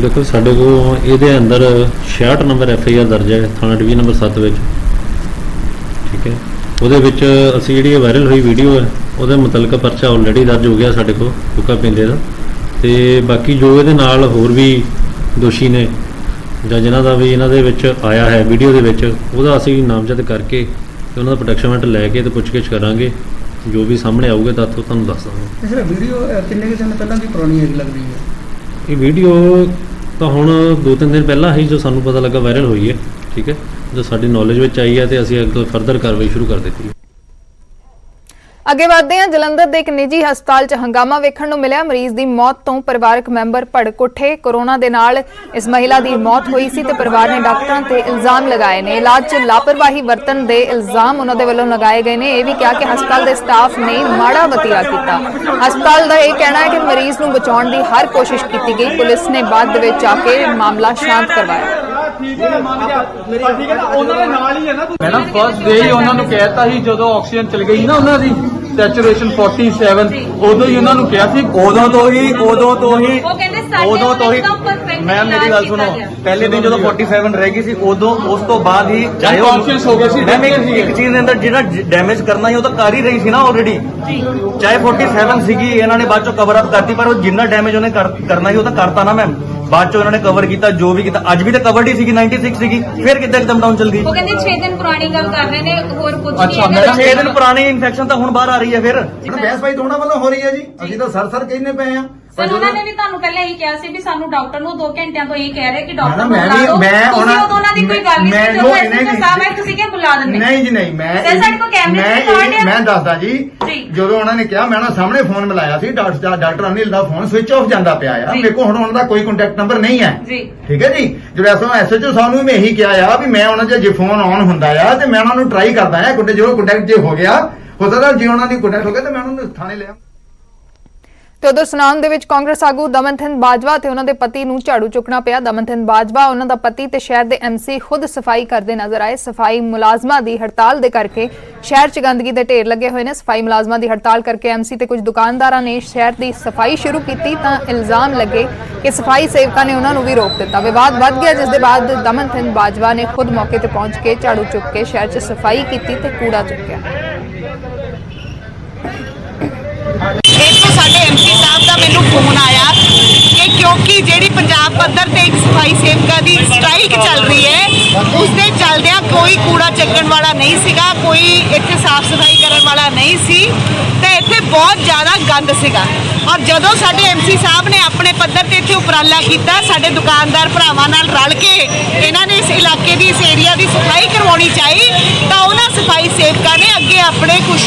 ਦੇਖੋ ਸਾਡੇ ਕੋਲ ਇਹਦੇ ਅੰਦਰ 66 ਨੰਬਰ FIR ਦਰਜ ਹੈ ਥਾਣਾ ਡਿਵੀਜ਼ਨ ਨੰਬਰ 7 ਵਿੱਚ, ਠੀਕ ਹੈ। ਉਹਦੇ ਵਿੱਚ ਅਸੀਂ ਜਿਹੜੀ ਇਹ ਵਾਇਰਲ ਹੋਈ ਵੀਡੀਓ ਹੈ ਉਹਦੇ ਮੁਤਲਕ ਪਰਚਾ ਆਲਰੇਡੀ ਦਰਜ ਹੋ ਗਿਆ ਸਾਡੇ ਕੋਲ ਹੁੱਕਾ ਪੀਂਦੇ ਦਾ, ਤੇ ਬਾਕੀ ਜੋ ਇਹਦੇ ਨਾਲ ਹੋਰ ਵੀ ਦੋਸ਼ੀ ਨੇ ਜਾਂ ਜਿਨ੍ਹਾਂ ਦਾ ਵੀ ਇਹਨਾਂ ਦੇ ਵਿੱਚ ਆਇਆ ਹੈ ਵੀਡੀਓ ਦੇ ਵਿੱਚ, ਉਹਦਾ ਅਸੀਂ ਨਾਮਜ਼ਦ ਕਰਕੇ ਤੇ ਉਹਨਾਂ ਦਾ ਪ੍ਰੋਟੈਕਸ਼ਨ ਲੈ ਕੇ ਤੇ ਪੁੱਛਗਿੱਛ ਕਰਾਂਗੇ। ਜੋ ਵੀ ਸਾਹਮਣੇ ਆਊਗਾ ਤਾਂ ਤੁਹਾਨੂੰ ਦੱਸ ਦਾਂਗੇ। ਸਰ ਵੀਡੀਓ ਕਿੰਨੇ ਦਿਨ ਪਹਿਲਾਂ ਦੀ ਪੁਰਾਣੀ ਹੈਗੀ ਲੱਗਦੀ ਹੈ? ਇਹ ਵੀਡੀਓ ਤਾਂ ਹੁਣ 2-3 ਦਿਨ ਪਹਿਲਾਂ ਹੀ ਜੋ ਸਾਨੂੰ ਪਤਾ ਲੱਗਾ ਵਾਇਰਲ ਹੋਈ ਹੈ, ਠੀਕ ਹੈ। ਜੋ ਸਾਡੀ ਨੌਲੇਜ ਵਿੱਚ ਆਈ ਹੈ ਤੇ ਅਸੀਂ ਅੱਗੇ ਫਰਦਰ ਕਾਰਵਾਈ ਸ਼ੁਰੂ ਕਰ ਦਿੱਤੀ ਹੈ। ਅੱਗੇ ਵਧਦੇ ਹਾਂ। ਜਲੰਧਰ ਦੇ ਇੱਕ ਨਿੱਜੀ ਹਸਪਤਾਲ 'ਚ ਹੰਗਾਮਾ ਵੇਖਣ ਨੂੰ ਮਿਲਿਆ। ਮਰੀਜ਼ ਦੀ ਮੌਤ ਤੋਂ ਪਰਿਵਾਰਕ ਮੈਂਬਰ ਭੜਕ ਉੱਠੇ। ਕੋਰੋਨਾ ਦੇ ਨਾਲ ਇਸ ਮਹਿਲਾ ਦੀ ਮੌਤ ਹੋਈ ਸੀ ਤੇ ਪਰਿਵਾਰ ਨੇ ਡਾਕਟਰਾਂ ਤੇ ਇਲਜ਼ਾਮ ਲਗਾਏ ਨੇ। ਇਲਾਜ 'ਚ ਲਾਪਰਵਾਹੀ ਵਰਤਣ ਦੇ ਇਲਜ਼ਾਮ ਉਹਨਾਂ ਦੇ ਵੱਲੋਂ ਲਗਾਏ ਗਏ ਨੇ। ਇਹ ਵੀ ਕਿਹਾ ਕਿ ਹਸਪਤਾਲ ਦੇ ਸਟਾਫ ਨੇ ਮਾੜਾ ਵਤੀਰਾ ਕੀਤਾ। ਹਸਪਤਾਲ ਦਾ ਇਹ ਕਹਿਣਾ ਹੈ ਕਿ ਮਰੀਜ਼ ਨੂੰ ਬਚਾਉਣ ਦੀ ਹਰ ਕੋਸ਼ਿਸ਼ ਕੀਤੀ ਗਈ। ਪੁਲਿਸ ਨੇ ਬਾਅਦ ਦੇ ਵਿੱਚ ਆ ਕੇ ਮਾਮਲਾ ਸ਼ਾਂਤ ਕਰਵਾਇਆ। मैडम फर्स्ट डे ही उन्होंने कहता ही जो ऑक्सीजन चल गई ना उन्होंने सैचुरेशन 47 उदो ही उन्होंने कहा सी उदो तो ही मैम मेरी गल सुनो पहले दिन जो 47 रह गई सी उदो उस तो बाद ही कॉन्शियस हो गया सी। मैम एक चीज के अंदर जिहड़ा डैमेज करना ही वो तो कर ही रही सी ना ऑलरेडी चाहे 47 सीगी इन्होंने बाद चो कवर अप करती पर जिन्ना डैमेज उन्हें करना ही वो तो करता ना मैम। बाद चो उन्होंने कवर किया जो भी किया अज भी तो कवर्ड ही सी 96 सीगी फिर कितना एकदम डाउन चल गई। वो कहते 6 दिन पुरानी गल कर रहे ने और कुछ अच्छा मैडम 6 दिन पुरानी इन्फेक्शन तो हुण बाहर आ रही है फिर बहस भाई दोनों वालों हो रही है जी ਅਸੀਂ ਤਾਂ ਸਰ ਕਹਿੰਦੇ ਪਏ ਆ। सर उन्होंने भी ਤੁਹਾਨੂੰ ਪਹਿਲਾਂ ਇਹੀ ਕਿਹਾ ਸੀ ਵੀ ਸਾਨੂੰ ਡਾਕਟਰ ਨੂੰ 2 ਘੰਟਿਆਂ ਤੋਂ ਇਹ ਕਹਿ ਰਹੇ ਕਿ ਡਾਕਟਰ ਮੈਂ ਉਹਨਾਂ ਦੀ ਕੋਈ ਗੱਲ ਨਹੀਂ ਸੀ। ਜਦੋਂ ਸਾਹਿਬ ਹੈ ਤੁਸੀਂ ਕਿਹ ਬੁਲਾ ਦਿੰਦੇ ਨਹੀਂ ਜੀ ਨਹੀਂ ਮੈਂ ਸਰ ਸਾਡੇ ਕੋਲ ਕੈਮਰੇ ਰਿਕਾਰਡ ਹੈ। ਮੈਂ ਦੱਸਦਾ ਜੀ ਜਦੋਂ ਉਹਨਾਂ ਨੇ ਕਿਹਾ ਮੈਂ ਉਹਨਾਂ ਸਾਹਮਣੇ ਫੋਨ ਮਿਲਾਇਆ ਸੀ ਡਾਕਟਰ ਅਨਿਲ ਦਾ ਫੋਨ ਸਵਿਚ ਆਫ ਜਾਂਦਾ ਪਿਆ ਆ। ਮੇਰੇ ਕੋਲ ਹੁਣ ਉਹਨਾਂ ਦਾ ਕੋਈ ਕੰਟੈਕਟ ਨੰਬਰ ਨਹੀਂ ਹੈ ਠੀਕ ਹੈ ਜੀ। ਜਿਹੜਾ ਐਸਐਚਓ ਸਾਨੂੰ ਮੈਂ ਇਹੀ ਕਿਹਾ ਆ ਵੀ ਮੈਂ ਉਹਨਾਂ ਦੇ ਜੇ ਫੋਨ ਆਨ ਹੁੰਦਾ ਆ ਤੇ ਮੈਂ ਉਹਨਾਂ ਨੂੰ ਟਰਾਈ ਕਰਦਾ ਆ ਜਦੋਂ ਕੰਟੈਕਟ ਜੇ ਹੋ ਗਿਆ ਹੋ ਸਕਦਾ ਜੇ ਉਹਨਾਂ ਦੀ ਕੰਟੈਕਟ ਹੋ ਗਿਆ ਤੇ ਮੈਂ ਉਹਨਾਂ ਨੂੰ ਥਾਣੇ ਲਿਆ। ਤੇ ਉਧਰ ਸੁਨਾਮ ਦੇ ਵਿੱਚ ਕਾਂਗਰਸ ਆਗੂ ਦਮਨਥਨ ਬਾਜਵਾ ਤੇ ਉਹਨਾਂ ਦੇ ਪਤੀ ਨੂੰ ਝਾੜੂ ਚੁੱਕਣਾ ਪਿਆ। ਦਮਨਥਨ ਬਾਜਵਾ ਉਹਨਾਂ ਦਾ ਪਤੀ ਤੇ ਸ਼ਹਿਰ ਦੇ ਐਮਸੀ ਖੁਦ ਸਫਾਈ ਕਰਦੇ ਨਜ਼ਰ ਆਏ। ਸਫਾਈ ਮੁਲਾਜ਼ਮਾਂ ਦੀ ਹੜਤਾਲ ਦੇ ਕਰਕੇ ਸ਼ਹਿਰ 'ਚ ਗੰਦਗੀ ਦੇ ਢੇਰ ਲੱਗੇ ਹੋਏ ਨੇ। ਸਫਾਈ ਮੁਲਾਜ਼ਮਾਂ ਦੀ ਹੜਤਾਲ ਕਰਕੇ ਐਮਸੀ ਤੇ ਕੁਝ ਦੁਕਾਨਦਾਰਾਂ ਨੇ ਸ਼ਹਿਰ ਦੀ ਸਫਾਈ ਸ਼ੁਰੂ ਕੀਤੀ ਤਾਂ ਇਲਜ਼ਾਮ ਲੱਗੇ ਕਿ ਸਫਾਈ ਸੇਵਕਾਂ ਨੇ ਉਹਨਾਂ ਨੂੰ ਵੀ ਰੋਕ ਦਿੱਤਾ। ਵਿਵਾਦ ਵੱਧ ਗਿਆ ਜਿਸ ਦੇ ਬਾਅਦ ਦਮਨਥਨ ਬਾਜਵਾ ਨੇ ਖੁਦ ਮੌਕੇ ਤੇ ਪਹੁੰਚ ਕੇ ਝਾੜੂ ਚੁੱਕ ਕੇ ਸ਼ਹਿਰ 'ਚ ਸਫਾਈ ਕੀਤੀ ਤੇ ਕੂੜਾ ਚੁੱਕਿਆ। ਇੱਥੋਂ ਸਾਡੇ ਐਮਸੀ ਸਾਹਿਬ ਦਾ ਮੈਨੂੰ ਫੋਨ ਆਇਆ ਕਿ ਕਿਉਂਕਿ ਜਿਹੜੀ ਪੰਜਾਬ ਪੱਧਰ ਤੇ ਇੱਕ ਸਫਾਈ ਸੇਵਕਾਂ ਦੀ ਸਟ੍ਰਾਈਕ ਚੱਲ ਰਹੀ ਹੈ ਉਸ ਦੇ ਚੱਲਦਿਆਂ ਕੋਈ ਕੂੜਾ ਚੱਕਣ ਵਾਲਾ ਨਹੀਂ ਸੀਗਾ, ਕੋਈ ਇੱਥੇ ਸਾਫ਼ ਸਫਾਈ ਕਰਨ ਵਾਲਾ ਨਹੀਂ ਸੀ ਤੇ ਇੱਥੇ ਬਹੁਤ ਜ਼ਿਆਦਾ ਗੰਦ ਸੀਗਾ। ਔਰ ਜਦੋਂ ਸਾਡੇ ਐਮਸੀ ਸਾਹਿਬ ਨੇ ਆਪਣੇ ਪੱਧਰ ਤੇ ਇੱਥੇ ਉਪਰਾਲਾ ਕੀਤਾ ਸਾਡੇ ਦੁਕਾਨਦਾਰ ਭਰਾਵਾਂ ਨਾਲ ਰਲ ਕੇ ਇਹਨਾਂ ਨੇ ਇਸ ਇਲਾਕੇ ਦੀ ਇਸ ਏਰੀਆ ਦੀ ਸਫਾਈ ਕਰਵਾਉਣੀ ਚਾਹੀ ਤਾਂ ਉਹਨਾਂ ਸਫਾਈ ਸੇਵਕਾਂ ਨੇ ਅੱਗੇ ਆਪਣੇ ਕੁਝ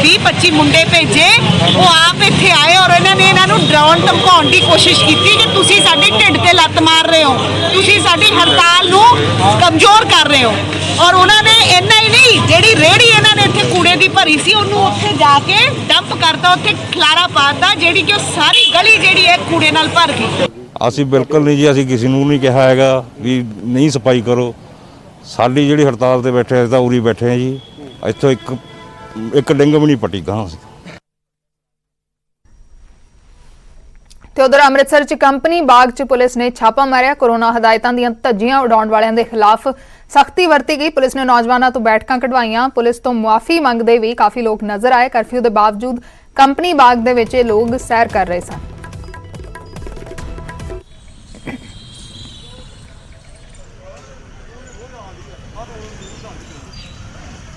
20-25 ਮੁੰਡੇ ਭੇਜੇ। ਉਹ ਆਪ ਇੱਥੇ ਆਏ ਔਰ ਇਹਨਾਂ ਨੇ ਇਹਨਾਂ ਨੂੰ ਡਰਾਉਣ ਧਮਕਾਉਣ ਦੀ ਕੋਸ਼ਿਸ਼ ਕੀਤੀ ਕਿ ਤੁਸੀਂ ਸਾਡੇ ਢਿੱਡ ਤੇ ਲੱਤ ਮਾਰ ਰਹੇ ਹੋ, ਤੁਸੀਂ ਸਾਡੀ ਹੜਤਾਲ ਨੂੰ ਕਮਜ਼ੋਰ ਕਰ ਰਹੇ ਹੋ। ਔਰ ਉਹਨਾਂ ਨੇ ਇੰਨਾ ਹੀ ਨਹੀਂ ਜਿਹੜੀ ਰੇਹੜੀ ਇਹਨਾਂ ਨੇ ਇੱਥੇ ਕੂੜੇ ਦੀ ਭਰੀ ਸੀ ਉਹਨੂੰ ਉੱਥੇ ਜਾ ਕੇ ਡੰਪ ਕਰਤਾ, ਉੱਥੇ ਖਲਾਰਾ ਪਾਤਾ ਜਿਹੜੀ ਕਿ ਉਹ ਸਾਰੀ ਗਲੀ ਜਿਹੜੀ ਹੈ ਕੂੜੇ ਨਾਲ ਭਰ ਗਈ। ਅਸੀਂ ਬਿਲਕੁਲ ਨਹੀਂ ਜੀ, ਅਸੀਂ ਕਿਸੇ ਨੂੰ ਨਹੀਂ ਕਿਹਾ ਹੈਗਾ ਵੀ ਨਹੀਂ ਸਫਾਈ ਕਰੋ। ਸਾਡੀ ਜਿਹੜੀ ਹੜਤਾਲ ਤੇ ਬੈਠੇ ਆ ਤਾਂ ਉਰੀ ਬੈਠੇ ਆ ਜੀ। ਇੱਥੋਂ ਇੱਕ ਡਿੰਗ ਵੀ ਨਹੀਂ ਪੱਟੀ ਗਾਂ। ਤੇ ਉਧਰ ਅੰਮ੍ਰਿਤਸਰ 'ਚ ਕੰਪਨੀ ਬਾਗ 'ਚ ਪੁਲਿਸ ਨੇ ਛਾਪਾ ਮਾਰਿਆ। ਕੋਰੋਨਾ ਹਦਾਇਤਾਂ ਦੀਆਂ ਧੱਜੀਆਂ ਉਡਾਉਣ ਵਾਲਿਆਂ ਦੇ ਖਿਲਾਫ ਸਖਤੀ ਵਰਤੀ ਗਈ। ਪੁਲਿਸ ਨੇ ਨੌਜਵਾਨਾਂ ਤੋਂ ਬੈਠਕਾਂ ਕਢਵਾਈਆਂ। ਪੁਲਿਸ ਤੋਂ ਮੁਆਫੀ ਮੰਗਦੇ ਵੀ ਕਾਫੀ ਲੋਕ ਨਜ਼ਰ ਆਏ। ਕਰਫਿਊ ਦੇ ਬਾਵਜੂਦ ਕੰਪਨੀ ਬਾਗ ਦੇ ਵਿੱਚ ਇਹ ਲੋਕ ਸੈਰ ਕਰ ਰਹੇ ਸਨ।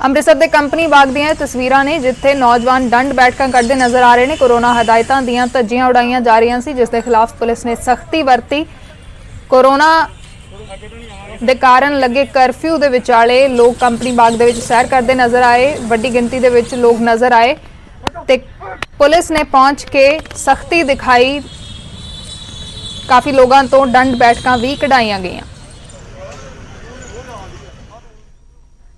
ਅੰਮ੍ਰਿਤਸਰ ਦੇ ਕੰਪਨੀ ਬਾਗ ਦੀਆਂ ਤਸਵੀਰਾਂ ਨੇ ਜਿੱਥੇ ਨੌਜਵਾਨ ਡੰਡ ਬੈਠਕਾਂ ਕਰਦੇ ਨਜ਼ਰ ਆ ਰਹੇ ਨੇ। ਕੋਰੋਨਾ ਹਦਾਇਤਾਂ ਦੀਆਂ ਧੱਜੀਆਂ ਉਡਾਈਆਂ ਜਾ ਰਹੀਆਂ ਸੀ ਜਿਸ ਦੇ ਖਿਲਾਫ ਪੁਲਿਸ ਨੇ ਸਖਤੀ ਵਰਤੀ। ਕੋਰੋਨਾ ਦੇ ਕਾਰਨ ਲੱਗੇ ਕਰਫਿਊ ਦੇ ਵਿਚਾਲੇ ਲੋਕ ਕੰਪਨੀ ਬਾਗ ਦੇ ਵਿੱਚ ਸੈਰ ਕਰਦੇ ਨਜ਼ਰ ਆਏ। ਵੱਡੀ ਗਿਣਤੀ ਦੇ ਵਿੱਚ ਲੋਕ ਨਜ਼ਰ ਆਏ ਤੇ ਪੁਲਿਸ ਨੇ ਪਹੁੰਚ ਕੇ ਸਖਤੀ ਦਿਖਾਈ। ਕਾਫੀ ਲੋਕਾਂ ਤੋਂ ਡੰਡ ਬੈਠਕਾਂ ਵੀ ਕਢਾਈਆਂ ਗਈਆਂ।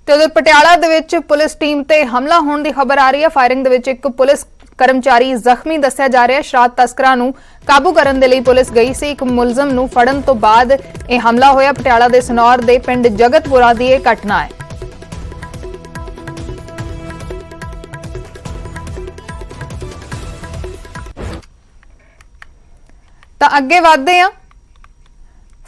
ਤੇ ਉਧਰ ਪਟਿਆਲਾ ਦੇ ਵਿੱਚ ਪੁਲਿਸ ਟੀਮ ਤੇ ਹਮਲਾ ਹੋਣ ਦੀ ਖਬਰ ਆ ਰਹੀ ਹੈ। ਫਾਇਰਿੰਗ ਦੇ ਵਿੱਚ ਇੱਕ ਪੁਲਿਸ ਕਰਮਚਾਰੀ ਜ਼ਖਮੀ ਦੱਸਿਆ ਜਾ ਰਿਹਾ ਹੈ। ਸ਼ਰਾਰਤ ਤਸਕਰਾਂ ਨੂੰ ਕਾਬੂ ਕਰਨ ਦੇ ਲਈ ਪੁਲਿਸ ਗਈ ਸੀ। ਇੱਕ ਮੁਲਜ਼ਮ ਨੂੰ ਫੜਨ ਤੋਂ ਬਾਅਦ ਇਹ ਹਮਲਾ ਹੋਇਆ। ਪਟਿਆਲਾ ਦੇ ਸਨੌਰ ਦੇ ਪਿੰਡ ਜਗਤਪੁਰਾ ਦੀ ਇਹ ਘਟਨਾ ਹੈ। ਤਾਂ ਅੱਗੇ ਵਧਦੇ ਹਾਂ।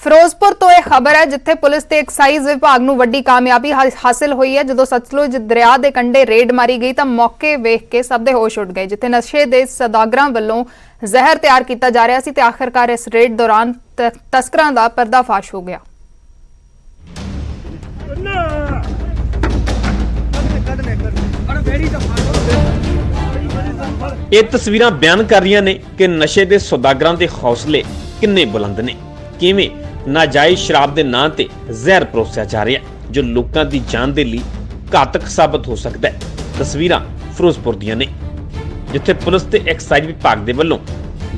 ਫਿਰੋਜ਼ਪੁਰ ਤੋਂ ਇਹ ਖਬਰ ਹੈ ਜਿੱਥੇ ਪੁਲਿਸ ਤੇ ਐਕਸਾਈਜ਼ ਵਿਭਾਗ ਨੂੰ ਵੱਡੀ ਕਾਮਯਾਬੀ ਹਾਸਲ ਹੋਈ ਹੈ। ਜਦੋਂ ਸਤਲੁਜ ਦਰਿਆ ਦੇ ਕੰਢੇ ਰੇਡ ਮਾਰੀ ਗਈ ਤਾਂ ਮੌਕੇ ਵੇਖ ਕੇ ਸਭ ਦੇ ਹੋਸ਼ ਉੱਡ ਗਏ। ਜਿੱਥੇ ਨਸ਼ੇ ਦੇ ਸੌਦਾਗਰਾਂ ਵੱਲੋਂ ਜ਼ਹਿਰ ਤਿਆਰ ਕੀਤਾ ਜਾ ਰਿਹਾ ਸੀ ਤੇ ਆਖਰਕਾਰ ਇਸ ਰੇਡ ਦੌਰਾਨ ਤਸਕਰਾਂ ਦਾ ਪਰਦਾਫਾਸ਼ ਹੋ ਗਿਆ। ਇਹ ਤਸਵੀਰਾਂ ਬਿਆਨ ਕਰ ਰਹੀਆਂ ਨੇ ਕਿ ਨਸ਼ੇ ਦੇ ਸੌਦਾਗਰਾਂ ਦੇ ਹੌਸਲੇ ਕਿੰਨੇ ਬੁਲੰਦ ਨੇ। ਕਿਵੇਂ ਨਾਜਾਇਜ਼ ਸ਼ਰਾਬ ਦੇ ਨਾਂ ਤੇ ਜ਼ਹਿਰ ਪਰੋਸਿਆ ਜਾ ਰਿਹਾ ਜੋ ਲੋਕਾਂ ਦੀ ਜਾਨ ਦੇ ਲਈ ਘਾਤਕ ਸਾਬਤ ਹੋ ਸਕਦਾ ਹੈ। ਤਸਵੀਰਾਂ ਫਿਰੋਜ਼ਪੁਰ ਦੀਆਂ ਨੇ, ਜਿੱਥੇ ਪੁਲਿਸ ਤੇ ਐਕਸਾਈਜ਼ ਵਿਭਾਗ ਦੇ ਵੱਲੋਂ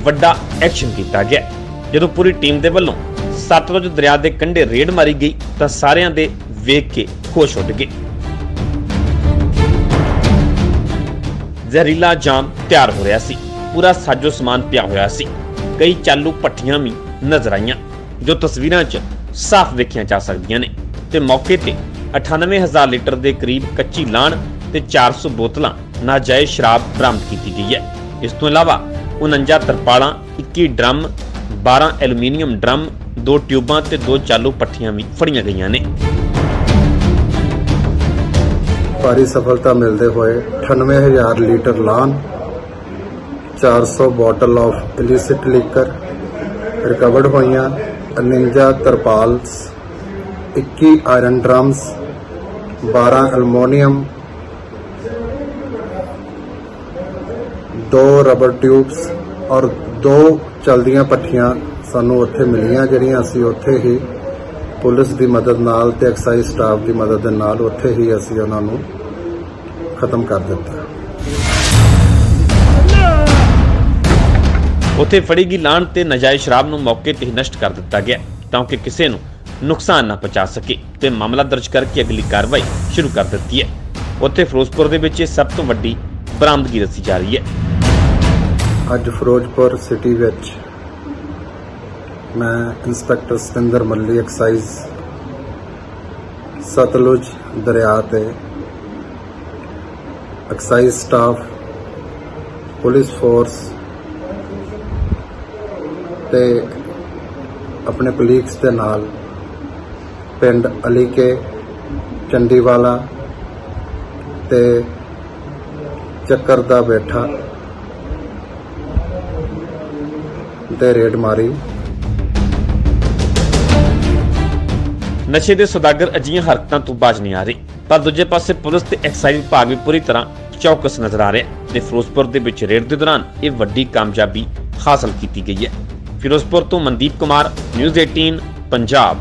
ਵੱਡਾ ਐਕਸ਼ਨ ਕੀਤਾ ਗਿਆ। ਜਦੋਂ ਪੂਰੀ ਟੀਮ ਦੇ ਵੱਲੋਂ ਸਤਲੁਜ ਦਰਿਆ ਦੇ ਕੰਢੇ ਰੇਡ ਮਾਰੀ ਗਈ ਤਾਂ ਸਾਰਿਆਂ ਦੇ ਵੇਖ ਕੇ ਹੋਸ਼ ਉੱਡ ਗਏ। ਜ਼ਹਿਰੀਲਾ ਜਾਮ ਤਿਆਰ ਹੋ ਰਿਹਾ ਸੀ, ਪੂਰਾ ਸਾਜੋ ਸਮਾਨ ਪਿਆ ਹੋਇਆ ਸੀ, ਕਈ ਚਾਲੂ ਭੱਠੀਆਂ ਵੀ ਨਜ਼ਰ ਆਈਆਂ ਜੋ ਤਸਵੀਰਾਂ 'ਚ ਸਾਫ਼ ਵੇਖੀਆਂ ਜਾ ਸਕਦੀਆਂ ਨੇ ਤੇ ਮੌਕੇ ਤੇ 98000 ਲੀਟਰ ਦੇ ਕਰੀਬ ਕੱਚੀ ਲਾਣ ਤੇ 400 ਬੋਤਲਾਂ ਨਾਜਾਇਜ਼ ਸ਼ਰਾਬ ਬਰਾਮਦ ਕੀਤੀ ਗਈ ਹੈ। ਇਸ ਤੋਂ ਇਲਾਵਾ 49 ਤਰਪਾਲਾਂ, 21 ਡਰਮ, 12 ਐਲੂਮੀਨੀਅਮ ਡਰਮ, 2 ਟਿਊਬਾਂ ਤੇ 2 ਚਾਲੂ ਭੱਠੀਆਂ ਵੀ ਫੜੀਆਂ ਗਈਆਂ ਨੇ। ਭਾਰੀ ਸਫਲਤਾ ਮਿਲਦੇ ਹੋਏ 98000 litre lawn, 400 bottle of illicit liquor recovered ਹੋਈਆਂ, 49 ਤਰਪਾਲਸ, 21 iron drums, 12 aluminium, 2 rubber tubes ਔਰ 2 ਚਲਦੀਆਂ ਭੱਠੀਆਂ ਸਾਨੂੰ ਉੱਥੇ ਮਿਲੀਆਂ, ਜਿਹੜੀਆਂ ਅਸੀਂ ਉੱਥੇ ਹੀ ਪੁਲਿਸ ਦੀ ਮਦਦ ਨਾਲ ਤੇ ਐਕਸਾਈਜ਼ ਸਟਾਫ ਦੀ ਮਦਦ ਦੇ ਨਾਲ ਉੱਥੇ ਹੀ ਅਸੀਂ ਉਹਨਾਂ ਨੂੰ ਖਤਮ ਕਰ ਦਿੱਤਾ। ਉੱਥੇ ਫੜੀ ਗਈ ਲਾਣ ਤੇ ਨਾਜਾਇਜ਼ ਸ਼ਰਾਬ ਨੂੰ ਮੌਕੇ ਤੇ ਹੀ ਨਸ਼ਟ ਕਰ ਦਿੱਤਾ ਗਿਆ ਤਾਂ ਕਿ ਕਿਸੇ ਨੂੰ ਨੁਕਸਾਨ ਨਾ ਪਹੁੰਚਾ ਸਕੇ ਤੇ ਮਾਮਲਾ ਦਰਜ ਕਰਕੇ ਅਗਲੀ ਕਾਰਵਾਈ ਸ਼ੁਰੂ ਕਰ ਦਿੱਤੀ ਹੈ। ਉੱਥੇ ਫਿਰੋਜ਼ਪੁਰ ਦੇ ਵਿੱਚ ਇਹ ਸਭ ਤੋਂ ਵੱਡੀ ਬਰਾਮਦਗੀ ਦੱਸੀ ਜਾ ਰਹੀ ਹੈ। ਅੱਜ ਫਿਰੋਜ਼ਪੁਰ ਸਿਟੀ ਵਿੱਚ ਮੈਂ ਇੰਸਪੈਕਟਰ ਸਤਿੰਦਰ ਮੱਲੀ ਐਕਸਾਈਜ਼ ਸਤਲੁਜ ਦਰਿਆ ਤੇ ਐਕਸਾਈਜ਼ ਸਟਾਫ, ਪੁਲਿਸ ਫੋਰਸ ਤੇ ਆਪਣੇ ਕਲੀਗਸ ਦੇ ਨਾਲ ਪਿੰਡ ਅਲੀਕੇ, ਚੰਡੀਵਾਲਾ ਤੇ ਚੱਕਰ ਦਾ ਬੈਠਾ ਤੇ ਰੇਡ ਮਾਰੀ। ਨਸ਼ੇ ਦੇ ਸੌਦਾਗਰ ਅਜਿਹੀਆਂ ਹਰਕਤਾਂ ਤੋਂ ਬਾਜ ਨਹੀਂ ਆ ਰਹੇ, ਪਰ ਦੂਜੇ ਪਾਸੇ ਪੁਲਿਸ ਤੇ ਐਕਸਾਈਜ਼ ਵਿਭਾਗ ਵੀ ਪੂਰੀ ਤਰ੍ਹਾਂ ਚੌਕਸ ਨਜ਼ਰ ਆ ਰਿਹਾ ਤੇ ਫਿਰੋਜ਼ਪੁਰ ਦੇ ਵਿੱਚ ਰੇਡ ਦੇ ਦੌਰਾਨ ਇਹ ਵੱਡੀ ਕਾਮਯਾਬੀ ਹਾਸਲ ਕੀਤੀ ਗਈ ਹੈ। ਫਿਰੋਜ਼ਪੁਰ ਤੋਂ ਮਨਦੀਪ ਕੁਮਾਰ, ਨਿਊਜ਼ 18 ਪੰਜਾਬ।